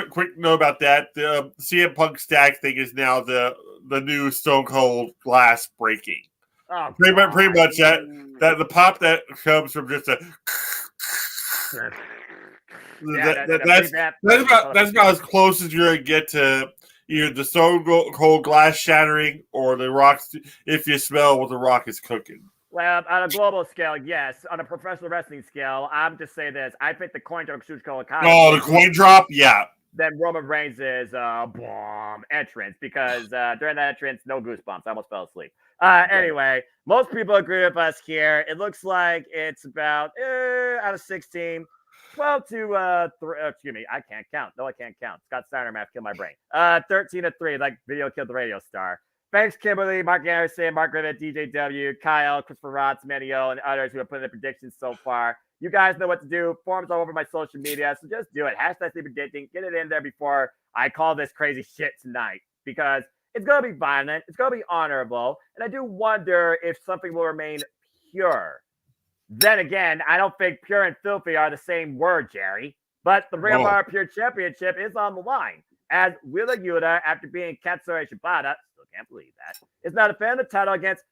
B: quick note about that. The CM Punk stack thing is now the new Stone Cold glass breaking.
A: Oh,
B: pretty much that the pop that comes from just a. That's about as close as you're gonna get to either the Stone Cold glass shattering or the rocks. If you smell what the Rock is cooking.
A: Well, on a global scale, yes. On a professional wrestling scale, I'm just saying this. I think the coin drop Tsuchika Okada.
B: Oh, the coin drop? Yeah.
A: than Roman Reigns' entrance, because during that entrance, no goosebumps. I almost fell asleep. Anyway, most people agree with us here. It looks like it's about out of 16, 12 to 3. Excuse me, I can't count. No, I can't count. Scott Steiner math killed my brain. 13 to 3, like video killed the radio star. Thanks, Kimberly, Mark Anderson, Mark Rivet, DJW, Kyle, Christopher Rotz, Manio, and others who have put in the predictions so far. You guys know what to do. Forums all over my social media, so just do it. Hashtag Sleep Predicting. Get it in there before I call this crazy shit tonight, because it's going to be violent. It's going to be honorable. And I do wonder if something will remain pure. Then again, I don't think pure and filthy are the same word, Jerry. But the Ring of Honor Pure Championship is on the line, as Wheeler Yuta, after being Katsuyori Shibata, still can't believe that, is now defending the title against,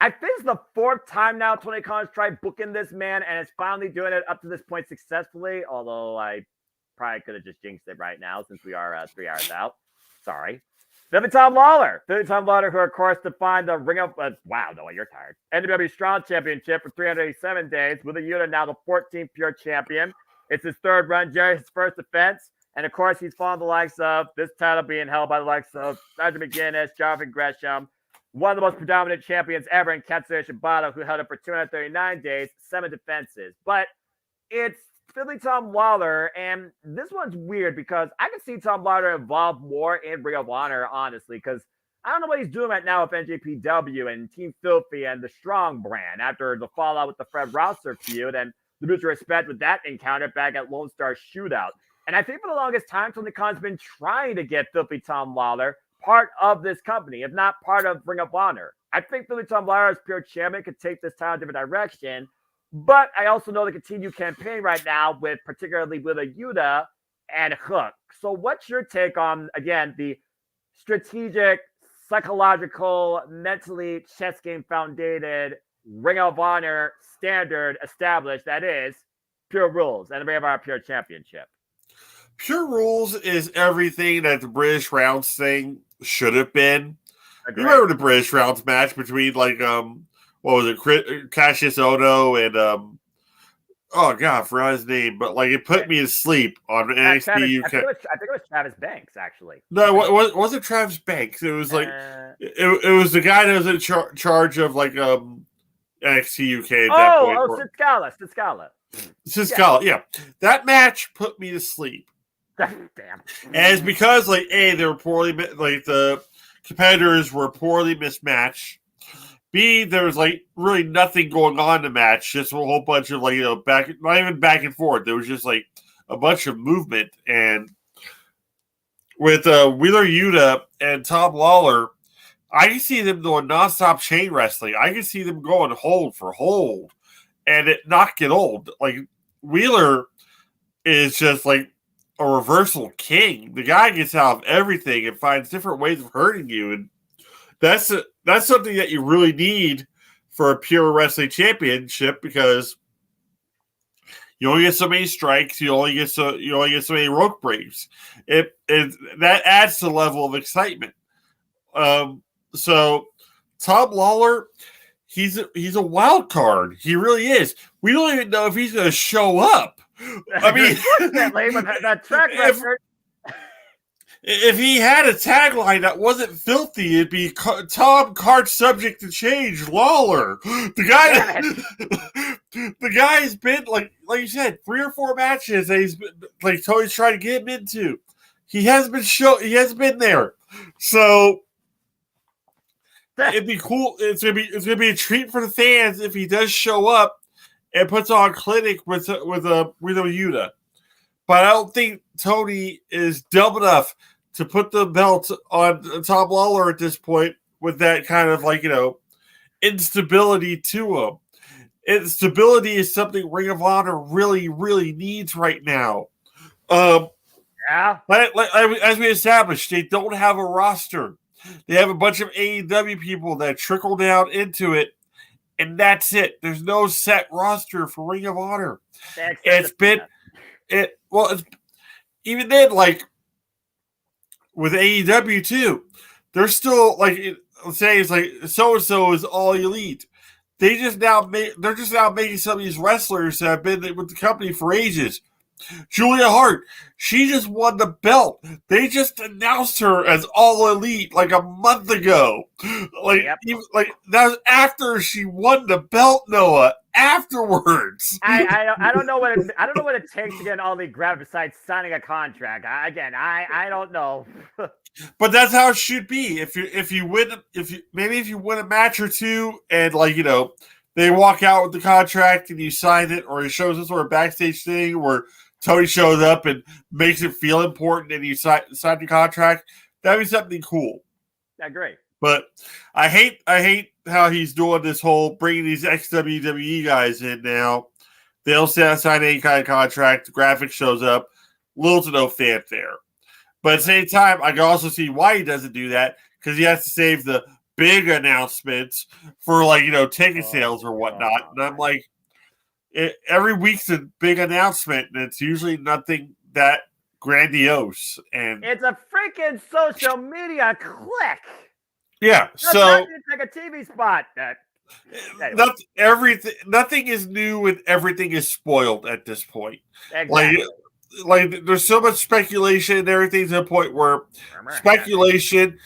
A: I think it's the 4th time now Tony Khan's tried booking this man, and is finally doing it up to this point successfully, although I probably could have just jinxed it right now since we are 3 hours out. Sorry. Philly Tom Lawler, who of course defined the Ring of you're tired. NWA Strong Championship for 387 days, with Yuta now the 14th pure champion. It's his 3rd run, Jerry's first defense, and of course he's following the likes of this title being held by the likes of Nigel McGuinness, Jonathan Gresham, one of the most predominant champions ever in Katsuyori Shibata, who held it for 239 days, 7 defenses. But it's Philly Tom Lawler, and this one's weird because I can see Tom Lawler involved more in Ring of Honor, honestly, because I don't know what he's doing right now with NJPW and Team Filthy and the Strong brand after the fallout with the Fred Rosser feud and the mutual respect with that encounter back at Lone Star Shootout. And I think for the longest time, Tony Khan's been trying to get Filthy Tom Lawler part of this company, if not part of Ring of Honor. I think Philly Tom Lawler as pure chairman could take this title in a different direction, but I also know the continued campaign right now with particularly with Yuta and Hook. So what's your take on, again, the strategic, psychological, mentally chess game founded Ring of Honor standard established that is Pure Rules and the Ring of Honor Pure Championship?
B: Pure Rules is everything that the British Rounds thing should have been.
A: Agreed.
B: You remember the British Rounds match between what was it, Cassius Ohno and oh god, I forgot his name, but like it put me to sleep on NXT UK.
A: I think it was Travis Banks, actually.
B: No, it wasn't Travis Banks. It was like it was the guy that was in charge of like NXT UK at that point.
A: Sid Scala.
B: Sid Scala, yeah. That match put me to sleep.
A: Damn.
B: And it's because A, they were poorly, the competitors were poorly mismatched. B, there was really nothing going on in the match, just a whole bunch of not even back and forth. There was just a bunch of movement. And with Wheeler Yuta and Tom Lawler, I can see them doing nonstop chain wrestling. I can see them going hold for hold and it not get old. Wheeler is just a reversal king. The guy gets out of everything and finds different ways of hurting you, and that's something that you really need for a pure wrestling championship, because you only get so many strikes, you only get so many rope breaks. It that adds to the level of excitement. So Tom Lawler, he's a wild card. He really is. We don't even know if he's going to show up. I mean,
A: that track record.
B: If he had a tagline that wasn't filthy, it'd be Tom Card subject to change Lawler. The guy's been like you said, 3 or 4 matches that he's been, Tony's trying to get him into. He hasn't been there. So it'd be cool. It's gonna be a treat for the fans if he does show up and puts on a clinic with Yuta. But I don't think Tony is dumb enough to put the belt on Tom Lawler at this point with that kind of instability to him. Instability is something Ring of Honor really, really needs right now.
A: Yeah.
B: As we established, they don't have a roster. They have a bunch of AEW people that trickle down into it, and that's it. There's no set roster for Ring of Honor. Even then, with AEW too, they're still say it's so and so is all elite. They're just now making some of these wrestlers that have been with the company for ages Julia Hart, she just won the belt. They just announced her as All Elite like a month ago. Like, like that was after she won the belt, Noah. Afterwards,
A: I don't know what I don't know what it takes to get an All Elite grab besides signing a contract. I don't know.
B: But that's how it should be. If you win a match or two, and they walk out with the contract and you sign it, or it shows some sort of backstage thing where Tony shows up and makes it feel important, and you sign the contract, that'd be something cool.
A: I agree.
B: But I hate how he's doing this whole bringing these ex-WWE guys in now. They don't sign any kind of contract. The graphic shows up. Little to no fanfare. But at the same time, I can also see why he doesn't do that, because he has to save the big announcements for ticket sales or whatnot. And I'm like, every week's a big announcement, and it's usually nothing that grandiose. And
A: it's a freaking social media click.
B: Yeah, so
A: it's like a TV spot.
B: Nothing is new, and everything is spoiled at this point.
A: Exactly.
B: Like there's so much speculation, and everything's at a point where speculation,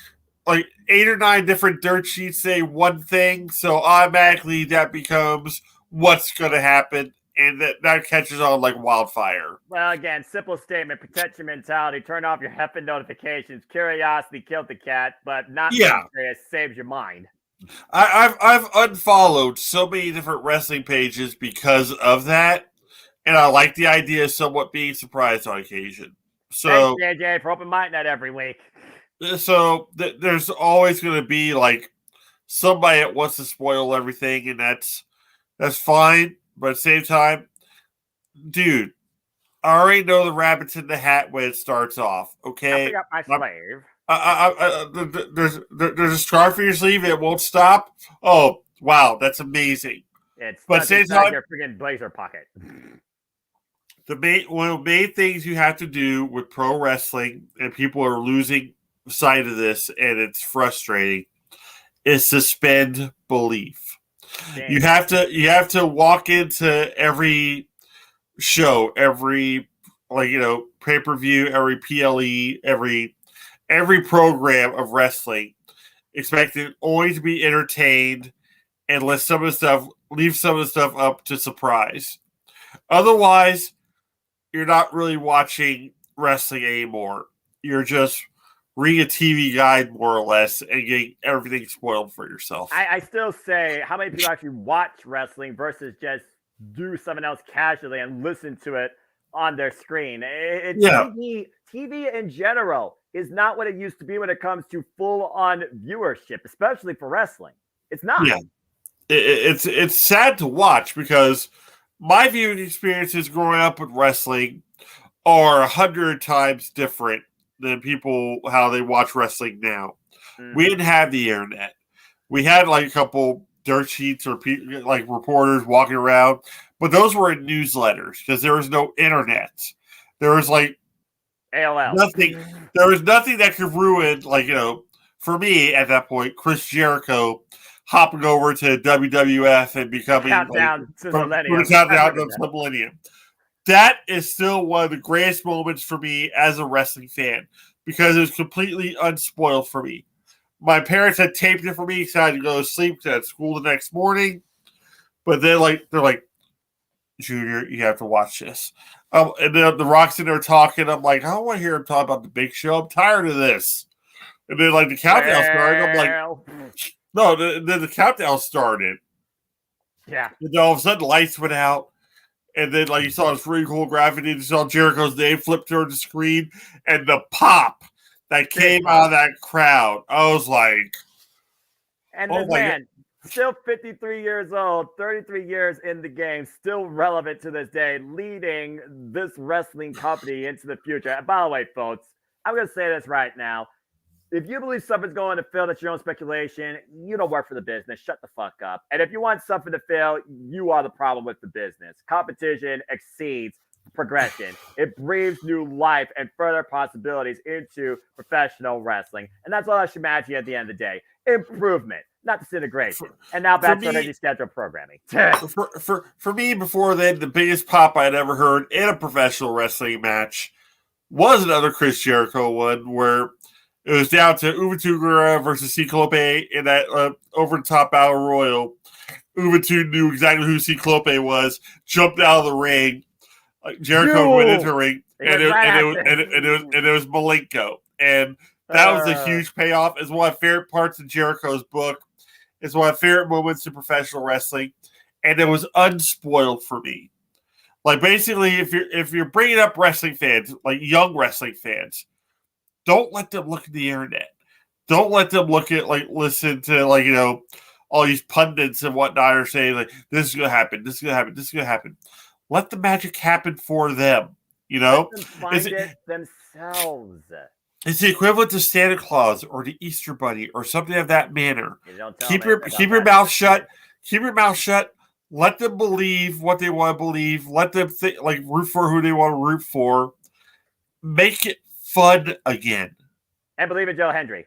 B: like 8 or 9 different dirt sheets say one thing, so automatically that becomes what's going to happen. And that catches on like wildfire.
A: Well, again, simple statement: protect your mentality. Turn off your heffing notifications. Curiosity killed the cat, but not curious saves your mind.
B: I've unfollowed so many different wrestling pages because of that, and I like the idea of somewhat being surprised on occasion. So,
A: thanks, JJ, for open mind that every week.
B: So there's always going to be like somebody that wants to spoil everything, and that's fine. But at the same time, dude, I already know the rabbit's in the hat when it starts off. Okay,
A: I pick up my slave.
B: There's a scarf in your sleeve. It won't stop. Oh wow, that's amazing.
A: It's but same time, your freaking blazer pocket.
B: One of the main things you have to do with pro wrestling, and people are losing sight of this, and it's frustrating, is suspend belief. Damn. You have to walk into every show, every pay-per-view, every PLE, every program of wrestling, expecting only to be entertained, and leave some of the stuff up to surprise. Otherwise, you're not really watching wrestling anymore. You're just reading a TV guide, more or less, and getting everything spoiled for yourself.
A: I still say, how many people actually watch wrestling versus just do something else casually and listen to it on their screen? TV in general is not what it used to be when it comes to full-on viewership, especially for wrestling. It's not.
B: Yeah. It's sad to watch, because my viewing experiences growing up with wrestling are 100 times different than people how they watch wrestling now. Mm-hmm. We didn't have the internet. We had like a couple dirt sheets or like reporters walking around, but those were in newsletters because there was no internet. There was like
A: AOL.
B: Nothing. There was nothing that could ruin, for me at that point, Chris Jericho hopping over to WWF and becoming
A: countdown to
B: the millennium. That is still one of the greatest moments for me as a wrestling fan, because it was completely unspoiled for me. My parents had taped it for me because I had to go to sleep at school the next morning. But they're like, Junior, you have to watch this. And then the Rock's in there talking. I'm like, I don't want to hear him talk about the Big Show. I'm tired of this. And then the countdown started. I'm like, no. Then the countdown started.
A: Yeah.
B: And then all of a sudden, the lights went out. And then, you saw this really cool graphic. You saw Jericho's name flip through the screen. And the pop that came out of that crowd. I was like...
A: And this man, still 53 years old, 33 years in the game, still relevant to this day, leading this wrestling company into the future. And by the way, folks, I'm going to say this right now. If you believe something's going to fail, that's your own speculation. You don't work for the business. Shut the fuck up. And if you want something to fail, you are the problem with the business. Competition exceeds progression. It breathes new life and further possibilities into professional wrestling. And that's all that should matter at the end of the day. Improvement. not disintegration. And now back to the scheduled programming.
B: for me, before then, the biggest pop I'd ever heard in a professional wrestling match was another Chris Jericho one where it was down to Juventud Guerrera versus Ciclope in that over-the-top battle royal. Juventud knew exactly who Ciclope was, jumped out of the ring. Jericho went into the ring, and it was Malenko. And that was a huge payoff. It's one of my favorite parts of Jericho's book. It's one of my favorite moments in professional wrestling. And it was unspoiled for me. Like, basically, if you're bringing up wrestling fans, like young wrestling fans, don't let them look at the internet. Don't let them listen to, all these pundits and whatnot are saying, like, this is going to happen, this is going to happen, this is going to happen. Let the magic happen for them,
A: Let them find it themselves.
B: It's the equivalent to Santa Claus or the Easter Bunny or something of that manner. Keep your mouth shut. Keep your mouth shut. Let them believe what they want to believe. Let them root for who they want to root for. Make it fun again.
A: And believe in Joe Hendry.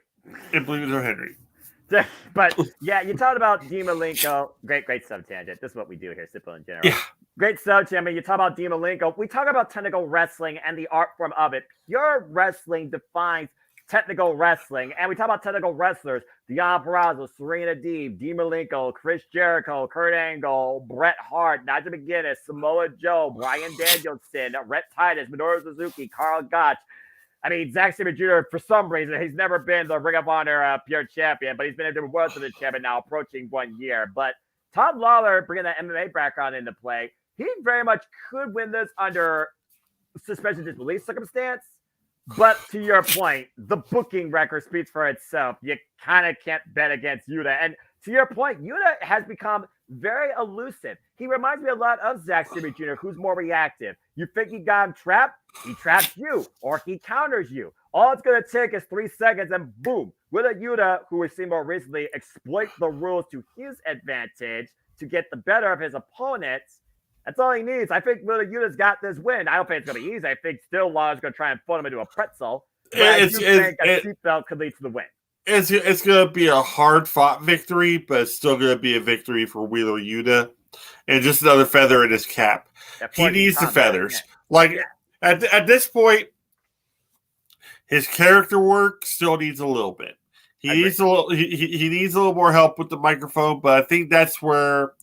A: But yeah, you talked about Dean Malenko. Great sub-tangent. This is what we do here, Simple in general.
B: Yeah.
A: Great sub-tangent. You talk about Dean Malenko. We talk about technical wrestling and the art form of it. Pure wrestling defines technical wrestling. And we talk about technical wrestlers. Deonna Purrazzo, Serena Deeb, Dean Malenko, Chris Jericho, Kurt Angle, Bret Hart, Nigel McGuinness, Samoa Joe, Bryan Danielson, Rhett Titus, Minoru Suzuki, Karl Gotch. I mean, Zack Sabre Jr., for some reason, he's never been the Ring of Honor pure champion, but he's been a World Series champion now, approaching 1 year. But Tom Lawler, bringing that MMA background into play, he very much could win this under suspension of disbelief circumstance. But to your point, the booking record speaks for itself. You kind of can't bet against Yuta. And to your point, Yuta has become very elusive. He reminds me a lot of Zack Sabre Jr., who's more reactive. You think he got him trapped? He traps you, or he counters you. All it's going to take is 3 seconds, and boom. With a Yuta, who we've seen more recently, exploit the rules to his advantage to get the better of his opponents. That's all he needs. I think Wheeler Yuta's got this win. I don't think it's going to be easy. I think still Lawler's going to try and fold him into a pretzel. But I do think a seatbelt could lead to the win.
B: It's going to be a hard-fought victory, but it's still going to be a victory for Wheeler Yuta. And just another feather in his cap. He needs the feathers. At this point, his character work still needs a little bit. He needs a little more help with the microphone, but I think that's where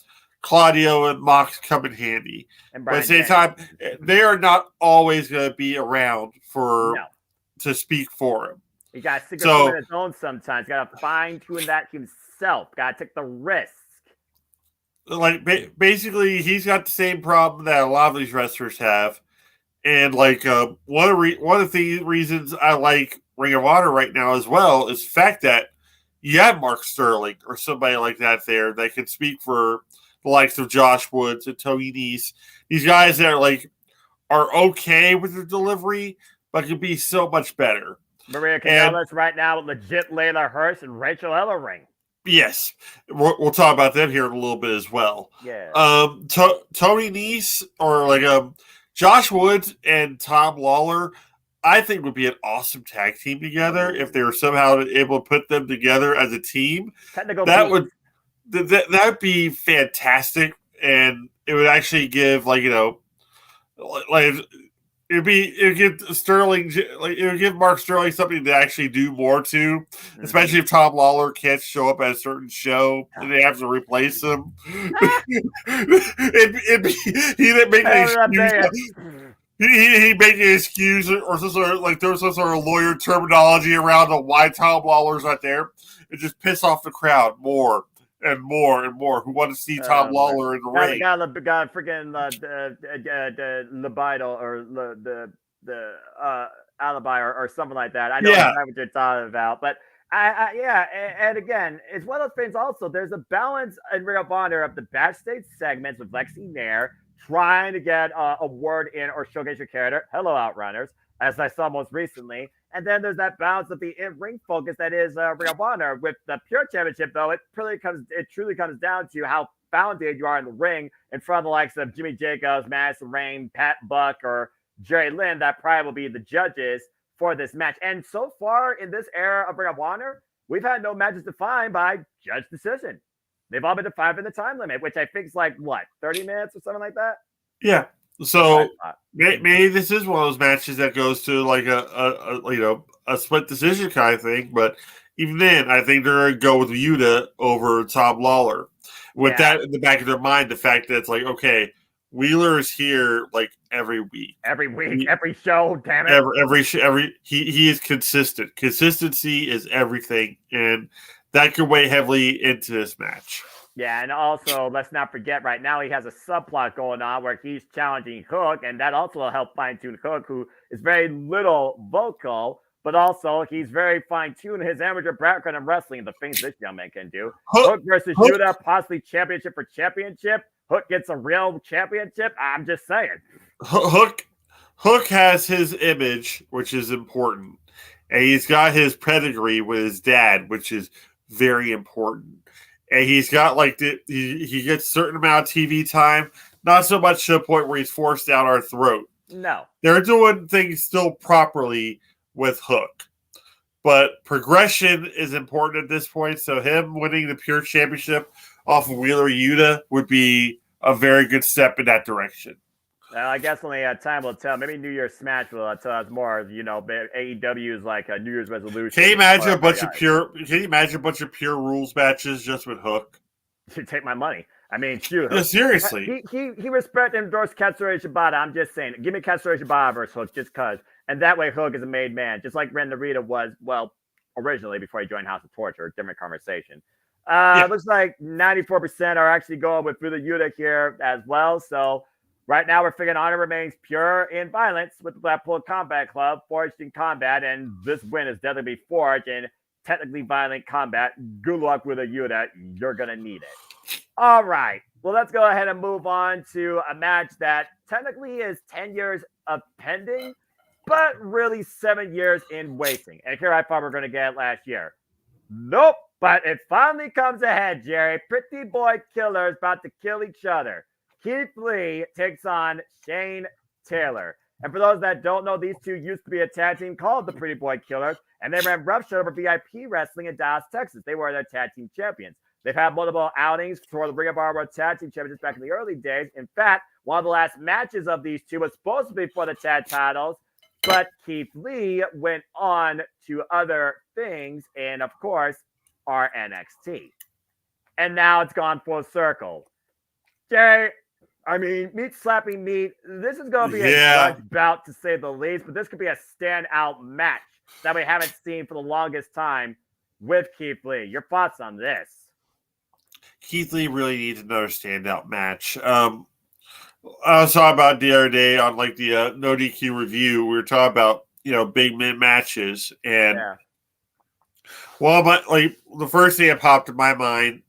B: Claudio and Mox come in handy. But at the same time, they are not always going to be around to speak for him.
A: He got to stick on his own sometimes. Got to fine-tune that himself. Got to take the risk.
B: Basically, he's got the same problem that a lot of these wrestlers have. And one of the reasons I like Ring of Honor right now as well is the fact that you have Mark Sterling or somebody like that there that can speak for the likes of Josh Woods and Tony Nese. These guys that are okay with the delivery, but can be so much better.
A: Maria Kanellis right now with legit Layla Hirsch and Rachel Ellering.
B: Yes, we'll talk about them here in a little bit as well.
A: Yeah.
B: Tony Nese or Josh Woods and Tom Lawler, I think would be an awesome tag team together if they were somehow able to put them together as a team. That would be fantastic, and it would actually give it would give Sterling, it would give Mark Sterling something to actually do more to, especially if Tom Lawler can't show up at a certain show and they have to replace him. He'd make an excuse or some sort of, there's some sort of lawyer terminology around why Tom Lawler's not there, and just piss off the crowd more and more and more who want to see Tom Lawler in the ring.
A: The guy freaking libido or the alibi or something like that. I know exactly what you're talking about, but and again, it's one of those things. Also, there's a balance in Ring of Honor of the backstage segments with Lexi Nair trying to get a word in or showcase your character. Hello, Outrunners, as I saw most recently. And then there's that balance of the in-ring focus that is Ring of Honor. With the Pure Championship, though, it truly comes down to how founded you are in the ring in front of the likes of Jimmy Jacobs, Madison Rayne, Pat Buck, or Jerry Lynn. That probably will be the judges for this match. And so far in this era of Ring of Honor, we've had no matches defined by judge decision. They've all been defined in the time limit, which I think is like, what, 30 minutes or something like that?
B: Yeah. So maybe this is one of those matches that goes to like a split decision kind of thing. But even then, I think they're going to go with Yuta over Tom Lawler. With that in the back of their mind, the fact that it's like, okay, Wheeler is here like every week.
A: Every show, damn it.
B: He is consistent. Consistency is everything. And that could weigh heavily into this match.
A: Yeah, and also, let's not forget, right now he has a subplot going on where he's challenging Hook, and that also will help fine-tune Hook, who is very little vocal, but also he's very fine-tuned in his amateur background in wrestling and the things this young man can do. Hook versus Yuta, possibly championship for championship. Hook gets a real championship. I'm just saying.
B: Hook has his image, which is important, and he's got his pedigree with his dad, which is very important. And he's got he gets a certain amount of TV time, not so much to the point where he's forced down our throat.
A: No.
B: They're doing things still properly with Hook. But progression is important at this point. So him winning the Pure Championship off of Wheeler Yuta would be a very good step in that direction.
A: I guess only time will tell. Maybe New Year's Smash will tell us more. AEW is like a New Year's resolution.
B: Can you imagine a bunch of pure rules matches just with Hook?
A: You take my money. I mean, shoot.
B: Yeah, seriously.
A: He respect and endorsed Katsuyori Shibata. I'm just saying. Give me Katsuyori Shibata versus Hook just because. And that way Hook is a made man. Just like Ren Narita was, well, originally before he joined House of Torture. Different conversation. Looks like 94% are actually going with Wheeler Yuta here as well. So right now, we're figuring honor remains pure in violence with the Blackpool Combat Club, forged in combat, and this win is definitely forged in technically violent combat. Good luck with a Yuta. You're going to need it. All right. Well, let's go ahead and move on to a match that technically is 10 years of pending, but really 7 years in waiting. And here I thought we were going to get it last year. Nope. But it finally comes ahead, Jerry. Pretty Boy Killers about to kill each other. Keith Lee takes on Shane Taylor. And for those that don't know, these two used to be a tag team called the Pretty Boy Killers, and they ran roughshod over VIP Wrestling in Dallas, Texas. They were their tag team champions. They've had multiple outings for the Ring of Honor World Tag Team Championships back in the early days. In fact, one of the last matches of these two was supposed to be for the tag titles, but Keith Lee went on to other things, and of course, our NXT. And now it's gone full circle. Jerry, I mean, meat slapping meat. This is going to be a judge bout, to say the least, but this could be a standout match that we haven't seen for the longest time with Keith Lee. Your thoughts on this?
B: Keith Lee really needs another standout match. I was talking about the other day on like the No DQ review. We were talking about big mid matches, and the first thing that popped in my mind,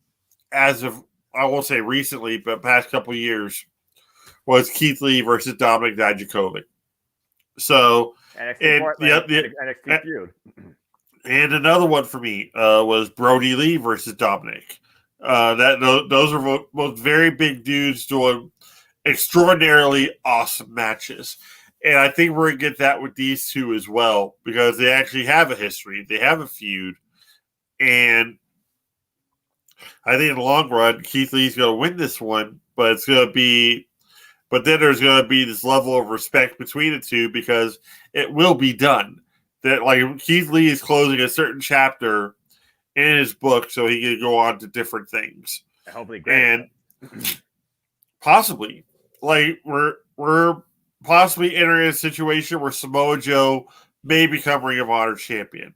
B: as of I won't say recently, but past couple of years, was Keith Lee versus Dominik Dijakovic. So
A: NXT feud.
B: And another one for me was Brody Lee versus Dominik. Those are both very big dudes doing extraordinarily awesome matches. And I think we're going to get that with these two as well, because they actually have a history. They have a feud. And I think in the long run, Keith Lee's going to win this one, but then there's going to be this level of respect between the two, because it will be done. That like Keith Lee is closing a certain chapter in his book, so he can go on to different things.
A: Hopefully, great.
B: And possibly, like we're possibly entering a situation where Samoa Joe may become Ring of Honor champion.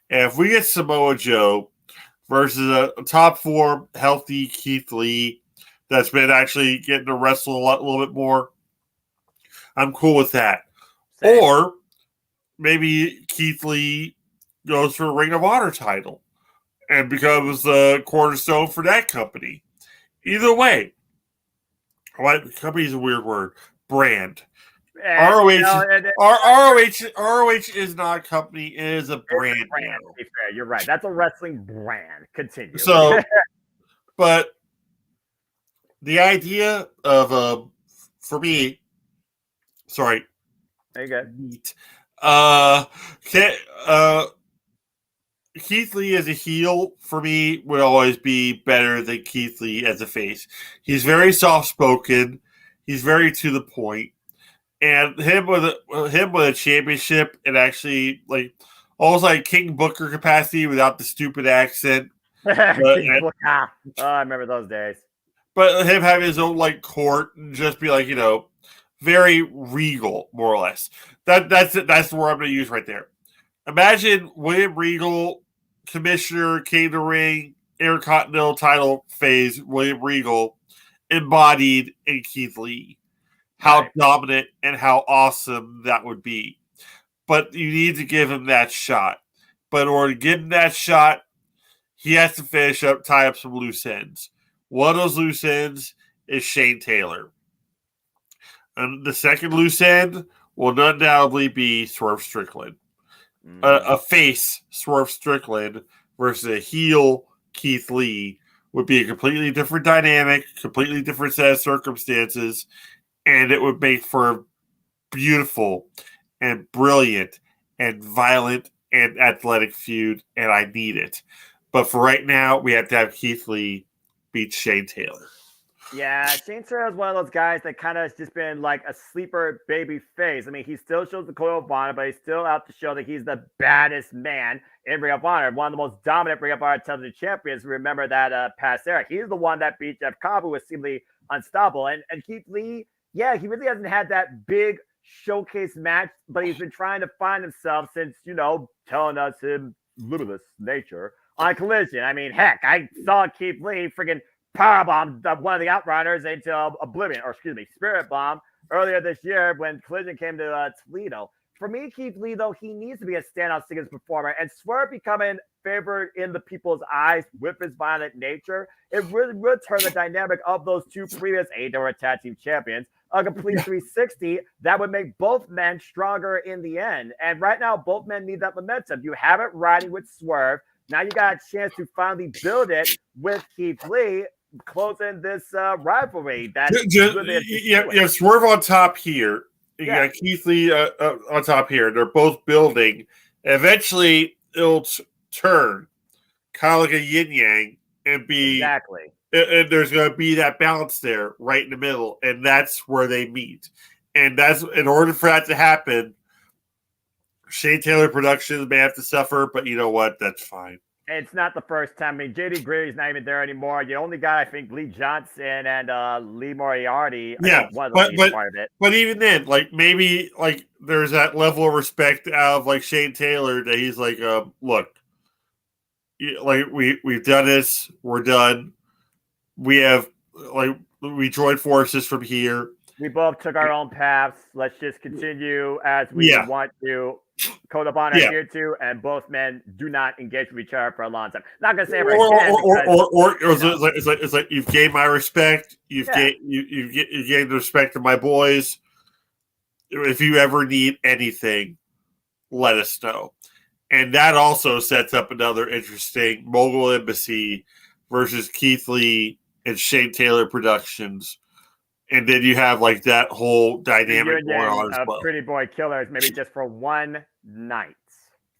B: And if we get Samoa Joe versus a top form, healthy Keith Lee that's been actually getting to wrestle a little bit more, I'm cool with that. Same. Or maybe Keith Lee goes for a Ring of Honor title and becomes the cornerstone for that company. Either way, company is a weird word. Brand. ROH is not a company. It is a brand.
A: To be fair, you're right. That's a wrestling brand. Continue.
B: So, but the idea of for me, sorry.
A: There you go.
B: Keith Lee as a heel for me would always be better than Keith Lee as a face. He's very soft spoken. He's very to the point, and him with a championship and actually like almost like King Booker capacity without the stupid accent.
A: King Booker. Oh, I remember those days.
B: But him having his own like court and just be like, very regal, more or less. That's the word I'm going to use right there. Imagine William Regal, Commissioner, King of the Ring, Intercontinental title phase, William Regal, embodied in Keith Lee. How dominant and how awesome that would be. But you need to give him that shot. But in order to give him that shot, he has to tie up some loose ends. One of those loose ends is Shane Taylor. And the second loose end will undoubtedly be Swerve Strickland. A face, Swerve Strickland, versus a heel, Keith Lee, would be a completely different dynamic, completely different set of circumstances, and it would make for a beautiful and brilliant and violent and athletic feud, and I need it. But for right now, we have to have Keith Lee beat Shane Taylor.
A: Yeah, Shane Taylor is one of those guys that kind of has just been like a sleeper baby face. I mean, he still shows the Code of Honor, but he's still out to show that he's the baddest man in Ring of Honor, one of the most dominant Ring of Honor television champions. Remember that past era. He's the one that beat Jeff Cobb, who was seemingly unstoppable. And Keith Lee, yeah, he really hasn't had that big showcase match, but he's been trying to find himself since, telling us his limitless nature on Collision. I mean, heck, I saw Keith Lee freaking powerbomb one of the Outriders into oblivion, or excuse me, Spirit Bomb earlier this year when Collision came to Toledo. For me, Keith Lee, though, he needs to be a standout singles performer, and Swerve becoming favored in the people's eyes with his violent nature, it really would turn the dynamic of those two previous AEW Tag Team Champions a complete 360 that would make both men stronger in the end. And right now, both men need that momentum. You have it riding with Swerve. Now you got a chance to finally build it with Keith Lee, closing this rivalry.
B: Yeah, Swerve on top here. You got Keith Lee on top here. They're both building. Eventually, it'll turn kind of like a yin yang and be
A: exactly.
B: And there's going to be that balance there, right in the middle, and that's where they meet. And that's in order for that to happen. Shane Taylor Productions may have to suffer, but you know what? That's fine.
A: It's not the first time. I mean, JD Greer's not even there anymore. The only guy, I think, Lee Johnson and Lee Moriarty.
B: But even then, like maybe like there's that level of respect out of like Shane Taylor that he's like, look, like we've done this, we're done. We have we joined forces from here.
A: We both took our own paths. Let's just continue as we want to. Code of Honor here too, and both men do not engage with each other for a long time. Not gonna say ever again.
B: It's like you've gained my respect. You've gained the respect of my boys. If you ever need anything, let us know. And that also sets up another interesting Mogul Embassy versus Keith Lee and Shane Taylor Productions. And then you have like that whole dynamic going on as well.
A: Pretty Boy Killers, maybe just for one night.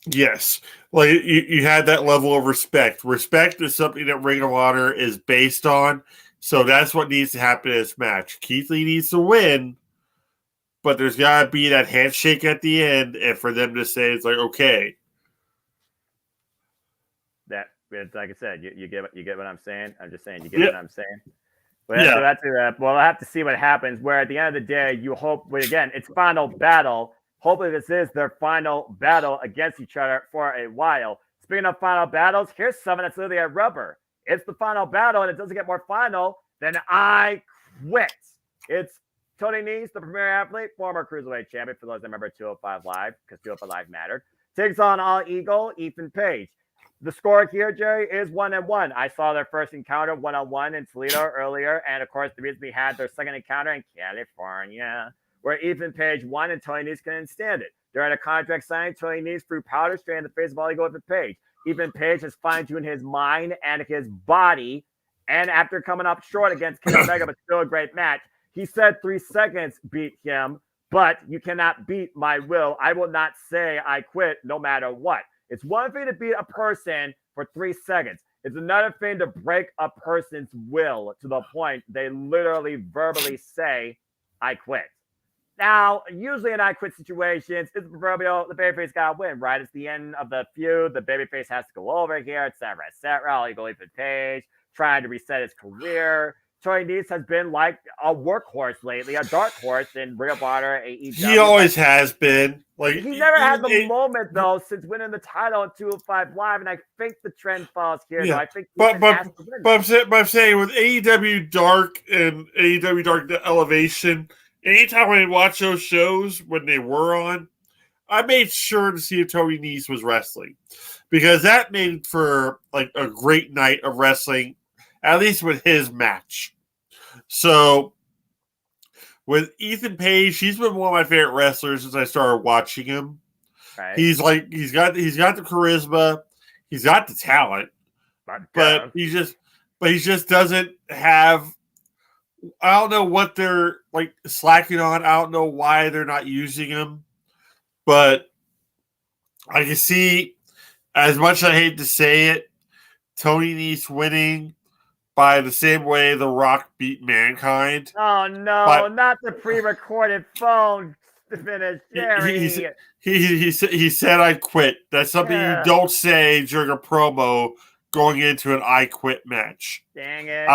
B: Yes. Well, you had that level of respect. Respect is something that Ring of Honor is based on. So that's what needs to happen in this match. Keith Lee needs to win, but there's got to be that handshake at the end, and for them to say, it's like, okay.
A: That, like I said, you get what I'm saying? I'm just saying, you get what I'm saying? But we'll have to see what happens. Where at the end of the day, you hope, again, it's final battle. Hopefully, this is their final battle against each other for a while. Speaking of final battles, here's something that's literally a rubber. It's the final battle, and it doesn't get more final than I Quit. It's Tony Nese, the premier athlete, former Cruiserweight champion, for those that remember 205 Live, because 205 Live mattered, takes on All Eagle, Ethan Page. The score here, Jerry, is 1-1. I saw their first encounter 1-1 in Toledo earlier, and of course, they recently had their second encounter in California, where Ethan Page won and Tony Nese couldn't stand it. During a contract signing, Tony Nese threw powder straight in the face of All Eagle Ethan Page. Ethan Page has fine-tuned his mind and his body, and after coming up short against Kenny Omega, but still a great match, he said 3 seconds beat him, but you cannot beat my will. I will not say I quit no matter what. It's one thing to beat a person for 3 seconds. It's another thing to break a person's will to the point they literally verbally say, I quit. Now, usually in I quit situations, it's proverbial, the babyface got to win, right? It's the end of the feud. The babyface has to go over here, etc., etc. All you go Ethan Page, trying to reset his career. Tony Nese has been like a workhorse lately, a dark horse in Ring of Honor, AEW.
B: He always has been. Like
A: he never had the moment though since winning the title in 205 Live, and I think the trend falls here.
B: Yeah.
A: Though. I think,
B: but I'm saying with AEW Dark and AEW Dark Elevation, anytime I watch those shows when they were on, I made sure to see if Tony Nese was wrestling because that made for like a great night of wrestling. At least with his match. So, with Ethan Page, he's been one of my favorite wrestlers since I started watching him.
A: Right.
B: He's got the charisma, he's got the talent, but he just doesn't have. I don't know what they're like slacking on. I don't know why they're not using him, but I can see. As much as I hate to say it, Tony Nese winning by the same way The Rock beat Mankind.
A: Oh no, not the pre-recorded phone finish, Jerry.
B: He said I quit. That's something you don't say during a promo going into an I quit match.
A: Dang it.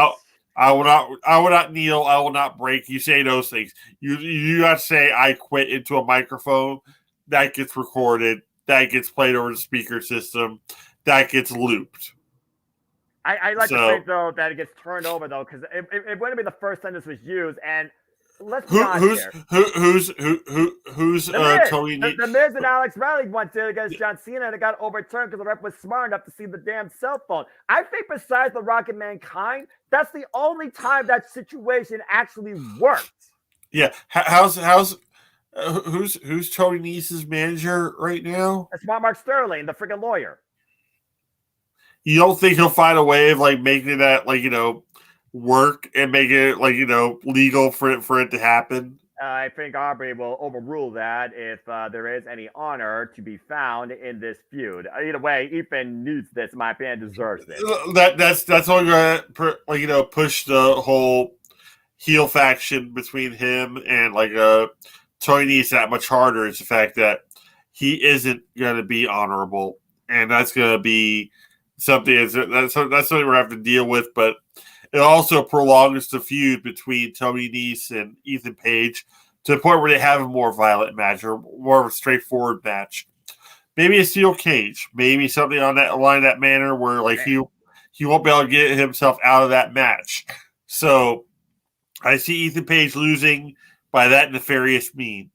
B: I will not kneel, I will not break. You say those things. You have to say I quit into a microphone. That gets recorded. That gets played over the speaker system. That gets looped.
A: I like to think though that it gets turned over though because it wouldn't be the first time this was used. And let's be honest
B: who's Tony Nese?
A: The Miz and Alex Riley once did against John Cena and it got overturned because the ref was smart enough to see the damn cell phone. I think besides the Rock and Mankind, that's the only time that situation actually worked.
B: Yeah, who's Tony Nese's manager right now?
A: It's Mark Sterling, the freaking lawyer.
B: You don't think he'll find a way of like making that work and make it legal for it to happen?
A: I think Aubrey will overrule that if there is any honor to be found in this feud. Either way, Ethan needs this. In my opinion, deserves this.
B: That's only gonna push the whole heel faction between him and Tony Nese that much harder. Is the fact that he isn't gonna be honorable, and that's gonna be something that's something we're having to deal with, but it also prolongs the feud between Tony Nese and Ethan Page to the point where they have a more violent match or more of a straightforward match. Maybe a steel cage, maybe something on that line, that manner where he won't be able to get himself out of that match. So I see Ethan Page losing by that nefarious means.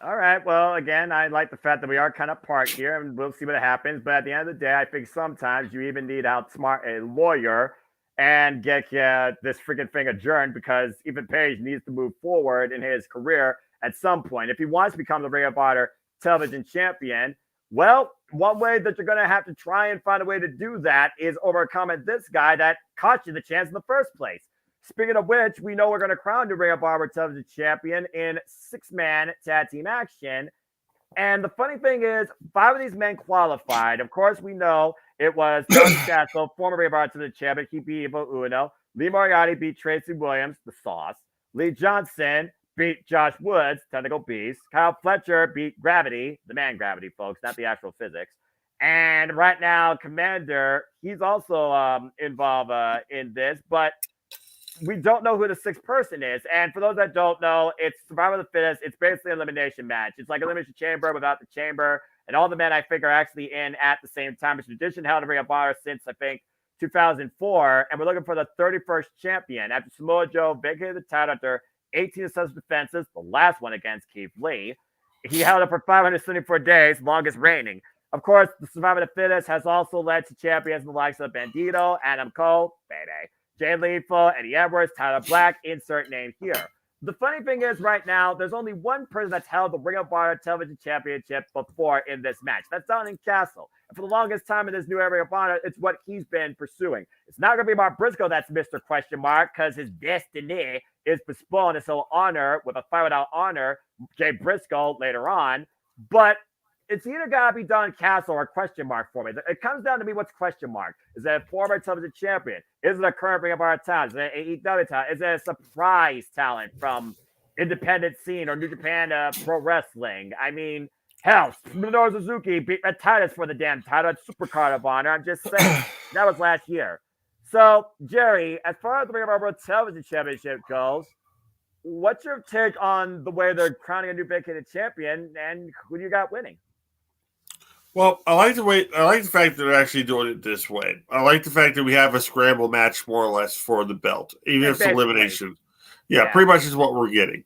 A: All right. Well, again, I like the fact that we are kind of parked here, and we'll see what happens. But at the end of the day, I think sometimes you even need to outsmart a lawyer and get this freaking thing adjourned because Ethan Page needs to move forward in his career at some point. If he wants to become the Ring of Honor television champion, well, one way that you're going to have to try and find a way to do that is overcoming this guy that cost you the chance in the first place. Speaking of which, we know we're going to crown the Ring of Honor television champion in 6-man tag team action. And the funny thing is, 5 of these men qualified. Of course, we know it was Don Castle, former Ring of Honor television champion. He beat Evil Uno. Lee Moriarty beat Tracy Williams, the Sauce. Lee Johnson beat Josh Woods, Technical Beast. Kyle Fletcher beat Gravity, the man Gravity, folks, not the actual physics. And right now, Commander, he's also involved in this, but we don't know who the 6th person is. And for those that don't know, it's Survival of the Fittest. It's basically an elimination match. It's like Elimination Chamber without the chamber. And all the men, I think, are actually in at the same time. It's tradition held in Ring of Honor since, I think, 2004. And we're looking for the 31st champion. After Samoa Joe vacated the title after 18 successful defenses, the last one against Keith Lee, he held it for 574 days, longest reigning. Of course, the Survival of the Fittest has also led to champions in the likes of Bandito, Adam Cole, Baby, Jay Lethal, Eddie Edwards, Tyler Black, insert name here. The funny thing is right now, there's only one person that's held the Ring of Honor Television Championship before in this match. That's Don Castle. And for the longest time in this new Ring of Honor, it's what he's been pursuing. It's not going to be Mark Briscoe that's Mr. Question Mark because his destiny is postponed. So honor with a fight without honor, Jay Briscoe later on. But it's either gotta be Don Castle or question mark for me. It comes down to me. What's question mark? Is it a former television champion? Is it a current Ring of Honor talent? Is it an AEW talent? Is it a surprise talent from independent scene or New Japan Pro Wrestling? I mean, hell, Minoru Suzuki beat Red Titus for the damn title at Supercard of Honor. I'm just saying that was last year. So, Jerry, as far as the Ring of Honor Television Championship goes, what's your take on the way they're crowning a new vacated champion, and who do you got winning?
B: Well, I like the fact that they're actually doing it this way. I like the fact that we have a scramble match more or less for the belt, even if it's elimination. Yeah, pretty much is what we're getting.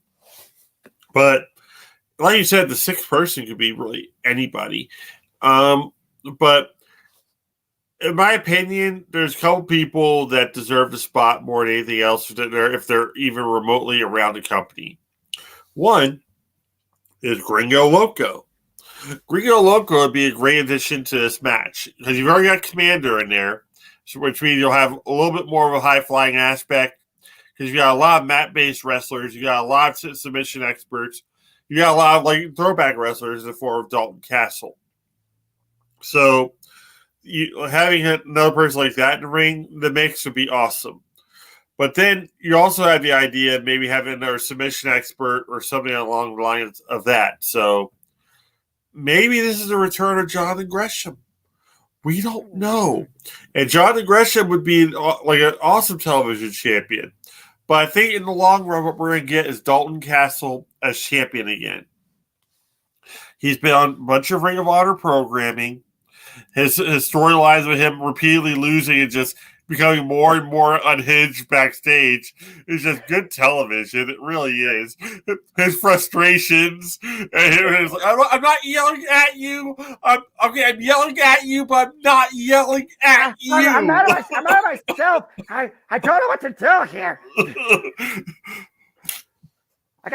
B: But like you said, the sixth person could be really anybody. But in my opinion, there's a couple people that deserve the spot more than anything else if they're even remotely around the company. One is Gringo Loco. Gringo Loco would be a great addition to this match because you've already got Commander in there, which means you'll have a little bit more of a high-flying aspect because you got a lot of mat-based wrestlers, you got a lot of submission experts, you got a lot of like throwback wrestlers in the form of Dalton Castle. So having another person like that in the ring, the mix would be awesome. But then you also have the idea of maybe having another submission expert or something along the lines of that. So maybe this is a return of Jonathan Gresham. We don't know. And Jonathan Gresham would be like an awesome television champion. But I think in the long run, what we're going to get is Dalton Castle as champion again. He's been on a bunch of Ring of Honor programming. His storylines with him repeatedly losing and just becoming more and more unhinged backstage is just good television. It really is. His frustrations and his like, I'm not yelling at you. I'm yelling at you, but I'm not yelling at you.
A: I'm not myself. I don't know what to do here. I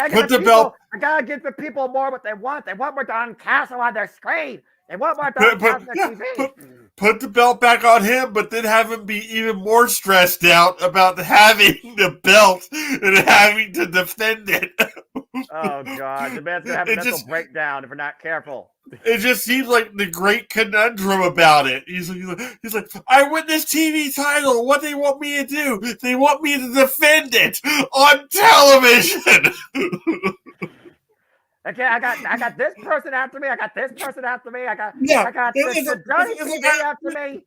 A: gotta give the people more what they want. They want more Don Castle on their screen. They want more Don Castle on TV.
B: Put the belt back on him, but then have him be even more stressed out about having the belt and having to defend it.
A: Oh, God. The man's going to have a mental breakdown if we're not careful.
B: It just seems like the great conundrum about it. He's like, I win this TV title. What they want me to do? They want me to defend it on television.
A: Okay, I got this person after me. I got this person after me. I got this after me.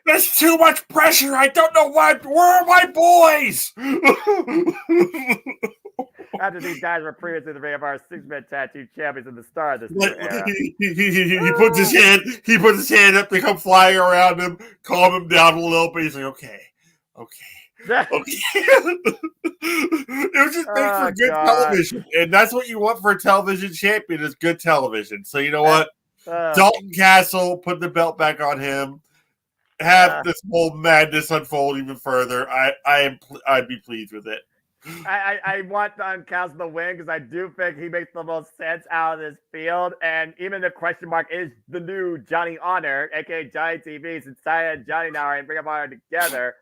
B: That's too much pressure. I don't know what. Where are my boys?
A: After these guys were previously the Ring of Honor 6-man tag team champions in the start of this era.
B: He puts his hand up. They come flying around him, calm him down a little bit. He's like, okay. It was just made for good television, and that's what you want for a television champion is good television. So you know what, Dalton Castle, put the belt back on him, have this whole madness unfold even further. I'd be pleased with it.
A: I want Don Castle to win because I do think he makes the most sense out of this field, and even the question mark is the new Johnny Honor, aka Johnny TV, since Saya and Johnny now are in Ring of Honor together.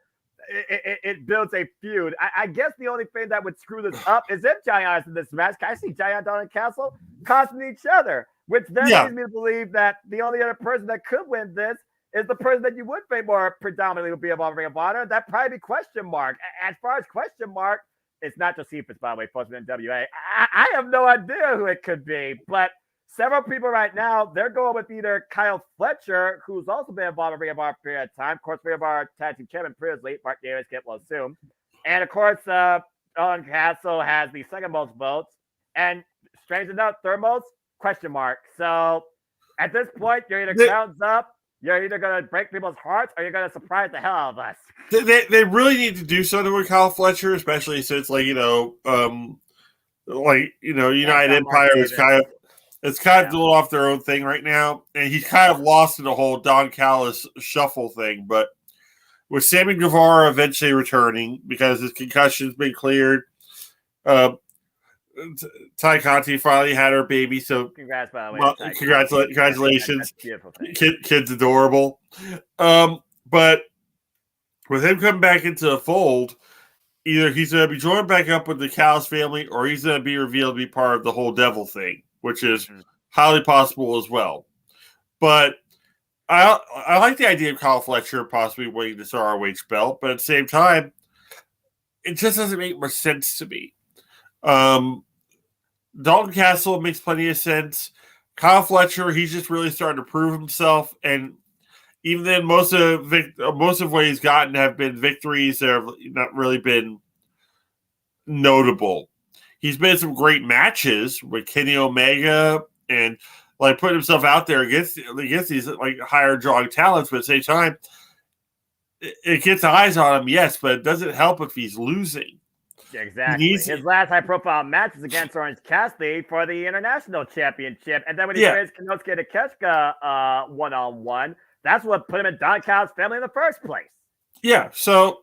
A: It builds a feud. I guess the only thing that would screw this up is if Johnny Honor is in this match. Can I see Johnny and Don Castle costing each other? Which then leads me to believe that the only other person that could win this is the person that you would think more predominantly would be above Ring of Honor. That'd probably be question mark. As far as question mark, it's not just Cephas, by the way, posted in NWA. I have no idea who it could be, but several people right now, they're going with either Kyle Fletcher, who's also been involved in Ring of Honor for a period of time. Of course, Ring of Honor tag team champion previously, Mark Davis, get well soon. And of course, Don Castle has the second most votes. And strange enough, third most, question mark. So at this point, you're either crowns up, you're either going to break people's hearts, or you're going to surprise the hell out of us.
B: They really need to do something with Kyle Fletcher, especially since, United Empire is kind of. It's kind of doing off their own thing right now, and he's kind of lost in the whole Don Callis shuffle thing. But with Sammy Guevara eventually returning because his concussion's been cleared, Ty Conti finally had her baby, so
A: congrats, by the way.
B: Congratulations. Kid's adorable. But with him coming back into the fold, either he's going to be joined back up with the Callis family, or he's going to be revealed to be part of the whole Devil thing, which is highly possible as well. But I like the idea of Kyle Fletcher possibly winning this ROH belt, but at the same time, it just doesn't make much sense to me. Dalton Castle makes plenty of sense. Kyle Fletcher, he's just really starting to prove himself, and even then, most of what he's gotten have been victories that have not really been notable. He's been in some great matches with Kenny Omega and like putting himself out there against these like higher drawing talents, but at the same time, it gets eyes on him, yes, but it doesn't help if he's losing.
A: Exactly. His last high-profile match is against Orange Cassidy for the International Championship, and then when he plays Konosuke Takeshita one-on-one, that's what put him in Don Callis' family in the first place.
B: Yeah, so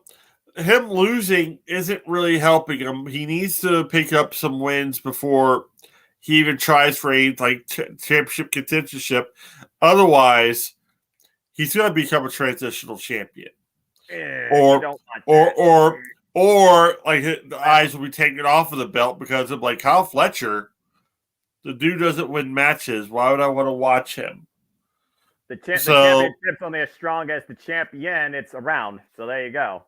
B: him losing isn't really helping him. He needs to pick up some wins before he even tries for a championship contendership. Otherwise, he's going to become a transitional champion, or like the eyes will be taken off of the belt because of like Kyle Fletcher. The dude doesn't win matches. Why would I want to watch him?
A: The championship's only as strong as the champion it's around. So there you go.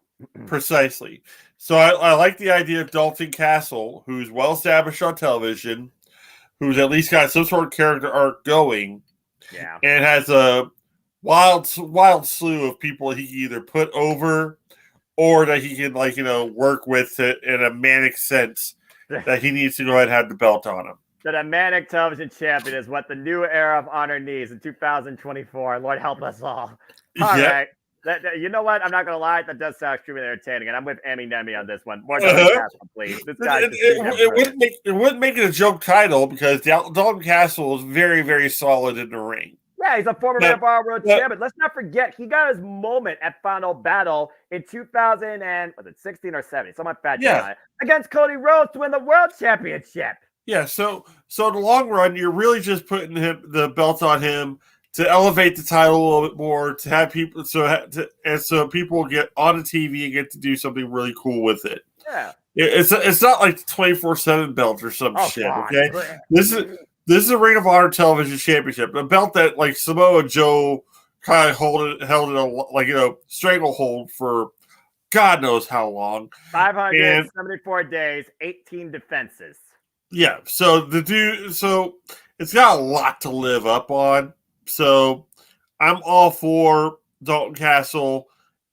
B: Precisely. So I like the idea of Dalton Castle, who's well established on television, who's at least got some sort of character arc going, and has a wild slew of people he can either put over or that he can work with it in a manic sense that he needs to go ahead and have the belt on him.
A: That a manic television champion is what the new era of Honor needs in 2024. Lord help us all. All right. You know what? I'm not going to lie. That does sound extremely entertaining, and I'm with Emmy Nemi on this one. More Castle, please. This guy
B: it wouldn't make it a joke title because Dalton Castle is very, very solid in the ring.
A: Yeah, he's a former Man of Our World champion. Let's not forget, he got his moment at Final Battle in 2016 or 17. Someone fact check it, against Cody Rhodes to win the World Championship.
B: Yeah, so in the long run, you're really just putting the belt on him to elevate the title a little bit more, to have people so people get on the TV and get to do something really cool with it.
A: Yeah,
B: it's not like the 24/7 belt or some shit. God. Okay, this is a Ring of Honor Television Championship, a belt that like Samoa Joe kind of held it stranglehold for God knows how long.
A: 574 days, 18 defenses.
B: Yeah, so it's got a lot to live up on. So I'm all for Dalton Castle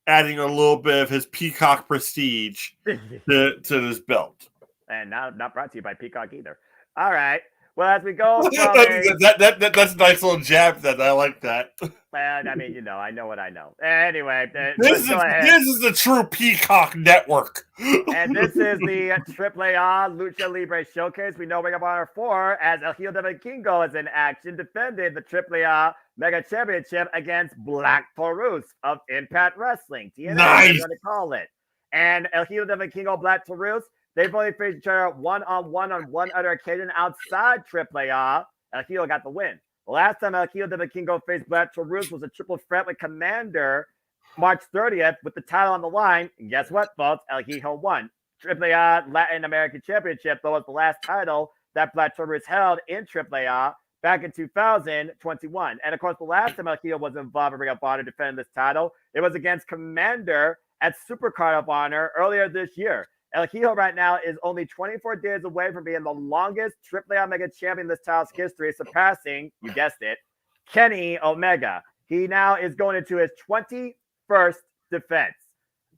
B: adding a little bit of his Peacock prestige to this belt.
A: And not brought to you by Peacock either. All right. Well, as we go from
B: that's a nice little jab. That I like that.
A: Well, I mean, I know what I know. Anyway,
B: this is the true Peacock network.
A: And this is the AAA Lucha Libre Showcase. We know Ring of Honor 4 as El Hijo del Vikingo is in action, defending the AAA Mega Championship against Black Taurus of Impact Wrestling. TNA,
B: nice.
A: We're going to call it. And El Hijo del Vikingo, Black Taurus, they've only faced each other one-on-one on one other occasion outside AAA. El Hijo got the win. The last time El Hijo del Vikingo faced Black Taurus was a triple threat with Commander March 30th with the title on the line. And guess what, folks? El Hijo won. AAA Latin American Championship, though, was the last title that Black Taurus held in AAA back in 2021. And, of course, the last time El Hijo was involved in Ring of Honor defending this title, it was against Commander at Supercard of Honor earlier this year. El Hijo right now is only 24 days away from being the longest AAA Mega champion in this title's history, surpassing, you guessed it, Kenny Omega. He now is going into his 21st defense.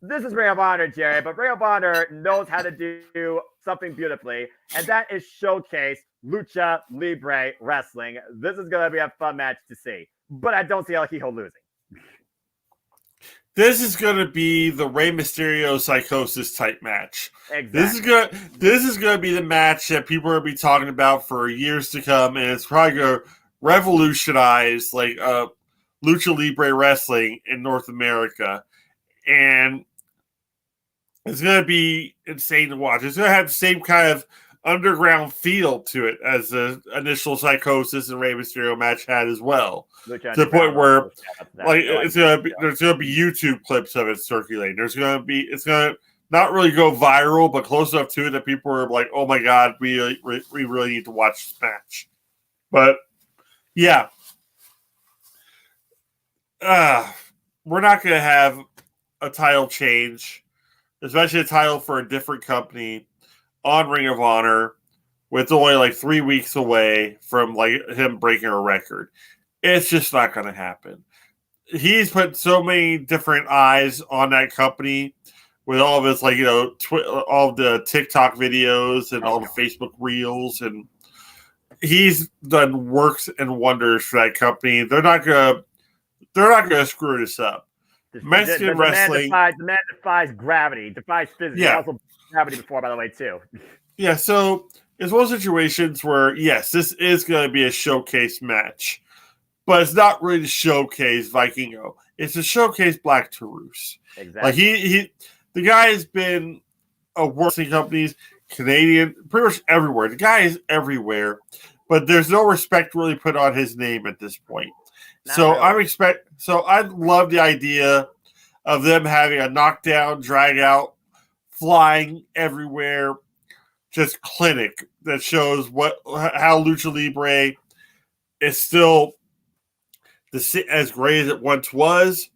A: This is Ring of Honor, Jerry, but Ring of Honor knows how to do something beautifully, and that is showcase Lucha Libre Wrestling. This is going to be a fun match to see, but I don't see El Hijo losing.
B: This is going to be the Rey Mysterio Psychosis type match.
A: Exactly.
B: This is going to be the match that people are going to be talking about for years to come, and it's probably going to revolutionize Lucha Libre Wrestling in North America. And it's going to be insane to watch. It's going to have the same kind of underground feel to it as the initial Psychosis and Rey Mysterio match had as well. To the point where there's going to be YouTube clips of it circulating. It's going to not really go viral, but close enough to it that people are like, oh my God, we really need to watch this match. But Yeah. We're not going to have a title change, especially a title for a different company on Ring of Honor with only like 3 weeks away from like him breaking a record. It's just not going to happen. He's put so many different eyes on that company with all of his, like, all of the TikTok videos and all the Facebook reels, and he's done works and wonders for that company. They're not gonna screw this up. Mexican wrestling.
A: The man defies gravity, defies physics. Yeah. Also gravity before, by the way, too.
B: Yeah, so it's one of those situations where, yes, this is going to be a showcase match, but it's not really to showcase Vikingo. It's to showcase Black Taurus.
A: Exactly.
B: Like the guy has been a wrestling companies, Canadian, pretty much everywhere. The guy is everywhere, but there's no respect really put on his name at this point. So I love the idea of them having a knockdown, drag out, flying everywhere, just clinic that shows how Lucha Libre is still as great as it once was,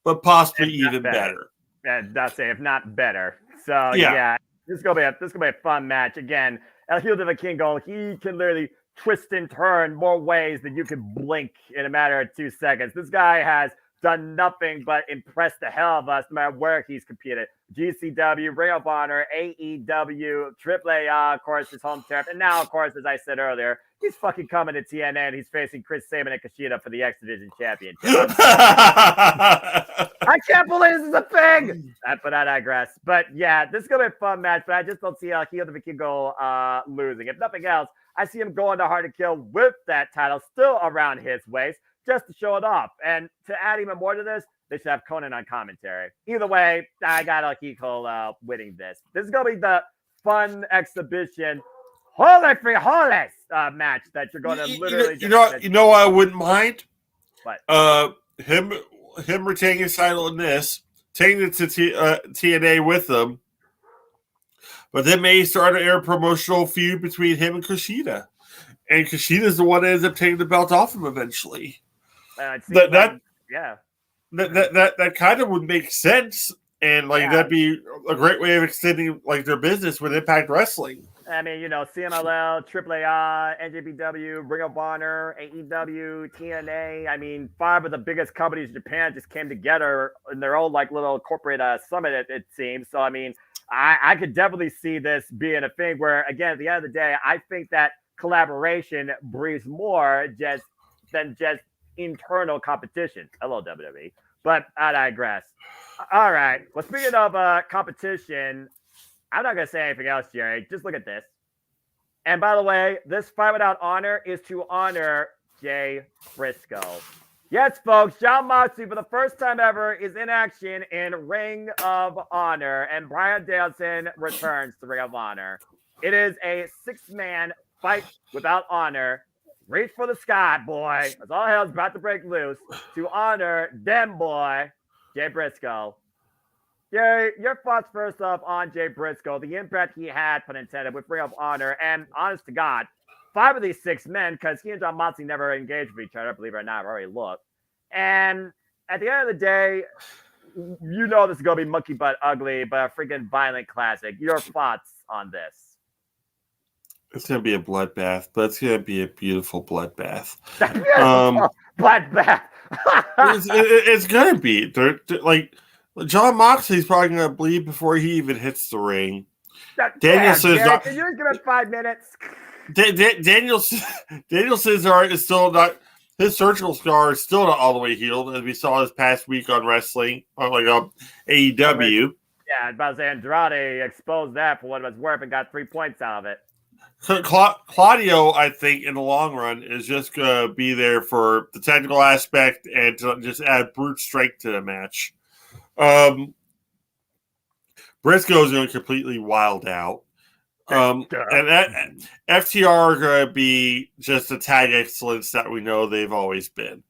B: but possibly even better.
A: And that's it, if not better. So yeah, this is gonna be a fun match. Again, El Hijo del Vikingo, he can literally twist and turn more ways than you can blink in a matter of 2 seconds. This guy has done nothing but impress the hell of us no matter where he's competed. GCW, Ring of Honor, AEW, AAA, of course, his home turf. And now, of course, as I said earlier, he's fucking coming to TNA and he's facing Chris Sabin and Kushida for the X Division Championship. I can't believe this is a thing! But I digress. But yeah, this is going to be a fun match, but I just don't see El Hijo del Vikingo losing. If nothing else, I see him going to Hard to Kill with that title still around his waist, just to show it off. And to add even more to this, they should have Conan on commentary. Either way, I got El Hijo winning this. This is going to be the fun exhibition, holy match that you're going to literally.
B: You know what I wouldn't mind?
A: What?
B: Him retaining his title in this, taking it to TNA with them, but then may start an air promotional feud between him and Kushida. And Kushida's the one that ends up taking the belt off him eventually. That kind of would make sense, and that'd be a great way of extending their business with Impact Wrestling.
A: I mean, CMLL, AAA, NJPW, Ring of Honor, AEW, TNA. I mean, 5 of the biggest companies in Japan just came together in their own little corporate summit. It seems so. I mean, I could definitely see this being a thing where, again, at the end of the day, I think that collaboration breeds more than just internal competition. Hello, WWE. But I digress. All right. Well, speaking of competition, I'm not going to say anything else, Jerry. Just look at this. And by the way, this fight without honor is to honor Jay Briscoe. Yes, folks, Jon Moxley, for the first time ever, is in action in Ring of Honor, and Bryan Danielson returns to Ring of Honor. It is a 6-man fight without honor. Reach for the sky, boy. As all hell's about to break loose to honor them, boy, Jay Briscoe. Jerry, your thoughts first off on Jay Briscoe, the impact he had, pun intended, with Ring of Honor, and honest to God, 5 of these 6 men, because he and Jon Moxley never engaged with each other, believe it or not, I've already looked. And at the end of the day, this is going to be monkey butt ugly, but a freaking violent classic. Your thoughts on this?
B: It's going to be a bloodbath, but it's going to be a beautiful bloodbath.
A: Bloodbath.
B: it's going to be. Jon Moxley's probably going to bleed before he even hits the ring. Danielson's not.
A: Can you give us 5 minutes?
B: Danielson's art is still not. His surgical scar is still not all the way healed, as we saw this past week on wrestling, AEW.
A: Yeah, I was about to say Andrade exposed that for what it was worth and got 3 points out of it.
B: Claudio, I think, in the long run, is just going to be there for the technical aspect and to just add brute strength to the match. Briscoe is going to completely wild out. And that FTR are going to be just the tag excellence that we know they've always been.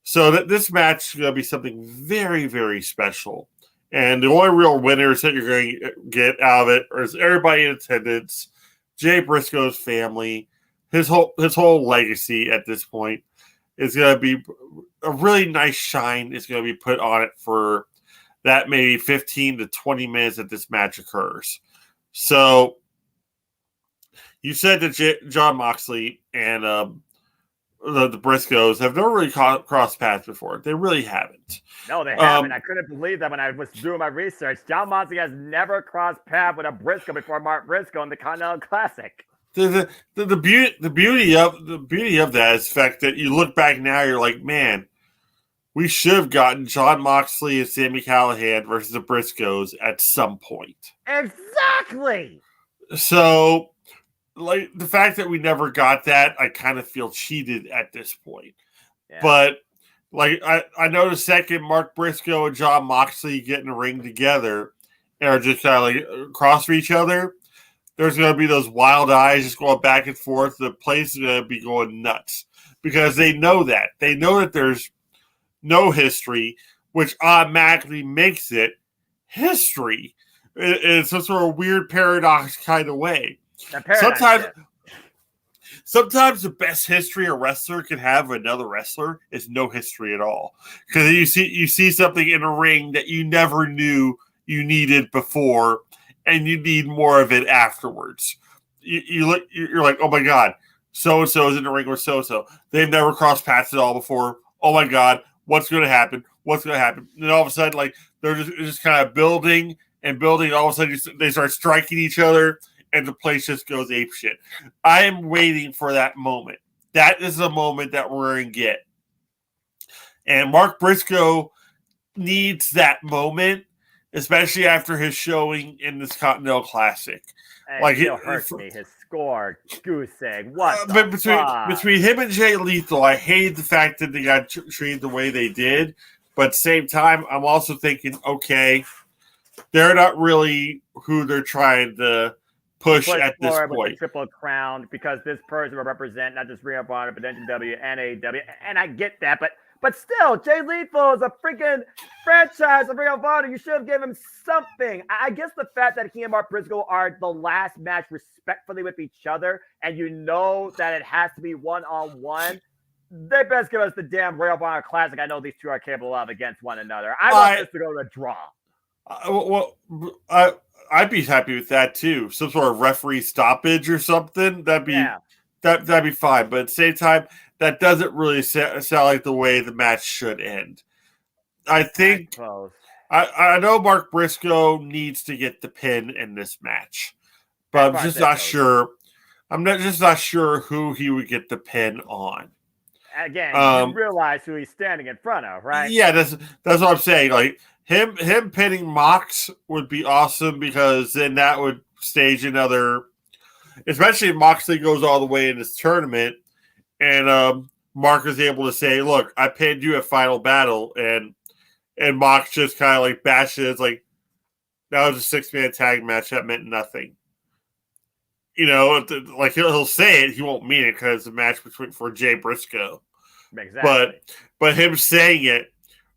B: So this match is going to be something very, very special. And the only real winners that you're going to get out of it is everybody in attendance, Jay Briscoe's family, his whole legacy at this point is going to be a really nice shine is going to be put on it for that maybe 15 to 20 minutes that this match occurs. So you said that Jon Moxley and the Briscoes have never really crossed paths before. They really haven't.
A: No, they haven't. I couldn't believe that when I was doing my research. Jon Moxley has never crossed paths with a Briscoe before Mark Briscoe in the Continental Classic.
B: The beauty of that is the fact that you look back now, you're like, man, we should have gotten Jon Moxley and Sami Callihan versus the Briscoes at some point.
A: Exactly.
B: So, like, the fact that we never got that, I kind of feel cheated at this point. Yeah. But, like, I know the second Mark Briscoe and Jon Moxley get in the ring together and are just kind of like across each other, there's going to be those wild eyes just going back and forth. The place is going to be going nuts because they know that. They know that there's no history, which automatically makes it history in some sort of weird paradox kind of way. Sometimes the best history a wrestler can have another wrestler is no history at all. Because you see something in a ring that you never knew you needed before, and you need more of it afterwards. You're like, oh my God, so-and-so is in the ring with so-and-so. They've never crossed paths at all before. Oh my God, what's going to happen? What's going to happen? And all of a sudden, like, they're just kind of building and building. All of a sudden, they start striking each other, and the place just goes apeshit. I am waiting for that moment. That is the moment that we're going to get. And Mark Briscoe needs that moment, especially after his showing in this Continental Classic.
A: Like, it hurts me. His score, goose egg. What?
B: But between him and Jay Lethal, I hate the fact that they got treated the way they did. But at the same time, I'm also thinking, okay, they're not really who they're trying to push at this point.
A: With the Triple Crown, because this person will represent not just Ring of Honor, but NJPW and AEW. And I get that, but still, Jay Lethal is a freaking franchise of Ring of Honor. You should have given him something. I guess the fact that he and Mark Briscoe are the last match respectfully with each other, and you know that it has to be one-on-one, they best give us the damn Ring of Honor Classic I know these two are capable of against one another. I want this to go to a draw.
B: I'd be happy with that too. Some sort of referee stoppage or something. That'd be fine. But at the same time, that doesn't really sound like the way the match should end. I think I know Mark Briscoe needs to get the pin in this match, but I'm just not sure. I'm just not sure who he would get the pin on.
A: Again, you realize who he's standing in front of, right?
B: Yeah, that's what I'm saying. Like him pinning Mox would be awesome because then that would stage another. Especially if Moxley goes all the way in this tournament, and Mark is able to say, "Look, I pinned you at Final Battle," and Mox just kind of like bashes it. It's like that was a 6-man tag match that meant nothing. You know, like he'll say it, he won't mean it because it's a match for Jay Briscoe.
A: Exactly.
B: But him saying it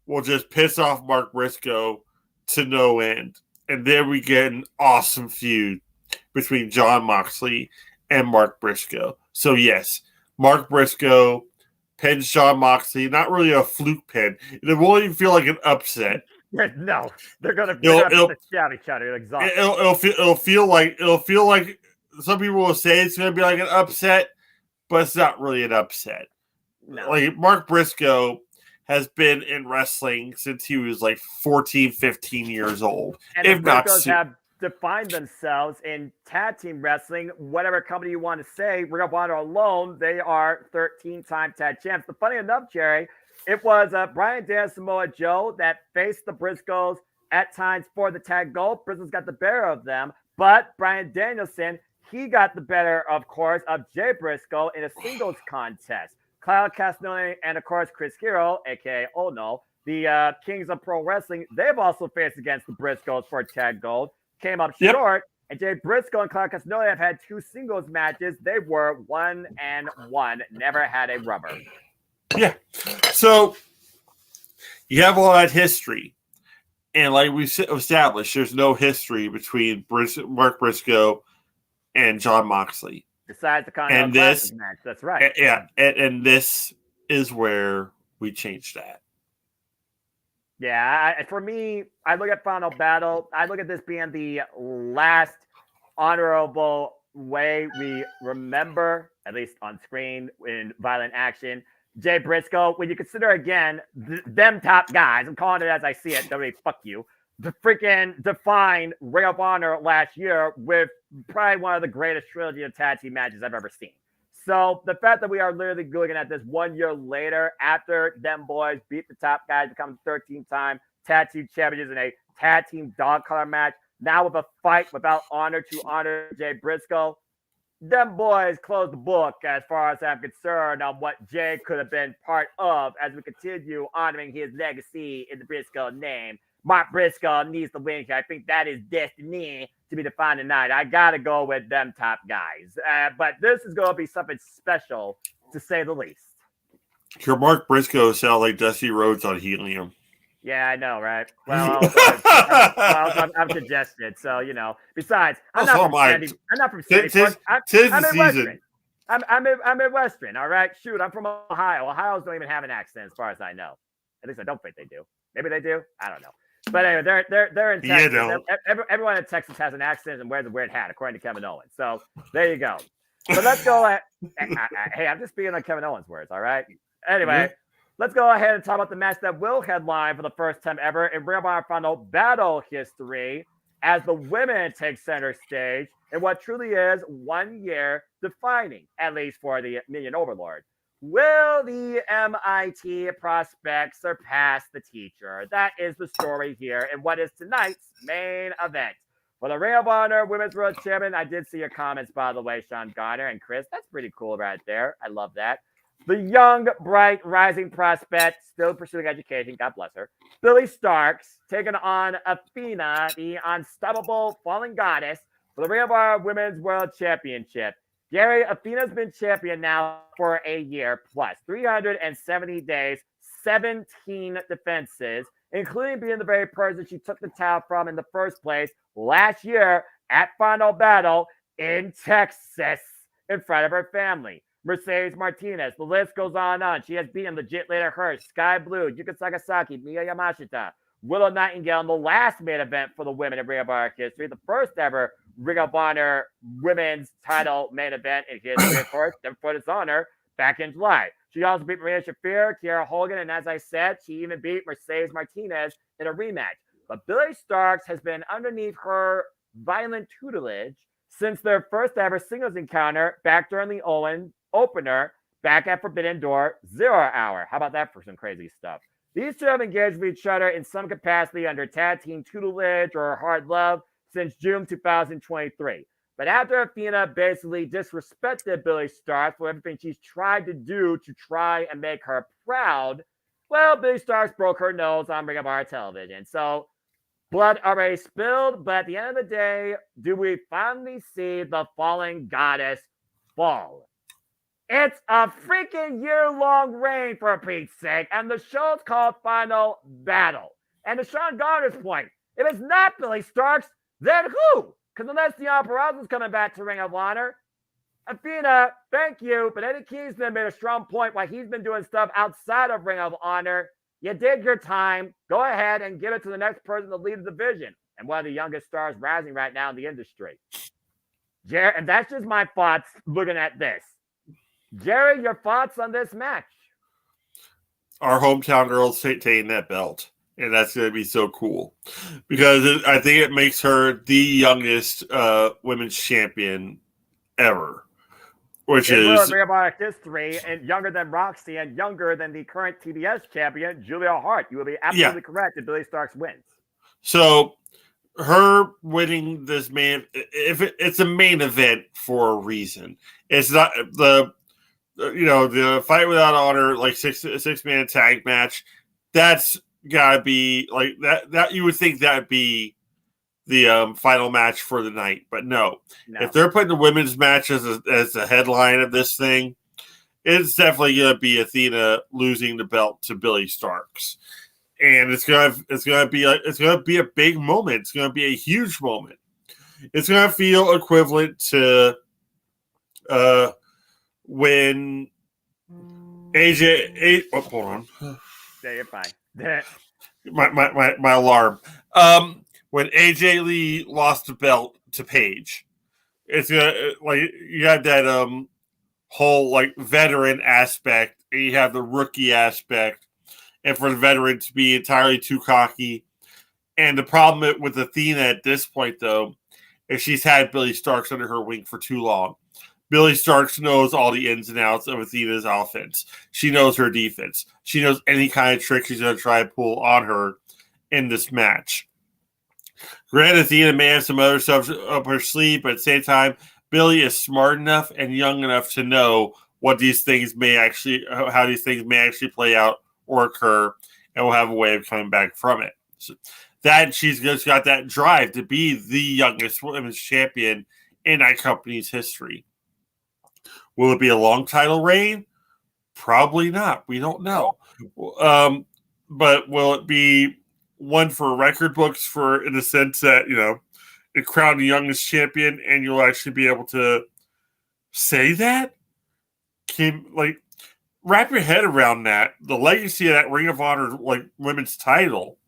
B: will just piss off Mark Briscoe to no end, and then we get an awesome feud between Jon Moxley and Mark Briscoe. So yes, Mark Briscoe pins Jon Moxley. Not really a fluke pin. It won't even feel like an upset.
A: No, they're gonna shout each other. Exhausted.
B: It'll feel like some people will say it's gonna be like an upset, but it's not really an upset.
A: No.
B: Like Mark Briscoe has been in wrestling since he was like 14, 15 years old.
A: And if the Briscoes have defined themselves in tag team wrestling, whatever company you want to say, Ring of Honor alone, they are 13-time tag champs. But funny enough, Jerry, it was Bryan Danielson, Samoa Joe that faced the Briscoes at times for the tag gold. Briscoes got the better of them, but Bryan Danielson, he got the better, of course, of Jay Briscoe in a singles contest. Kyle Castagnoli and, of course, Chris Hero, a.k.a. Ono, the Kings of Pro Wrestling, they've also faced against the Briscoes for tag gold. Came up short, and Jay Briscoe and Kyle Castagnoli have had 2 singles matches. They were 1-1, never had a rubber.
B: Yeah. So you have all that history. And like we established, there's no history between Mark Briscoe and Jon Moxley.
A: Besides the Continental Classic match. That's right.
B: Yeah. And this is where we change that.
A: Yeah, for me, I look at Final Battle. I look at this being the last honorable way we remember, at least on screen in violent action, Jay Briscoe. When you consider again them top guys, I'm calling it as I see it. WWE, fuck you. The freaking defined Ring of Honor last year with probably one of the greatest trilogy of tag team matches I've ever seen. So the fact that we are literally looking at this 1 year later after them boys beat the top guys, become 13-time tag team champions in a tag team dog collar match, now with a fight without honor to honor Jay Briscoe, them boys close the book as far as I'm concerned on what Jay could have been part of as we continue honoring his legacy in the Briscoe name. Mark Briscoe needs to win here. I think that is destiny to be defined tonight. I got to go with them top guys. But this is going to be something special, to say the least.
B: Your Mark Briscoe sound like Dusty Rhodes on helium.
A: Yeah, I know, right? Well, I'm congested, so, you know. Besides, I'm not from Sandy Point. I'm Midwestern. I'm Midwestern, all right? Shoot, I'm from Ohio. Ohio's don't even have an accent as far as I know. At least I don't think they do. Maybe they do. I don't know. But anyway, they're in Texas. Everyone in Texas has an accent and wears a weird hat, according to Kevin Owens. So there you go. But let's go. Hey, I'm just speaking on Kevin Owens' words, all right? Anyway, let's go ahead and talk about the match that will headline for the first time ever in Ring of Honor Final Battle history as the women take center stage in what truly is 1 year defining, at least for the Minion Overlord. Will the MIT prospect surpass the teacher? That is the story here in what is tonight's main event. For the Ring of Honor Women's World Champion, I did see your comments, by the way, Sean Garner and Chris. That's pretty cool right there. I love that. The young, bright, rising prospect, still pursuing education, God bless her, Billy Starks, taking on Athena, the unstoppable fallen goddess, for the Ring of Honor Women's World Championship. Gary, Athena's been champion now for a year plus, 370 days, 17 defenses, including being the very person she took the title from in the first place last year at Final Battle in Texas in front of her family. Mercedes Martinez, the list goes on. She has beaten Legit Lady Hirsch, Sky Blue, Yuka Sakazaki, Miya Yamashita, Willow Nightingale in the last main event for the women in Ring of Honor history, the first ever Ring of Honor women's title main event in history, of course, never put its honor back in July. She also beat Maria Shafir, Kiera Hogan, and as I said, she even beat Mercedes Martinez in a rematch. But Billy Starks has been underneath her violent tutelage since their first ever singles encounter back during the Owen opener back at Forbidden Door 0 Hour. How about that for some crazy stuff? These two have engaged with each other in some capacity under tag team tutelage or hard love since June 2023. But after Athena basically disrespected Billy Starks for everything she's tried to do to try and make her proud, well, Billy Starks broke her nose on Ring of Honor television. So blood already spilled, but at the end of the day, do we finally see the fallen goddess fall? It's a freaking year-long reign, for Pete's sake, and the show's called Final Battle. And to Sean Garner's point, if it's not Billy Starks, then who? Because unless Deonna Purrazzo's coming back to Ring of Honor, Athena, thank you, but Eddie Kingston made a strong point while he's been doing stuff outside of Ring of Honor. You did your time. Go ahead and give it to the next person to lead the division. And one of the youngest stars rising right now in the industry. And that's just my thoughts looking at this. Jerry, your thoughts on this match?
B: Our hometown girls taking that belt. And that's going to be so cool. Because I think it makes her the youngest women's champion ever. Which is
A: Ring of Honor history, and younger than Roxy and younger than the current TBS champion, Julia Hart. You will be absolutely correct if Billy Starks wins.
B: So her winning this it's a main event for a reason. It's not the fight without honor, like six-man tag match. That's gotta be like that you would think that'd be the final match for the night, but no. If they're putting the women's match as the headline of this thing, it's definitely gonna be Athena losing the belt to Billy Starks, and it's gonna be a big moment. It's gonna be a huge moment. It's gonna feel equivalent to when AJ, hold on.
A: Yeah, you're fine.
B: my alarm. When AJ Lee lost the belt to Paige, it's like you had that whole like veteran aspect, and you have the rookie aspect, and for the veteran to be entirely too cocky. And the problem with Athena at this point, though, is she's had Billy Starks under her wing for too long. Billy Starks knows all the ins and outs of Athena's offense. She knows her defense. She knows any kind of trick she's going to try and pull on her in this match. Granted, Athena may have some other stuff up her sleeve, but at the same time, Billy is smart enough and young enough to know what these things may actually, how these things may actually play out or occur, and will have a way of coming back from it. So that she's just got that drive to be the youngest women's champion in that company's history. Will it be a long title reign? Probably not. We don't know. But will it be one for record books for, in the sense that, you know, it crowned the youngest champion and you'll actually be able to say that? Wrap your head around that. The legacy of that Ring of Honor, like, women's title.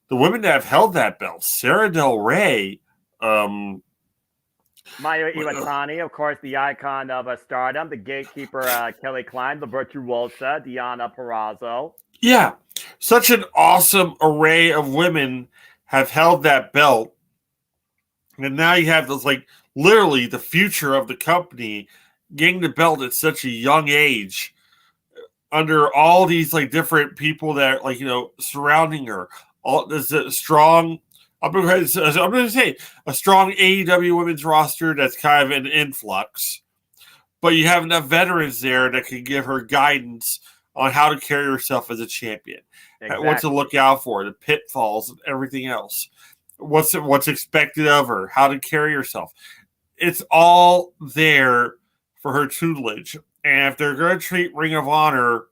B: The women that have held that belt, Sarah Del Rey,
A: Mayu Iwatani, of course, the icon of Stardom, the gatekeeper Kelly Klein, the virtuosa Deonna Purrazzo.
B: Yeah, such an awesome array of women have held that belt, and now you have this, like, literally the future of the company getting the belt at such a young age, under all these, like, different people that are, like, you know, surrounding her. There's a strong, I'm going to say, a strong AEW women's roster that's kind of an influx. But you have enough veterans there that can give her guidance on how to carry herself as a champion. Exactly. What to look out for, the pitfalls and everything else. What's expected of her, how to carry herself. It's all there for her tutelage. And if they're going to treat Ring of Honor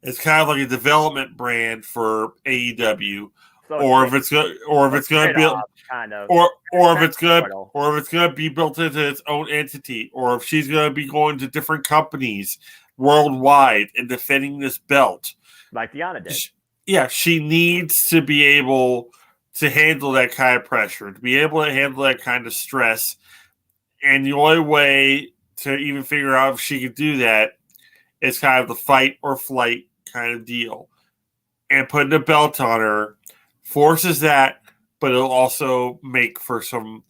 B: as kind of like a development brand for AEW, or if it's going to be, or if it's going to be built into its own entity, or if she's going to be going to different companies worldwide and defending this belt,
A: like Deonna did.
B: Yeah, she needs to be able to handle that kind of pressure, to be able to handle that kind of stress, and the only way to even figure out if she could do that is kind of the fight or flight kind of deal. And putting the belt on her forces that, but it'll also make for some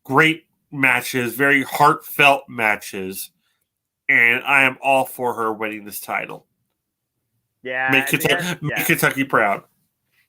B: great matches, very heartfelt matches. And I am all for her winning this title.
A: Yeah.
B: Make Kentucky proud.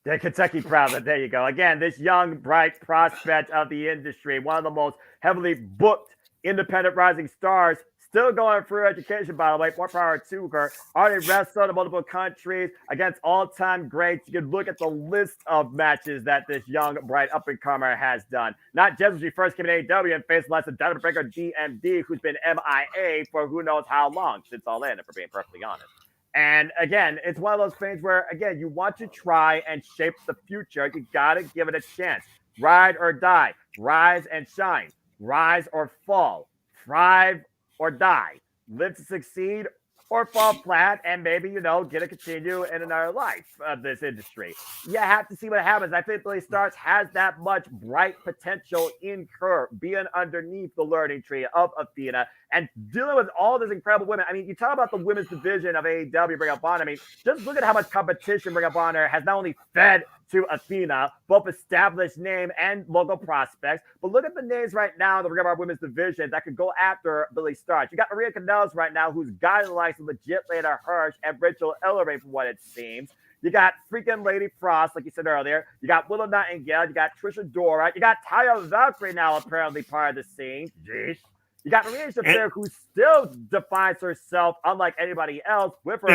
A: Yeah, Kentucky proud. But there you go. Again, this young, bright prospect of the industry, one of the most heavily booked independent rising stars, still going through education, by the way. More power to her. Already wrestled in multiple countries against all-time greats. You can look at the list of matches that this young, bright up-and-comer has done. Not just when she first came in AEW and faced less than Diamond Breaker DMD, who's been MIA for who knows how long since All In, if we're being perfectly honest. And again, it's one of those things where, again, you want to try and shape the future. You got to give it a chance. Ride or die. Rise and shine. Rise or fall. Thrive or die. Live to succeed or fall flat and maybe, you know, get to continue in another life of this industry. You have to see what happens. I think Billy Starks has that much bright potential in her, being underneath the learning tree of Athena and dealing with all these incredible women. I mean, you talk about the women's division of AEW, Ring of Honor. I mean, just look at how much competition Ring of Honor has not only fed to Athena, both established name and local prospects. But look at the names right now in the Ring of Honor women's division that could go after Billy Starks. You got Maria Kanellis right now, who's guiding the likes of legit Lana Hirsch and Rachel Ellering, from what it seems. You got freaking Lady Frost, like you said earlier. You got Willow Nightingale. You got Trisha Dora. You got Taya Valkyrie now apparently part of the scene. Jeez. You got Maria Shafir, who still defines herself unlike anybody else with her.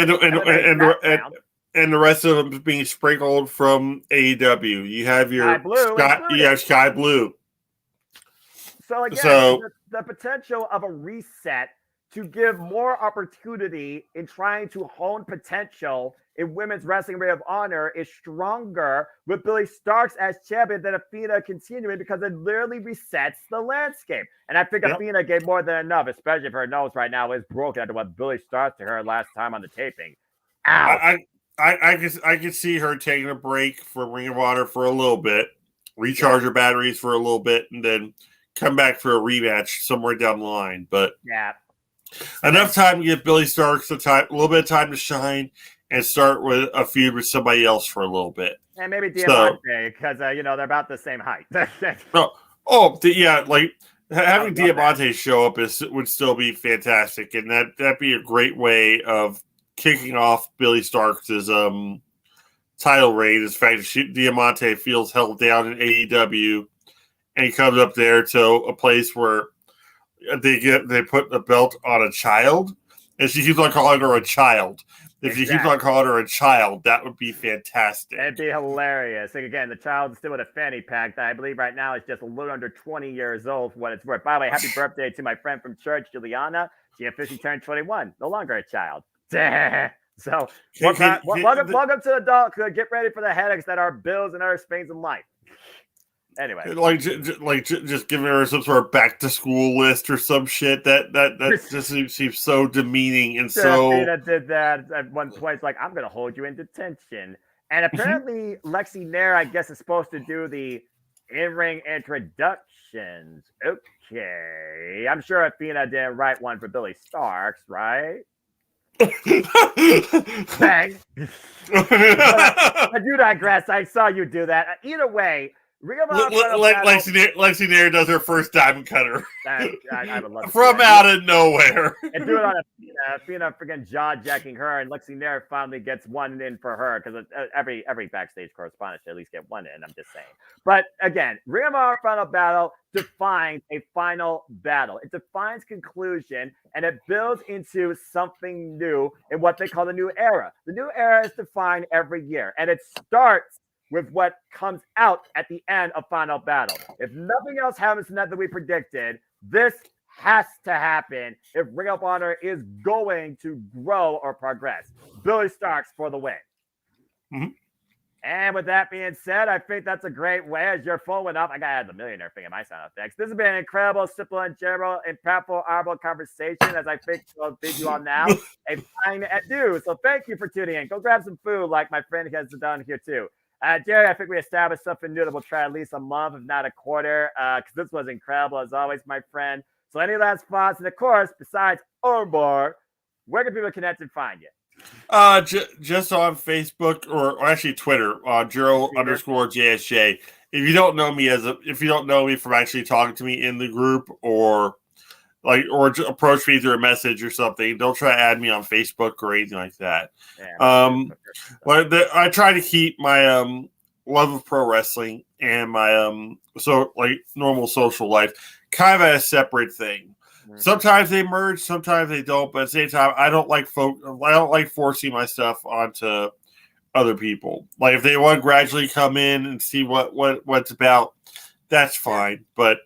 B: And the rest of them being sprinkled from AEW. You have your Sky Blue.
A: So again, the potential of a reset to give more opportunity in trying to hone potential in women's wrestling Ring of Honor is stronger with Billy Starkz as champion than Athena continuing, because it literally resets the landscape. And I think Athena gave more than enough, especially if her nose right now is broken after what Billy Starkz to her last time on the taping. Ow.
B: I could see her taking a break for Ring of Honor for a little bit, recharge her batteries for a little bit, and then come back for a rematch somewhere down the line. But enough time to give Billy Starkz a little bit of time to shine and start with a feud with somebody else for a little bit.
A: And maybe Diamante, because they're about the same height.
B: Like having Diamante show up would still be fantastic, and that'd be a great way of kicking off Billy Starkz' title reign. Is the fact that Diamante feels held down in AEW, and he comes up there to a place where they put the belt on a child, and she keeps on calling her a child. If you keep on calling her a child, that would be fantastic.
A: It'd be hilarious. And again, the child is still with a fanny pack that I believe right now is just a little under 20 years old for what it's worth. By the way, happy birthday to my friend from church, Juliana. She officially turned 21. No longer a child. So welcome to adulthood. Get ready for the headaches that are bills and other things in life. Anyway,
B: just giving her some sort of back to school list or some shit that just seems so demeaning and so.
A: Athena did that at one point. It's like, I'm gonna hold you in detention, and apparently Lexi Nair, I guess, is supposed to do the in-ring introductions. Okay, I'm sure Athena didn't write one for Billy Starkz, right? Bang! I do digress. I saw you do that. Either way.
B: Lexi Nair does her first diamond cutter.
A: I would love to
B: from out of nowhere.
A: And do it on Athena freaking jaw jacking her, and Lexi Nair finally gets one in for her, because every backstage correspondent should at least get one in. I'm just saying. But again, Ring of Honor Final Battle defines a final battle. It defines conclusion, and it builds into something new in what they call the new era. The new era is defined every year, and it starts with what comes out at the end of Final Battle. If nothing else happens than that we predicted, this has to happen if Ring of Honor is going to grow or progress. Billy Starkz for the win.
B: Mm-hmm.
A: And with that being said, I think that's a great way. As your phone went up, I got to add the millionaire thing in my sound effects. This has been an incredible, simple, and general, impactful, honorable conversation, as I think I'll bid you all now a fine adieu. So thank you for tuning in. Go grab some food like my friend has done here too. Jerry, I think we established something new that we'll try at least a month, if not a quarter, because this was incredible, as always, my friend. So any last thoughts? And of course, besides Omar, where can people connect and find you?
B: Just on Facebook or actually Twitter, Jiro_JSJ. If you don't know me from actually talking to me in the group or approach me through a message or something, don't try to add me on Facebook or anything like that. I try to keep my love of pro wrestling and my normal social life kind of a separate thing. Mm-hmm. Sometimes they merge, sometimes they don't, but at the same time, I don't like forcing my stuff onto other people. Like if they want to gradually come in and see what's about, that's fine. But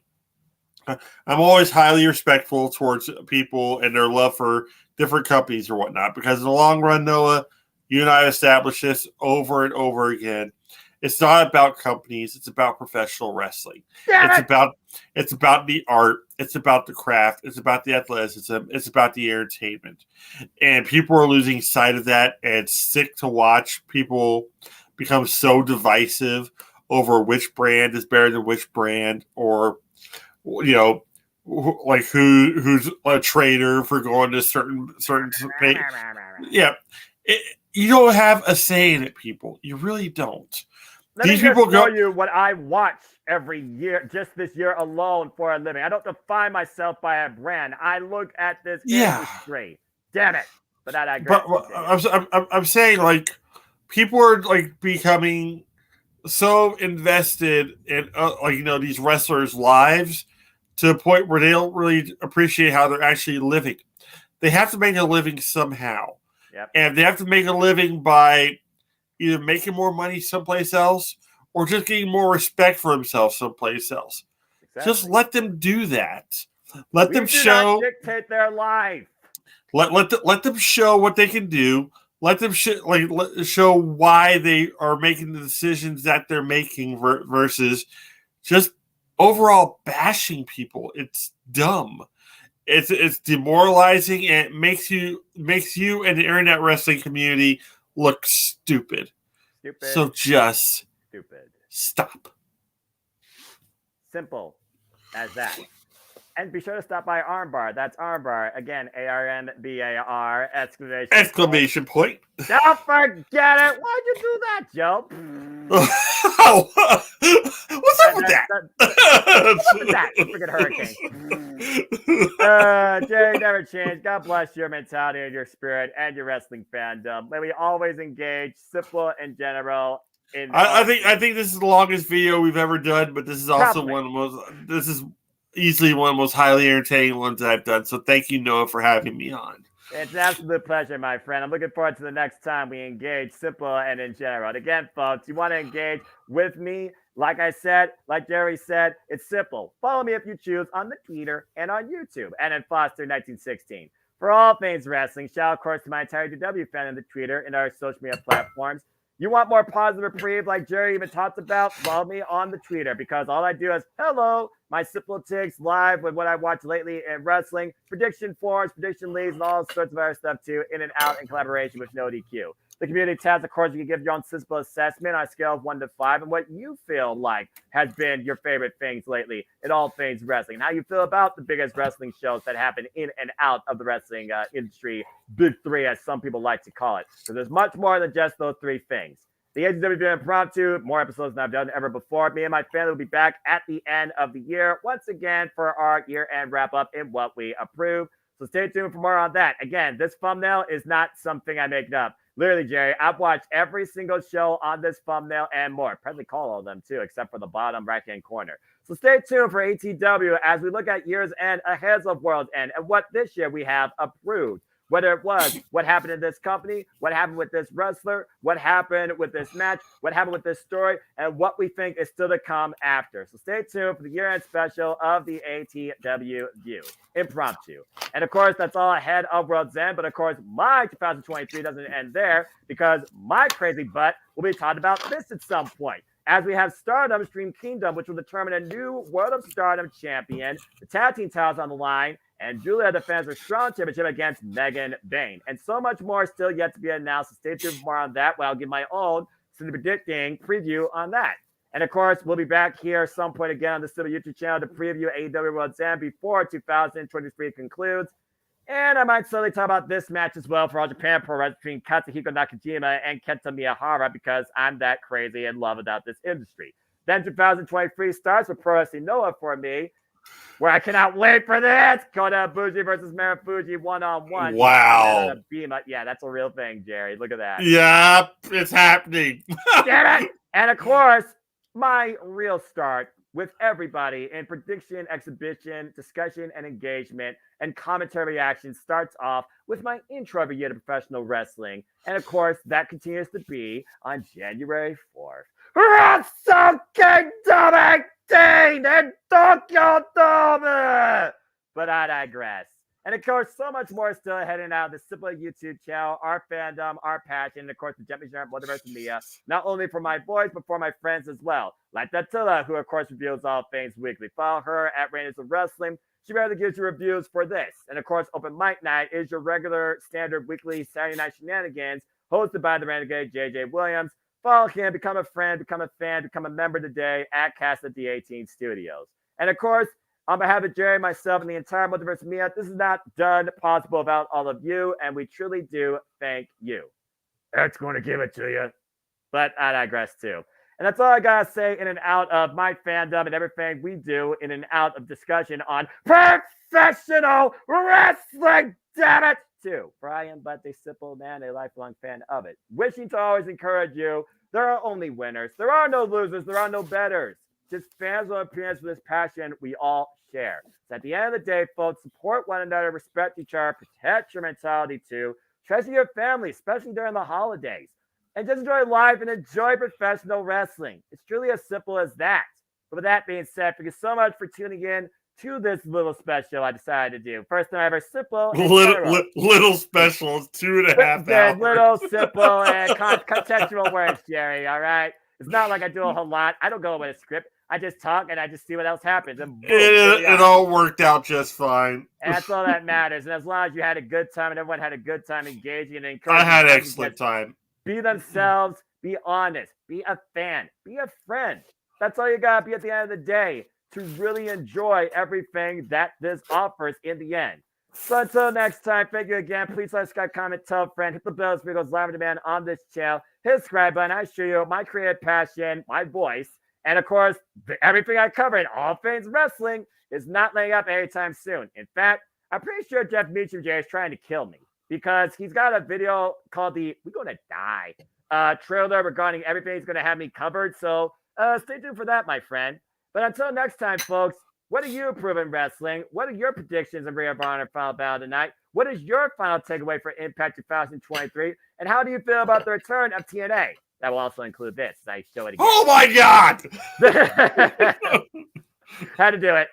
B: I'm always highly respectful towards people and their love for different companies or whatnot, because in the long run, Noah, you and I have established this over and over again. It's not about companies. It's about professional wrestling. It's about the art. It's about the craft. It's about the athleticism. It's about the entertainment. And people are losing sight of that, and it's sick to watch people become so divisive over which brand is better than which brand, or like who's a traitor for going to certain. Yeah, you don't have a say in it, people. You really don't.
A: These people tell you what I watch every year, just this year alone, for a living. I don't define myself by a brand. I look at this industry. Damn it! But that I.
B: But I'm saying, like, people are like becoming so invested in these wrestlers' lives to the point where they don't really appreciate how they're actually living. They have to make a living somehow.
A: Yep.
B: And they have to make a living by either making more money someplace else or just getting more respect for themselves someplace else. Exactly. Just let them do that. Let them show.
A: Dictate their life.
B: Let them show what they can do. Let them show why they are making the decisions that they're making versus just overall bashing people. It's dumb. It's demoralizing, and it makes you and the internet wrestling community look stupid. So just stop.
A: Simple as that. And be sure to stop by Armbar. That's Armbar. Again, ARMBAR,
B: exclamation point.
A: Don't forget it. Why'd you do that, Joe?
B: What's up with that?
A: What's up with that? Freaking hurricane. Jerry, never change. God bless your mentality and your spirit and your wrestling fandom. May we always engage, simple in general.
B: I think this is the longest video we've ever done, but this is also one of the most. This is easily one of the most highly entertaining ones that I've done. So thank you, Noah, for having me on.
A: It's an absolute pleasure, my friend. I'm looking forward to the next time we engage, simple and in general. And again, folks, you want to engage with me? Like I said, like Jerry said, it's simple. Follow me if you choose on the Twitter and on YouTube and at Foster1916. For all things wrestling, shout out, of course, to my entire DW fan on the Twitter and our social media platforms. You want more positive reprieve like Jerry even talked about? Follow me on the Twitter because all I do is, hello, my simple takes live with what I watched lately in wrestling, prediction forums, prediction leagues, and all sorts of other stuff too, in and out in collaboration with No DQ. The community tabs, of course, you can give your own simple assessment on a scale of 1 to 5 and what you feel like has been your favorite things lately in all things wrestling. And how you feel about the biggest wrestling shows that happen in and out of the wrestling industry, big three, as some people like to call it. So there's much more than just those three things. The AEW been impromptu, more episodes than I've done ever before. Me and my family will be back at the end of the year once again for our year-end wrap-up in what we approve. So stay tuned for more on that. Again, this thumbnail is not something I make up. Literally, Jerry, I've watched every single show on this thumbnail and more. Probably call all of them too, except for the bottom right-hand corner. So stay tuned for ATW as we look at year's end ahead of World's End and what this year we have approved. Whether it was what happened in this company, what happened with this wrestler, what happened with this match, what happened with this story, and what we think is still to come after. So stay tuned for the year-end special of the ATW View. Impromptu. And of course, that's all ahead of World's End. But of course, my 2023 doesn't end there because my crazy butt will be talking about this at some point. As we have Stardom Stream Kingdom, which will determine a new World of Stardom champion, the tag team titles on the line, and Julia defends her Strong Championship against Megan Bayne. And so much more still yet to be announced. So stay tuned for more on that, where I'll give my own predicting preview on that. And of course, we'll be back here at some point again on the Civil YouTube channel to preview AEW World's End before 2023 concludes. And I might slowly talk about this match as well for All Japan Pro Wrestling between Katsuhiko Nakajima and Kenta Miyahara because I'm that crazy and love about this industry. Then 2023 starts with Pro Wrestling Noah for me, where I cannot wait for this. Kota Ibushi versus Marufuji one-on-one.
B: Wow.
A: Yeah, that's a real thing, Jerry. Look at that.
B: Yeah, it's happening.
A: Damn it. And of course, my real start with everybody in prediction, exhibition, discussion, and engagement, and commentary reaction starts off with my intro every year to professional wrestling. And of course, that continues to be on January 4th. Wrestle Kingdom 18 in Tokyo Dome! But I digress. And of course, so much more still heading out of the Simple YouTube channel, our fandom, our passion, and of course, the Gently General Multiverse Media, not only for my boys, but for my friends as well. Like Datilla, who of course reveals all things weekly. Follow her at Raiders of Wrestling. She rarely gives you reviews for this. And of course, Open Mic Night is your regular standard weekly Saturday night shenanigans, hosted by the Renegade JJ Williams. Follow him, become a friend, become a fan, become a member today at Cast at the 18 Studios. And of course, on behalf of Jerry, myself, and the entire Multiverse Media, this is not done possible without all of you, and we truly do thank you. Eric's going to give it to you, but I digress too. And that's all I got to say in and out of my fandom and everything we do in and out of discussion on professional wrestling, damn it, too. For I am but a simple man, a lifelong fan of it. Wishing to always encourage you, there are only winners. There are no losers. There are no betters. Just fans of appearance with this passion we all share. So at the end of the day, folks, support one another, respect each other, protect your mentality too, treasure your family, especially during the holidays, and just enjoy life and enjoy professional wrestling. It's truly as simple as that. But with that being said, thank you so much for tuning in to this little special I decided to do. First time ever, simple.
B: Little special. It's 2.5 hours.
A: Little, simple, and contextual words, Jerry. All right. It's not like I do a whole lot. I don't go with a script. I just talk and I just see what else happens. And boom,
B: it all worked out just fine.
A: And that's all that matters. And as long as you had a good time and everyone had a good time engaging and encouraging,
B: I had excellent time.
A: Be themselves. Be honest. Be a fan. Be a friend. That's all you got to be at the end of the day to really enjoy everything that this offers in the end. So until next time, thank you again. Please like, subscribe, comment, tell a friend, hit the bell so it goes live on demand on this channel. Hit the subscribe button. I show you my creative passion, my voice, and of course, everything I covered, all things wrestling, is not laying up anytime soon. In fact, I'm pretty sure Jeff Meacham J is trying to kill me because he's got a video called the "We're Gonna Die" trailer regarding everything he's going to have me covered. So stay tuned for that, my friend. But until next time, folks, what do you approve in wrestling? What are your predictions of Ring of Honor Final Battle tonight? What is your final takeaway for Impact 2023? And how do you feel about the return of TNA? That will also include this. I show it again.
B: Oh my God!
A: Had to do it.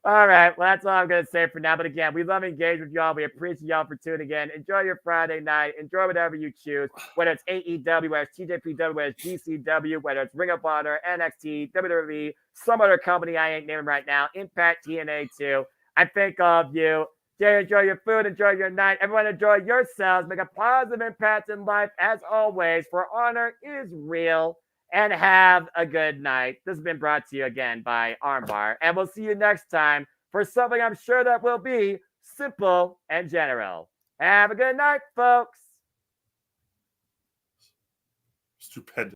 A: All right. Well, that's all I'm going to say for now. But again, we love engaging with y'all. We appreciate y'all for tuning in. Enjoy your Friday night. Enjoy whatever you choose, whether it's AEW, whether it's TJPW, whether it's GCW, whether it's Ring of Honor, NXT, WWE, some other company I ain't naming right now, Impact, TNA too. I thank all of you. Enjoy your food. Enjoy your night. Everyone enjoy yourselves. Make a positive impact in life as always, for honor is real. And have a good night. This has been brought to you again by Armbar. And we'll see you next time for something I'm sure that will be simple and general. Have a good night, folks.
B: Stupendous.